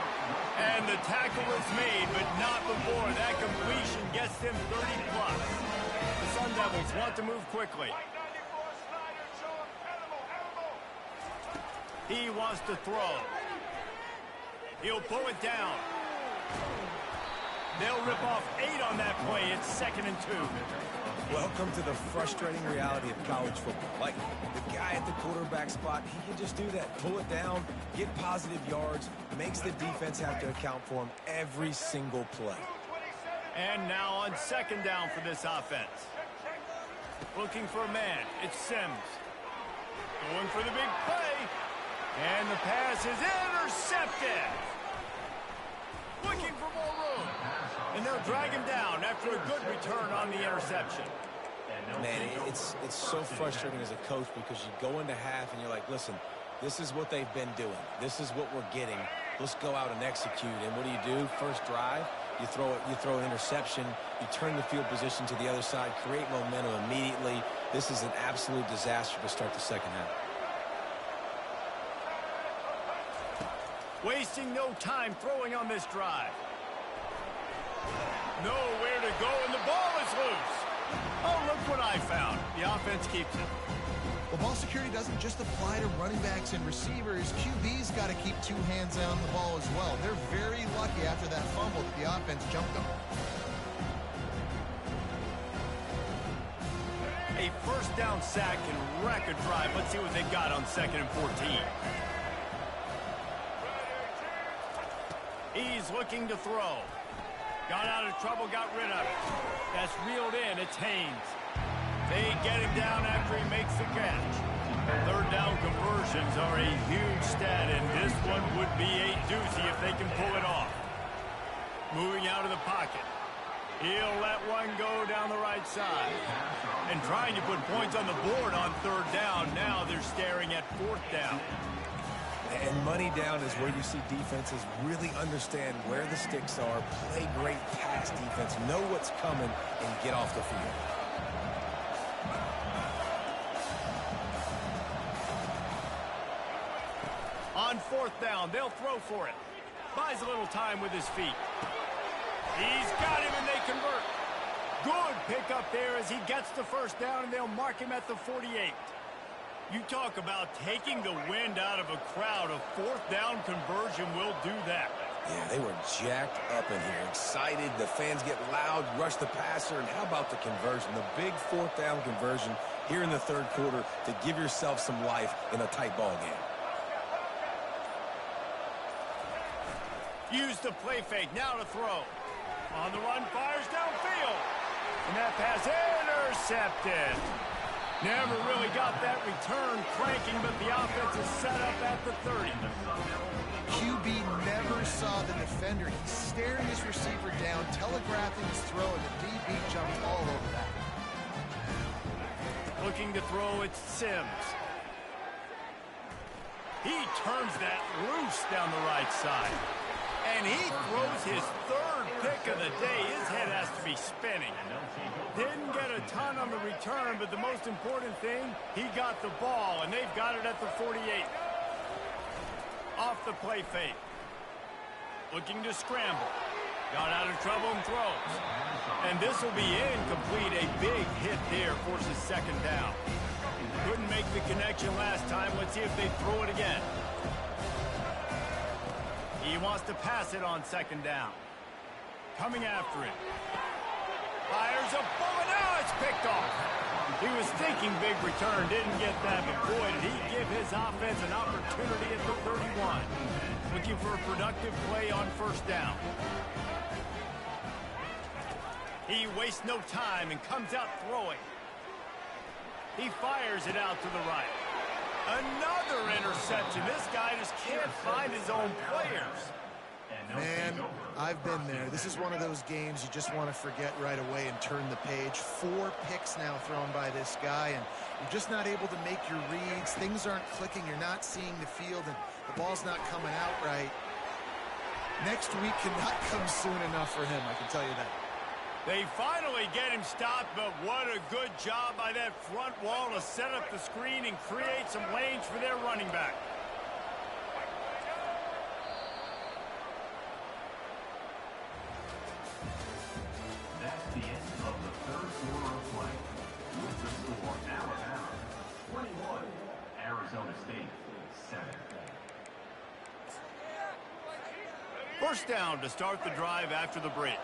And the tackle is made, but not before. That completion gets them 30+. The Sun Devils want to move quickly. He wants to throw. He'll pull it down. They'll rip off 8 on that play. It's 2nd and 2. welcome to the frustrating reality of college football. Like, the guy at the quarterback spot, he can just do that. Pull it down, get positive yards, makes the defense have to account for him every single play. And now on 2nd down for this offense. Looking for a man. It's Sims. Going for the big play. And the pass is intercepted. Looking for more room. And they'll drag him down after a good return on the interception. Man, it's so frustrating as a coach because you go into half and you're like, listen, this is what they've been doing. This is what we're getting. Let's go out and execute. And what do? First drive, you throw an interception, you turn the field position to the other side, create momentum immediately. This is an absolute disaster to start the second half. Wasting no time throwing on this drive. Nowhere to go, and the ball is loose. Oh, look what I found. The offense keeps it. Well, ball security doesn't just apply to running backs and receivers. QB's got to keep 2 hands on the ball as well. They're very lucky after that fumble that the offense jumped them. A first down sack can wreck a drive. Let's see what they got on 2nd and 14. He's looking to throw. Got out of trouble, got rid of it. That's reeled in. It's Haynes. They get him down after he makes the catch. 3rd down conversions are a huge stat, and this one would be a doozy if they can pull it off. Moving out of the pocket. He'll let one go down the right side. And trying to put points on the board on 3rd down. Now they're staring at 4th down. And money down is where you see defenses really understand where the sticks are, play great pass defense, know what's coming, and get off the field. On 4th down, they'll throw for it. Buys a little time with his feet. He's got him, and they convert. Good pickup there as he gets the 1st down, and they'll mark him at the 48. You talk about taking the wind out of a crowd. A 4th down conversion will do that. Yeah, they were jacked up in here, excited. The fans get loud, rush the passer, and how about the conversion? The big fourth down conversion here in the third quarter to give yourself some life in a tight ball game. Use the play fake, now to throw. On the run, fires downfield. And that pass intercepted. Never really got that return cranking, but the offense is set up at the 30. QB never saw the defender. He's staring his receiver down, telegraphing his throw, and the DB jumped all over that. Looking to throw, it's Sims. He turns that loose down the right side. And he throws his third pick of the day. His head has to be spinning. Didn't get a ton on the return, but the most important thing, he got the ball, and they've got it at the 48. Off the play fake. Looking to scramble. Got out of trouble and throws. And this will be incomplete. A big hit there forces second down. Couldn't make the connection last time. Let's see if they throw it again. He wants to pass it on second down. Coming after it. Fires a bullet. Now it's picked off. He was thinking big return. Didn't get that, but boy, did he give his offense an opportunity at the 31. Looking for a productive play on first down. He wastes no time and comes out throwing. He fires it out to the right. Another interception. This guy just can't find his own players. Man, I've been there. This is one of those games you just want to forget right away and turn the page. 4 picks now thrown by this guy, and you're just not able to make your reads. Things aren't clicking. You're not seeing the field, and the ball's not coming out right. Next week cannot come soon enough for him, I can tell you that. They finally get him stopped, but what a good job by that front wall to set up the screen and create some lanes for their running back. That's the end of the third quarter of play. With the score, Alabama 21, Arizona State 7. First down to start the drive after the break.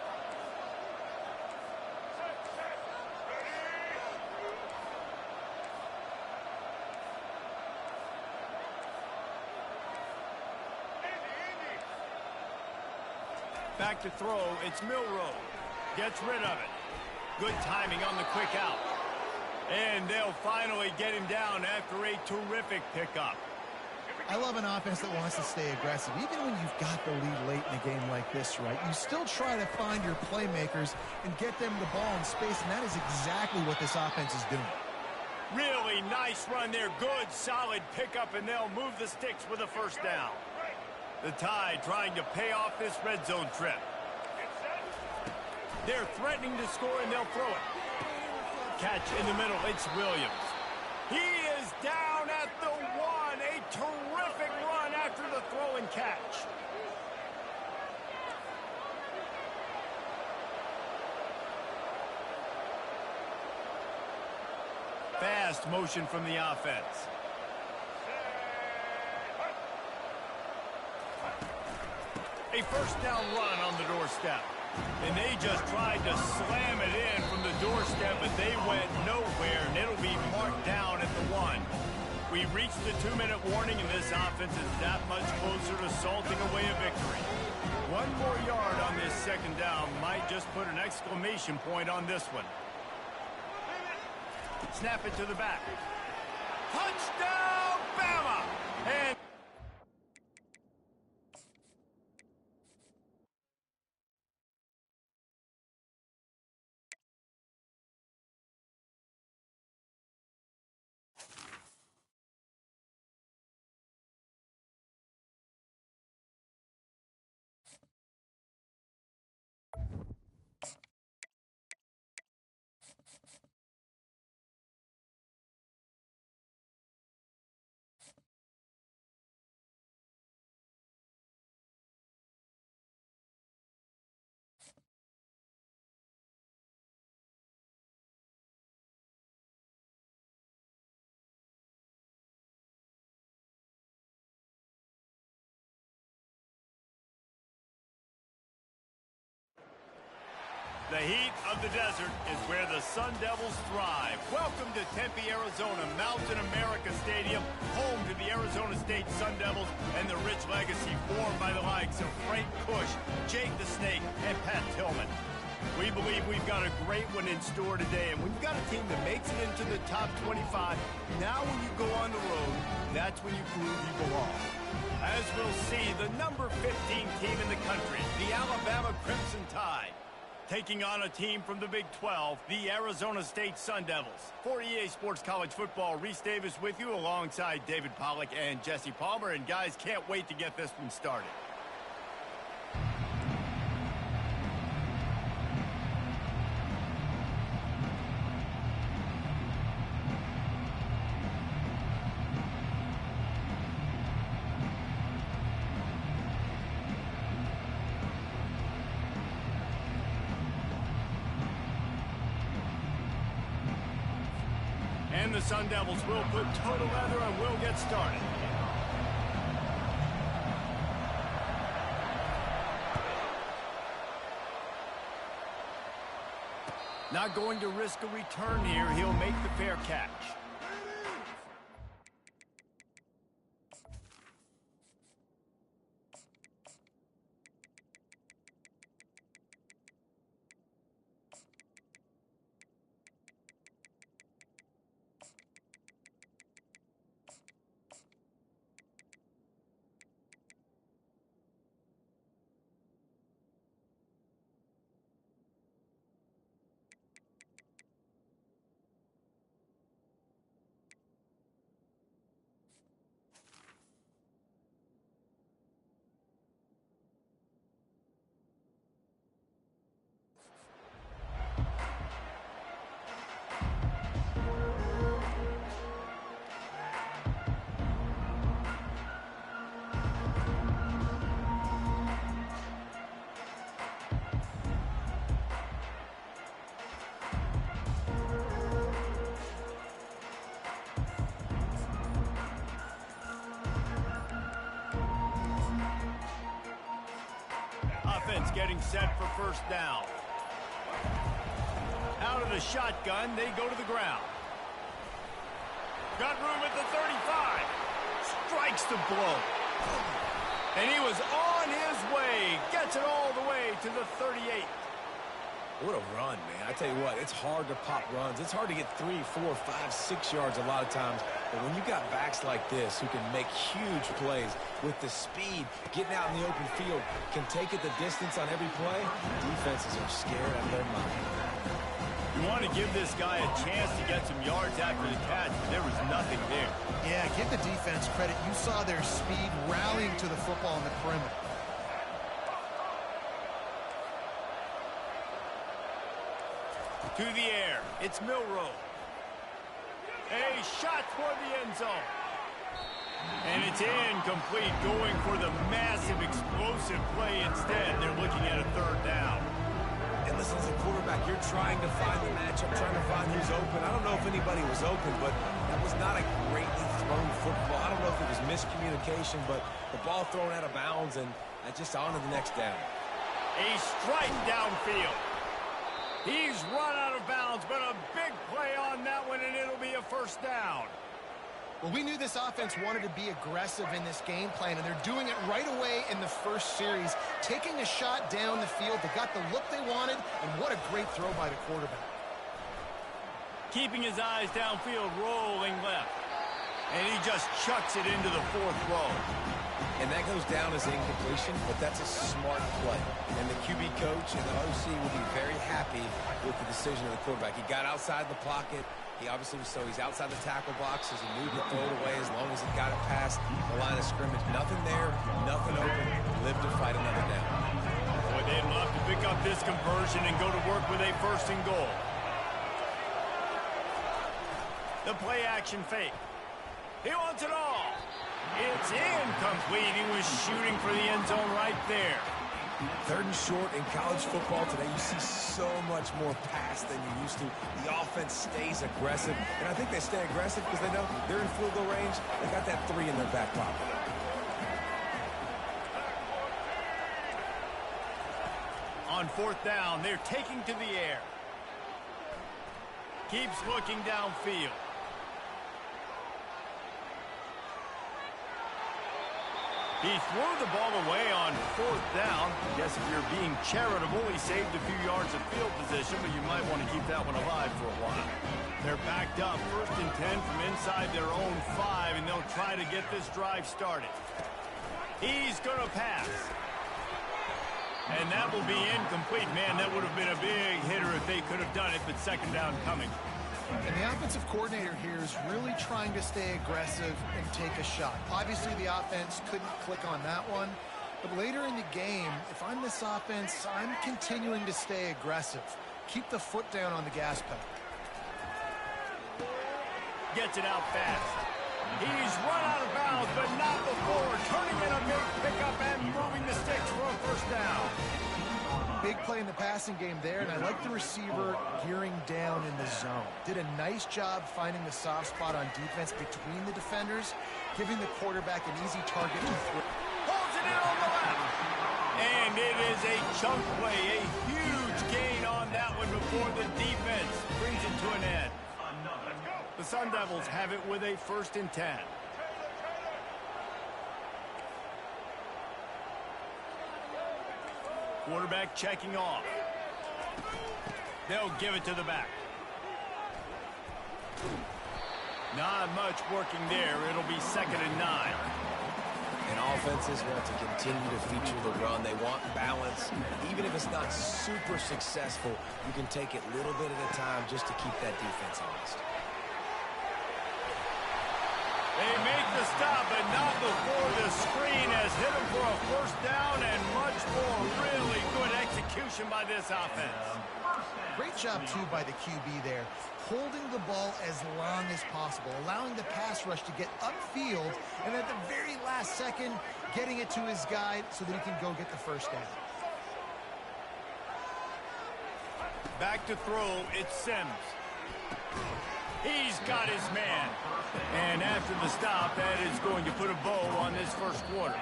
Back to throw, it's Milroe. Gets rid of it. Good timing on the quick out. And they'll finally get him down after a terrific pickup. I love an offense that wants to stay aggressive. Even when you've got the lead late in a game like this, right, you still try to find your playmakers and get them the ball in space, and that is exactly what this offense is doing. Really nice run there. Good, solid pickup, and they'll move the sticks with a first down. The Tide trying to pay off this red zone trip. They're threatening to score, and they'll throw it. Catch in the middle. It's Williams. He is down at the 1. A terrific run after the throw and catch. Fast motion from the offense. A first down run on the doorstep. And they just tried to slam it in from the doorstep, but they went nowhere, and it'll be marked down at the 1. We reached the 2-minute warning, and this offense is that much closer to salting away a victory. 1 more yard on this second down might just put an exclamation point on this one. Snap it to the back. Touchdown, Bama! And The heat of the desert is where the Sun Devils thrive. Welcome to Tempe, Arizona, Mountain America Stadium, home to the Arizona State Sun Devils and the rich legacy formed by the likes of Frank Kush, Jake the Snake, and Pat Tillman. We believe we've got a great one in store today, and when you've got a team that makes it into the top 25, now when you go on the road, that's when you prove you belong. As we'll see, the number 15 team in the country, the Alabama Crimson Tide, taking on a team from the Big 12, the Arizona State Sun Devils. For EA Sports College Football, Reese Davis with you alongside David Pollack and Jesse Palmer. And guys, can't wait to get this one started. And the Sun Devils will put toe to leather and will get started. Not going to risk a return here. He'll make the fair catch. Offense getting set for first down. Out of the shotgun, they go to the ground. Got room at the 35. Strikes the blow. And he was on his way. Gets it all the way to the 38. What a run, man. I tell you what, it's hard to pop runs. It's hard to get 3, 4, 5, 6 yards a lot of times. But when you got backs like this who can make huge plays with the speed, getting out in the open field, can take it the distance on every play, defenses are scared out of their mind. You want to give this guy a chance to get some yards after the catch, but there was nothing there. Yeah, give the defense credit. You saw their speed rallying to the football on the perimeter. To the air, it's Milroe. A shot toward the end zone. And it's incomplete, going for the massive explosive play instead. They're looking at a third down. And listen, as a quarterback, you're trying to find the matchup, trying to find who's open. I don't know if anybody was open, but that was not a greatly thrown football. I don't know if it was miscommunication, but the ball thrown out of bounds, and just on to the next down. A strike downfield. He's run out of bounds, but a big play on that one, and it'll be a first down. Well, we knew this offense wanted to be aggressive in this game plan, and they're doing it right away in the first series, taking a shot down the field. They got the look they wanted, and what a great throw by the quarterback. Keeping his eyes downfield, rolling left. And he just chucks it into the fourth row. And that goes down as incompletion, but that's a smart play. And the QB coach and the OC will be very happy with the decision of the quarterback. He got outside the pocket. He obviously was he's outside the tackle box as he moved to throw it away as long as he got it past the line of scrimmage. Nothing there, nothing open. Live to fight another down. Boy, they'd love to pick up this conversion and go to work with a first and goal. The play action fake. He wants it all. It's incomplete. He was shooting for the end zone right there. Third and short in college football today, you see so much more pass than you used to. The offense stays aggressive, and I think they stay aggressive because they know they're in field goal range. They got that 3 in their back pocket. On fourth down, they're taking to the air. Keeps looking downfield. He threw the ball away on fourth down. Guess if you're being charitable, he saved a few yards of field position, but you might want to keep that one alive for a while. They're backed up, 1st and 10 from inside their own 5, and they'll try to get this drive started. He's going to pass. And that will be incomplete. Man, that would have been a big hitter if they could have done it, but second down coming. And the offensive coordinator here is really trying to stay aggressive and take a shot. Obviously, the offense couldn't click on that one. But later in the game, if I'm this offense, I'm continuing to stay aggressive. Keep the foot down on the gas pedal. Gets it out fast. He's run out of bounds, but not before. Turning in a big pickup and moving the sticks for a first down. Big play in the passing game there, and I like the receiver gearing down in the zone. Did a nice job finding the soft spot on defense between the defenders, giving the quarterback an easy target to throw. Holds it in on the left. And it is a chunk play, a huge gain on that one before the defense brings it to an end. The Sun Devils have it with a 1st and 10. Quarterback checking off. They'll give it to the back. Not much working there. It'll be 2nd and 9. And offenses want to continue to feature the run. They want balance. Even if it's not super successful, you can take it little bit at a time just to keep that defense honest. They make the stop, but not before the screen has hit them for a 1st down and much more. Really good execution by this offense. Great job, too, by the QB there. Holding the ball as long as possible, allowing the pass rush to get upfield, and at the very last second, getting it to his guy so that he can go get the 1st down. Back to throw, it's Sims. He's got his man. And after the stop, that is going to put a bow on this 1st quarter.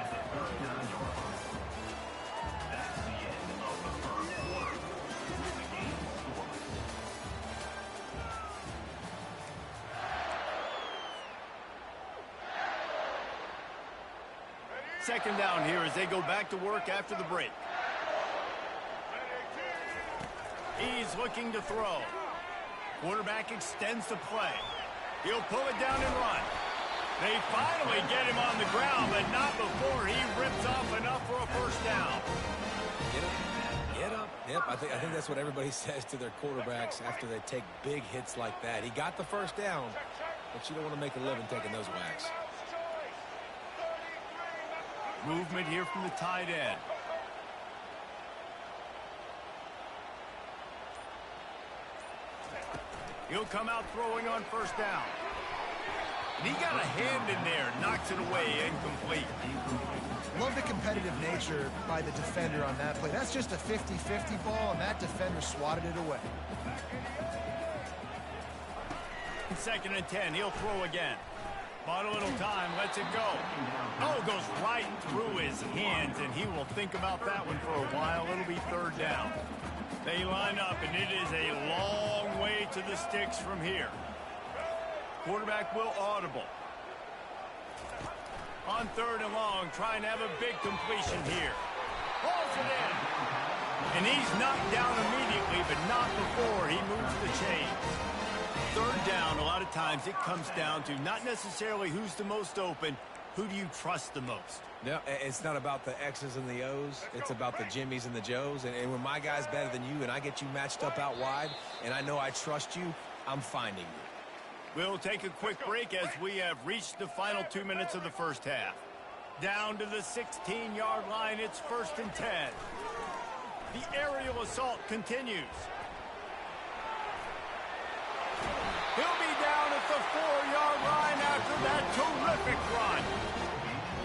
Second down here as they go back to work after the break. He's looking to throw. Quarterback extends the play. He'll pull it down and run. They finally get him on the ground, but not before he rips off enough for a 1st down. Get up. Get up. Yep, I think that's what everybody says to their quarterbacks after they take big hits like that. He got the 1st down, but you don't want to make a living taking those whacks. Movement here from the tight end. He'll come out throwing on 1st down. And he got a hand in there, knocks it away, incomplete. Love the competitive nature by the defender on that play. That's just a 50-50 ball, and that defender swatted it away. 2nd and 10, he'll throw again. Bought a little time, lets it go. Oh, goes right through his hands, and he will think about that one for a while. It'll be 3rd down. They line up, and it is a long way to the sticks from here. Quarterback will audible. On 3rd and long, trying to have a big completion here. Pulls it in. And he's knocked down immediately, but not before he moves the chains. 3rd down, a lot of times it comes down to not necessarily who's the most open, who do you trust the most? No, it's not about the X's and the O's. It's about the Jimmys and the Joes. And when my guy's better than you and I get you matched up out wide and I know I trust you, I'm finding you. We'll take a quick break as we have reached the final 2 minutes of the 1st half. Down to the 16-yard line, it's 1st and 10. The aerial assault continues. He'll be down at the 4-yard line after that terrific run.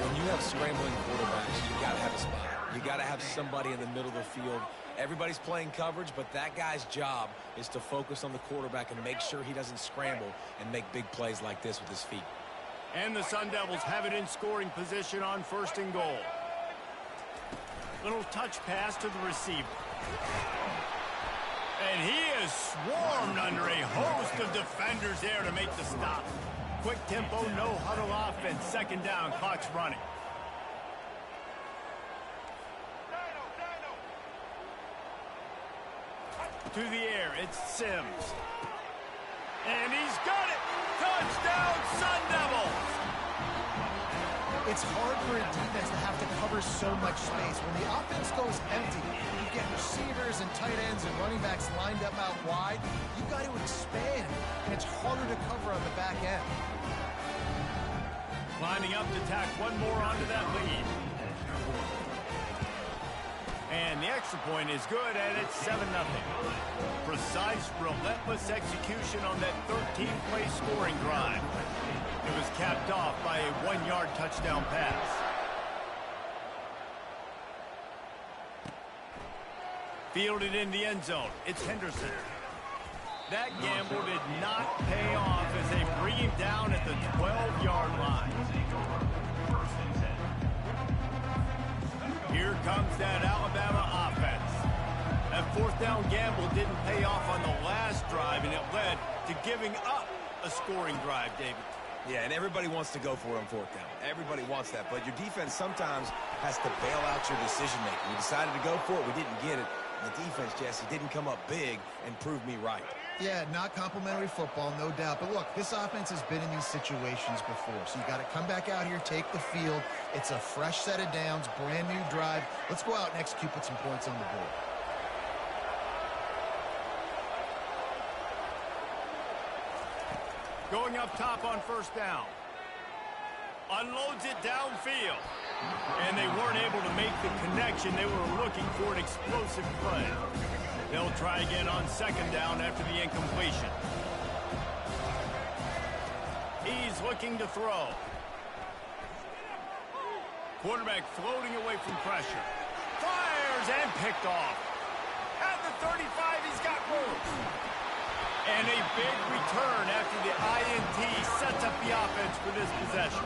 When you have scrambling quarterbacks, you got to have a spot. You got to have somebody in the middle of the field. Everybody's playing coverage, but that guy's job is to focus on the quarterback and make sure he doesn't scramble and make big plays like this with his feet. And the Sun Devils have it in scoring position on 1st and goal. Little touch pass to the receiver. And he is swarmed under a host of defenders there to make the stop. Quick tempo, no huddle offense. Second down, clock's running. To the air, it's Sims. And he's got it! Touchdown, Sun Devils! It's hard for a defense to have to cover so much space. When the offense goes empty, you get receivers and tight ends and running backs lined up out wide. You've got to expand, and it's harder to cover on the back end. Lining up to tack one more onto that lead. And the extra point is good, and it's 7-0. Precise, relentless execution on that 13-play scoring drive. It was capped off by a 1-yard touchdown pass. Fielded in the end zone. It's Henderson. That gamble did not pay off as they bring him down at the 12-yard line. Here comes that Alabama offense. That fourth down gamble didn't pay off on the last drive, and it led to giving up a scoring drive, David. Yeah, and everybody wants to go for it on fourth down. Everybody wants that, but your defense sometimes has to bail out your decision-making. We decided to go for it. We didn't get it. And the defense, Jesse, didn't come up big and prove me right. Yeah, not complimentary football, no doubt. But look, this offense has been in these situations before. So you got to come back out here, take the field. It's a fresh set of downs, brand new drive. Let's go out and execute, put some points on the board. Going up top on first down. Unloads it downfield. And they weren't able to make the connection. They were looking for an explosive play. They'll try again on second down after the incompletion. He's looking to throw. Quarterback floating away from pressure. Fires and picked off. At the 35, he's got room. And a big return after the INT sets up the offense for this possession.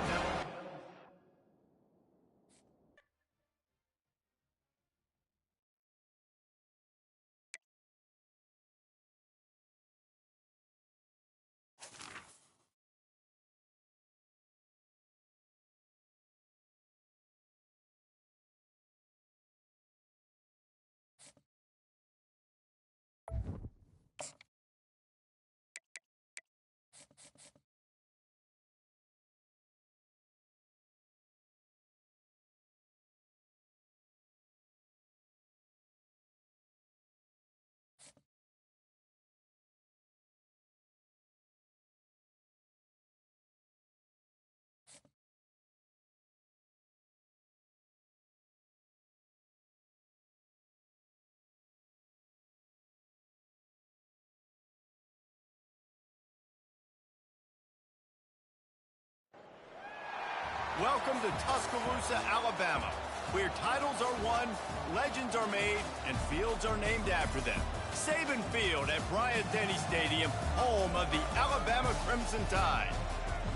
Welcome to Tuscaloosa, Alabama, where titles are won, legends are made, and fields are named after them. Saban Field at Bryant-Denny Stadium, home of the Alabama Crimson Tide.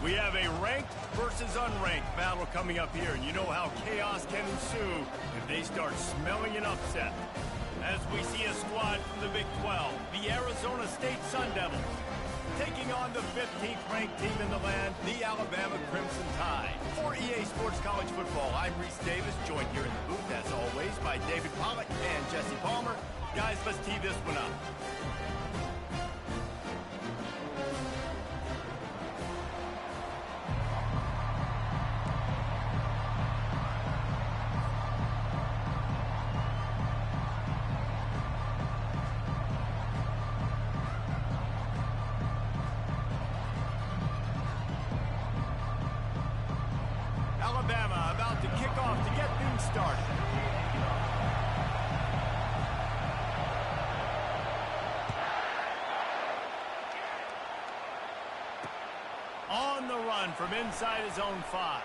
We have a ranked versus unranked battle coming up here, and you know how chaos can ensue if they start smelling an upset. As we see a squad from the Big 12, the Arizona State Sun Devils, taking on the 15th ranked team in the land, the Alabama Crimson Tide. For EA Sports College Football, I'm Reese Davis, joined here in the booth, as always, by David Pollack and Jesse Palmer. Guys, let's tee this one up. Alabama about to kick off to get things started. On the run from inside his own 5.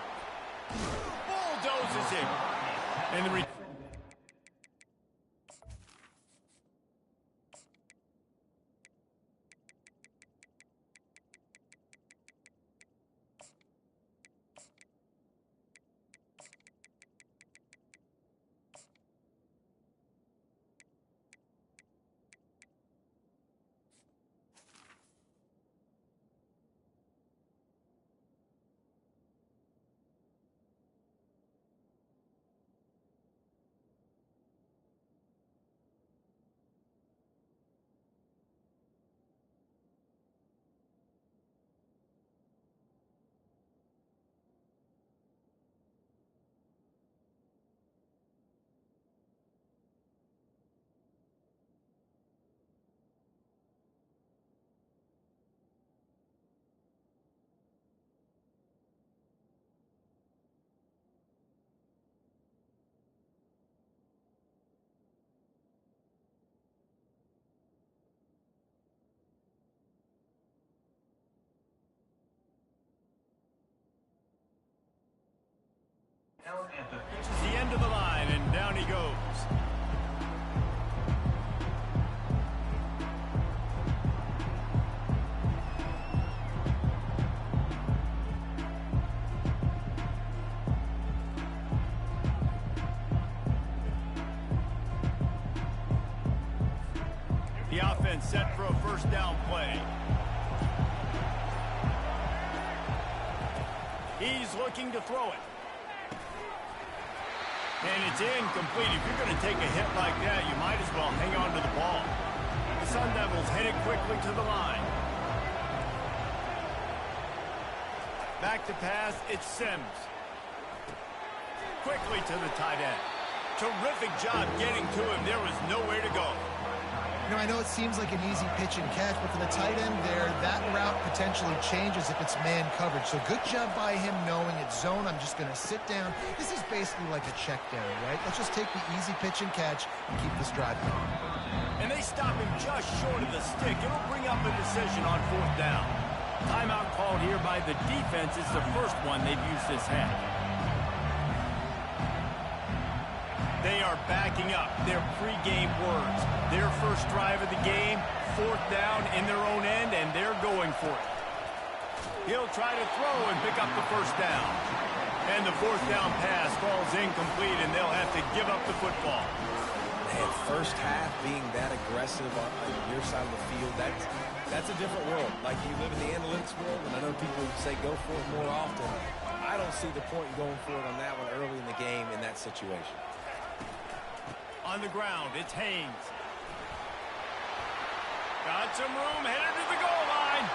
Bulldozes him. And the Down at the Reaches the end of the line, and down he goes. The offense set for a first down play. He's looking to throw it. And it's incomplete. If you're going to take a hit like that, you might as well hang on to the ball. The Sun Devils headed quickly to the line. Back to pass, it's Sims. Quickly to the tight end. Terrific job getting to him. There was nowhere to go. You know, I know it seems like an easy pitch and catch, but for the tight end there, that route potentially changes if it's man coverage. So good job by him knowing it's zone. I'm just going to sit down. This is basically like a check down, right? Let's just take the easy pitch and catch and keep this drive going. And they stop him just short of the stick. It'll bring up a decision on fourth down. Timeout called here by the defense. It's the first one they've used this half. They are backing up their pregame words. Their first drive of the game, fourth down in their own end, and they're going for it. He'll try to throw and pick up the first down. And the fourth down pass falls incomplete, and they'll have to give up the football. Man, first half being that aggressive on your side of the field, that's a different world. Like, you live in the analytics world, and I know people say go for it more often. I don't see the point in going for it on that one early in the game in that situation. On the ground, it's Haynes. Got some room, headed to the goal line.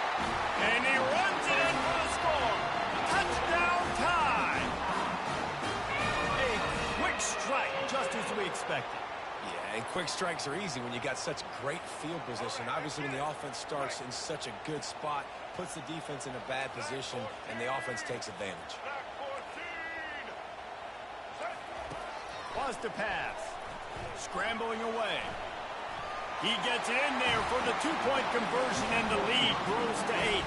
And he runs it in for the score. Touchdown time. A quick strike, just as we expected. Yeah, and quick strikes are easy when you got such great field position. Obviously, when the offense starts in such a good spot, puts the defense in a bad position, and the offense takes advantage. Was to pass. Scrambling away. He gets it in there for the two-point conversion, and the lead grows to 8.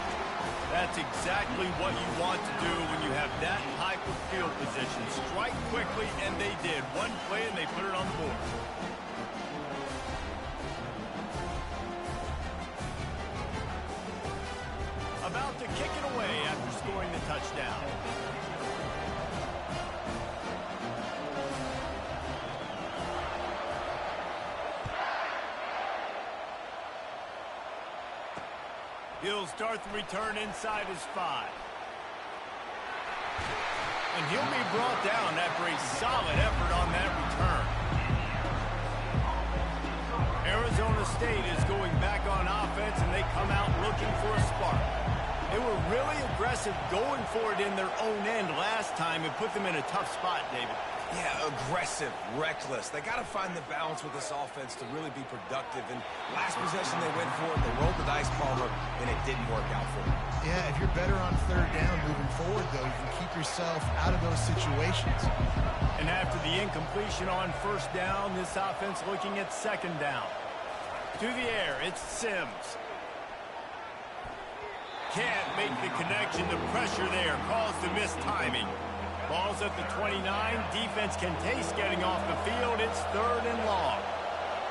That's exactly what you want to do when you have that type of field position. Strike quickly, and they did. One play, and they put it on the board. About to kick it away after scoring the touchdown. He'll start the return inside his 5. And he'll be brought down after a solid effort on that return. Arizona State is going back on offense, and they come out looking for a spark. They were really aggressive going for it in their own end last time and put them in a tough spot, David. Yeah, aggressive, reckless. They got to find the balance with this offense to really be productive. And last possession they went for it. They rolled the dice, Palmer, and it didn't work out for them. Yeah, if you're better on third down moving forward, though, you can keep yourself out of those situations. And after the incompletion on first down, this offense looking at second down. To the air, it's Sims. Can't make the connection. The pressure there caused the missed timing. Ball's at the 29. Defense can taste getting off the field. It's third and long.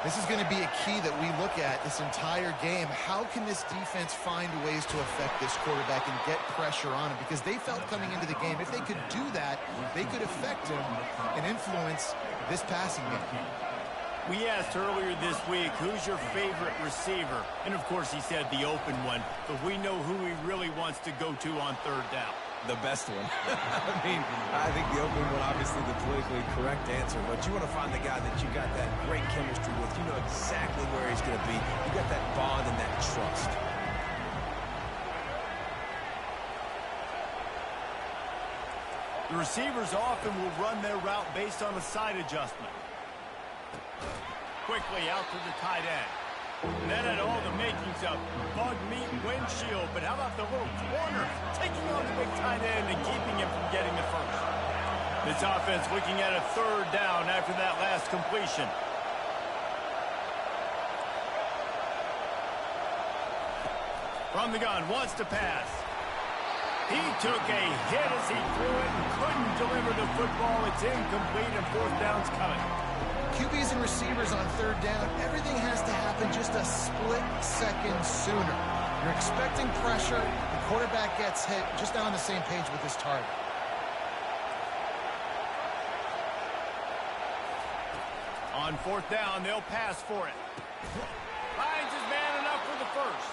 This is going to be a key that we look at this entire game. How can this defense find ways to affect this quarterback and get pressure on him? Because they felt coming into the game, if they could do that, they could affect him and influence this passing game. We asked earlier this week, who's your favorite receiver? And, of course, he said the open one. But we know who he really wants to go to on third down. The best one. I think the open one, obviously the politically correct answer, but you want to find the guy that you got that great chemistry with. You know exactly where he's going to be. You got that bond and that trust. The receivers often will run their route based on a side adjustment. Quickly out to the tight end. And that had all the makings of bug meat windshield, but how about the little corner taking on the big tight end and keeping him from getting the first? This offense looking at a third down after that last completion. From the gun, wants to pass. He took a hit as he threw it and couldn't deliver the football. It's incomplete and fourth down's coming. QBs and receivers on third down, everything has to happen just a split second sooner. You're expecting pressure, the quarterback gets hit, just not on the same page with his target. On fourth down, they'll pass for it. Finds his man enough for the first.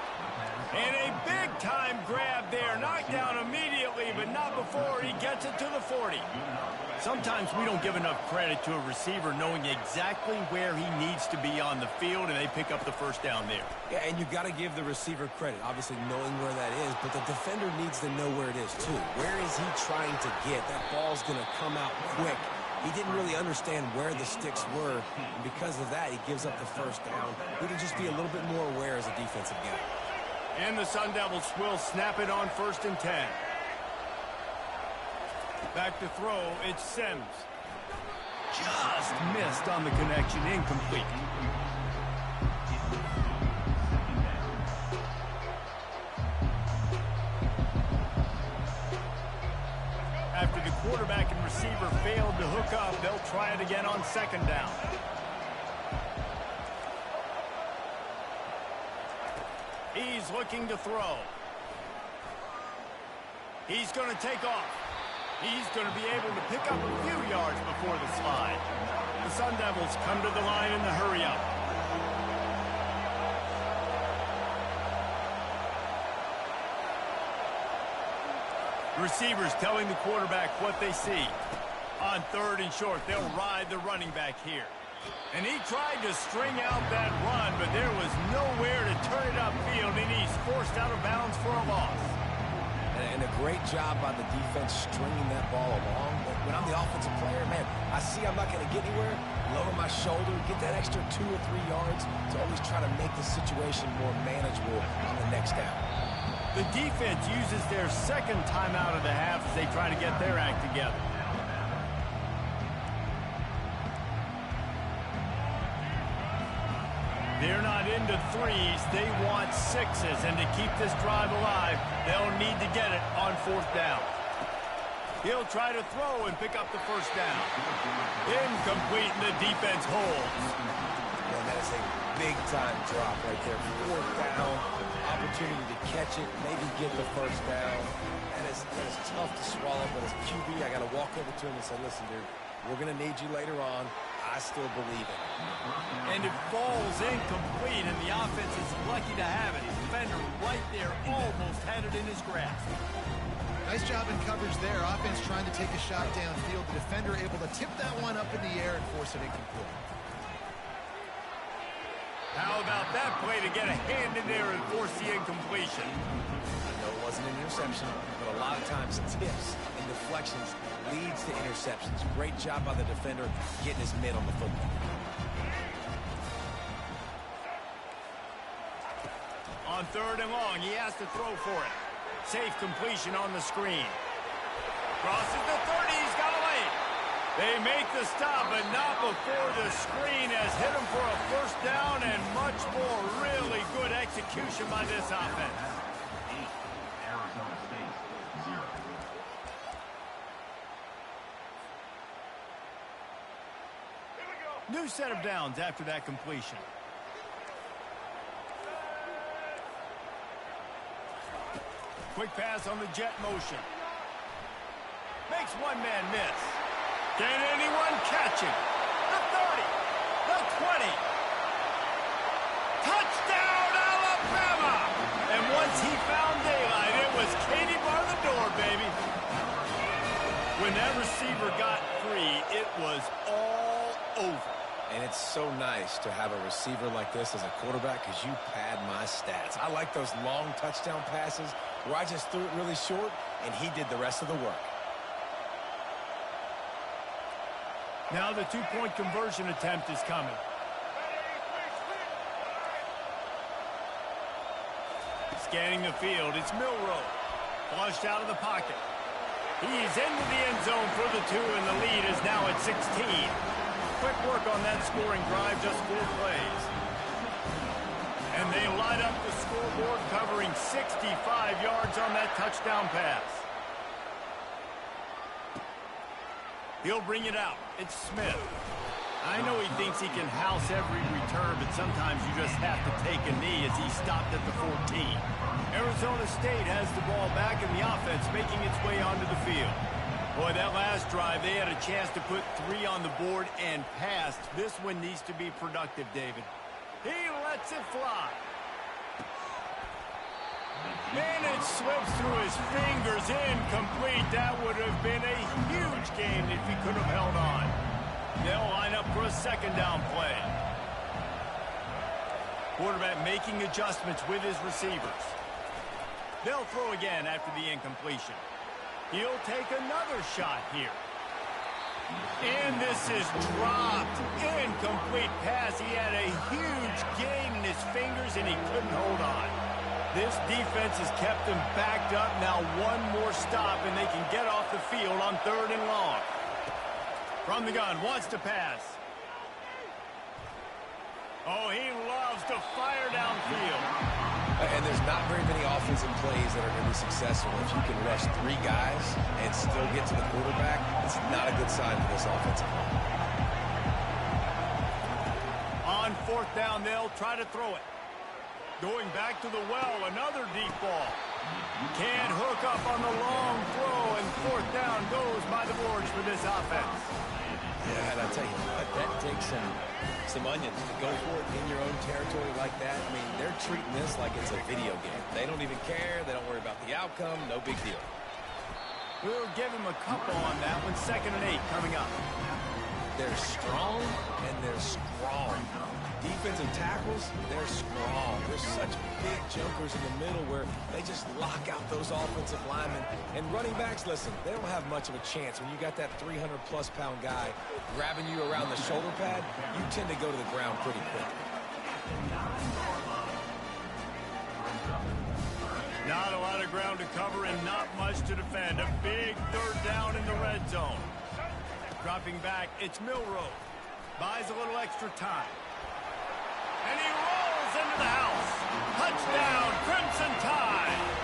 And a big-time grab there. Knocked down immediately, but not before he gets it to the 40. Sometimes we don't give enough credit to a receiver knowing exactly where he needs to be on the field, and they pick up the first down there. Yeah, and you got to give the receiver credit, obviously knowing where that is, but the defender needs to know where it is, too. Where is he trying to get? That ball's going to come out quick. He didn't really understand where the sticks were, and because of that, he gives up the first down. He can just be a little bit more aware as a defensive guy. And the Sun Devils will snap it on 1st and 10. Back to throw, it's Sims. Just missed on the connection, incomplete. After the quarterback and receiver failed to hook up, they'll try it again on 2nd down. He's looking to throw. He's going to take off. He's going to be able to pick up a few yards before the slide. The Sun Devils come to the line in the hurry-up. Receivers telling the quarterback what they see. On 3rd and short, they'll ride the running back here. And he tried to string out that run, but there was nowhere to turn it upfield, and he's forced out of bounds for a loss. And a great job by the defense stringing that ball along. But when I'm the offensive player, man, I see I'm not going to get anywhere, lower my shoulder, get that extra 2 or 3 yards to always try to make the situation more manageable on the next down. The defense uses their 2nd timeout of the half as they try to get their act together. They're not into 3s, they want 6s, and to keep this drive alive, they'll need to get it on 4th down. He'll try to throw and pick up the first down. Incomplete, and the defense holds. And that is a big-time drop right there. 4th down, opportunity to catch it, maybe get the first down. That is tough to swallow, but as QB, I got to walk over to him and say, listen, dude, we're going to need you later on. I still believe it. And it falls incomplete, and the offense is lucky to have it. His defender right there almost had it in his grasp. Nice job in coverage there. Offense trying to take a shot downfield. The defender able to tip that one up in the air and force it incomplete. How about that play to get a hand in there and force the incompletion? I know it wasn't an interception, but a lot of times tips and deflections leads to interceptions. Great job by the defender getting his mitt on the football. On 3rd and long, he has to throw for it. Safe completion on the screen. Crosses the 30, he's got a lane. They make the stop, but not before the screen has hit him for a first down, and much more really good execution by this offense. 8, Arizona State, 0. New set of downs after that completion. Quick pass on the jet motion. Makes one man miss. Can anyone catch him? The 30, the 20. Touchdown, Alabama! And once he found daylight, it was Katie bar the door, baby. When that receiver got free, it was all over. And it's so nice to have a receiver like this as a quarterback because you pad my stats. I like those long touchdown passes where I just threw it really short and he did the rest of the work. Now the two-point conversion attempt is coming. Scanning the field, it's Milroe. Flushed out of the pocket. He's into the end zone for the 2, and the lead is now at 16. Quick work on that scoring drive, just 4 plays. And they light up the scoreboard, covering 65 yards on that touchdown pass. He'll bring it out. It's Smith. I know he thinks he can house every return, but sometimes you just have to take a knee as he stopped at the 14. Arizona State has the ball back, and the offense making its way onto the field. Boy, that last drive, they had a chance to put 3 on the board and passed. This one needs to be productive, David. He lets it fly. And it slips through his fingers, incomplete. That would have been a huge game if he could have held on. They'll line up for a second down play. Quarterback making adjustments with his receivers. They'll throw again after the incompletion. He'll take another shot here. And this is dropped. Incomplete pass. He had a huge gain in his fingers, and he couldn't hold on. This defense has kept them backed up. Now one more stop, and they can get off the field on 3rd and long. From the gun, wants to pass. Oh, he loves to fire downfield. And there's not very many offensive plays that are going to be successful. If you can rush 3 guys and still get to the quarterback, it's not a good sign for this offensive line. On 4th down, they'll try to throw it. Going back to the well, another deep ball. Can't hook up on the long throw, and 4th down goes by the boards for this offense. Yeah, and I tell you what, that takes some onions to go for it in your own territory like that. I mean, they're treating this like it's a video game. They don't even care. They don't worry about the outcome. No big deal. We'll give him a couple on that one. 2nd and 8 coming up. They're strong and they're strong. Defensive tackles, they're strong. There's such big jumpers in the middle where they just lock out those offensive linemen. And running backs, listen, they don't have much of a chance. When you got that 300-plus pound guy grabbing you around the shoulder pad, you tend to go to the ground pretty quick. Not a lot of ground to cover and not much to defend. A big 3rd down in the red zone. Dropping back, it's Milroe. Buys a little extra time. And he rolls into the house. Touchdown, Crimson Tide.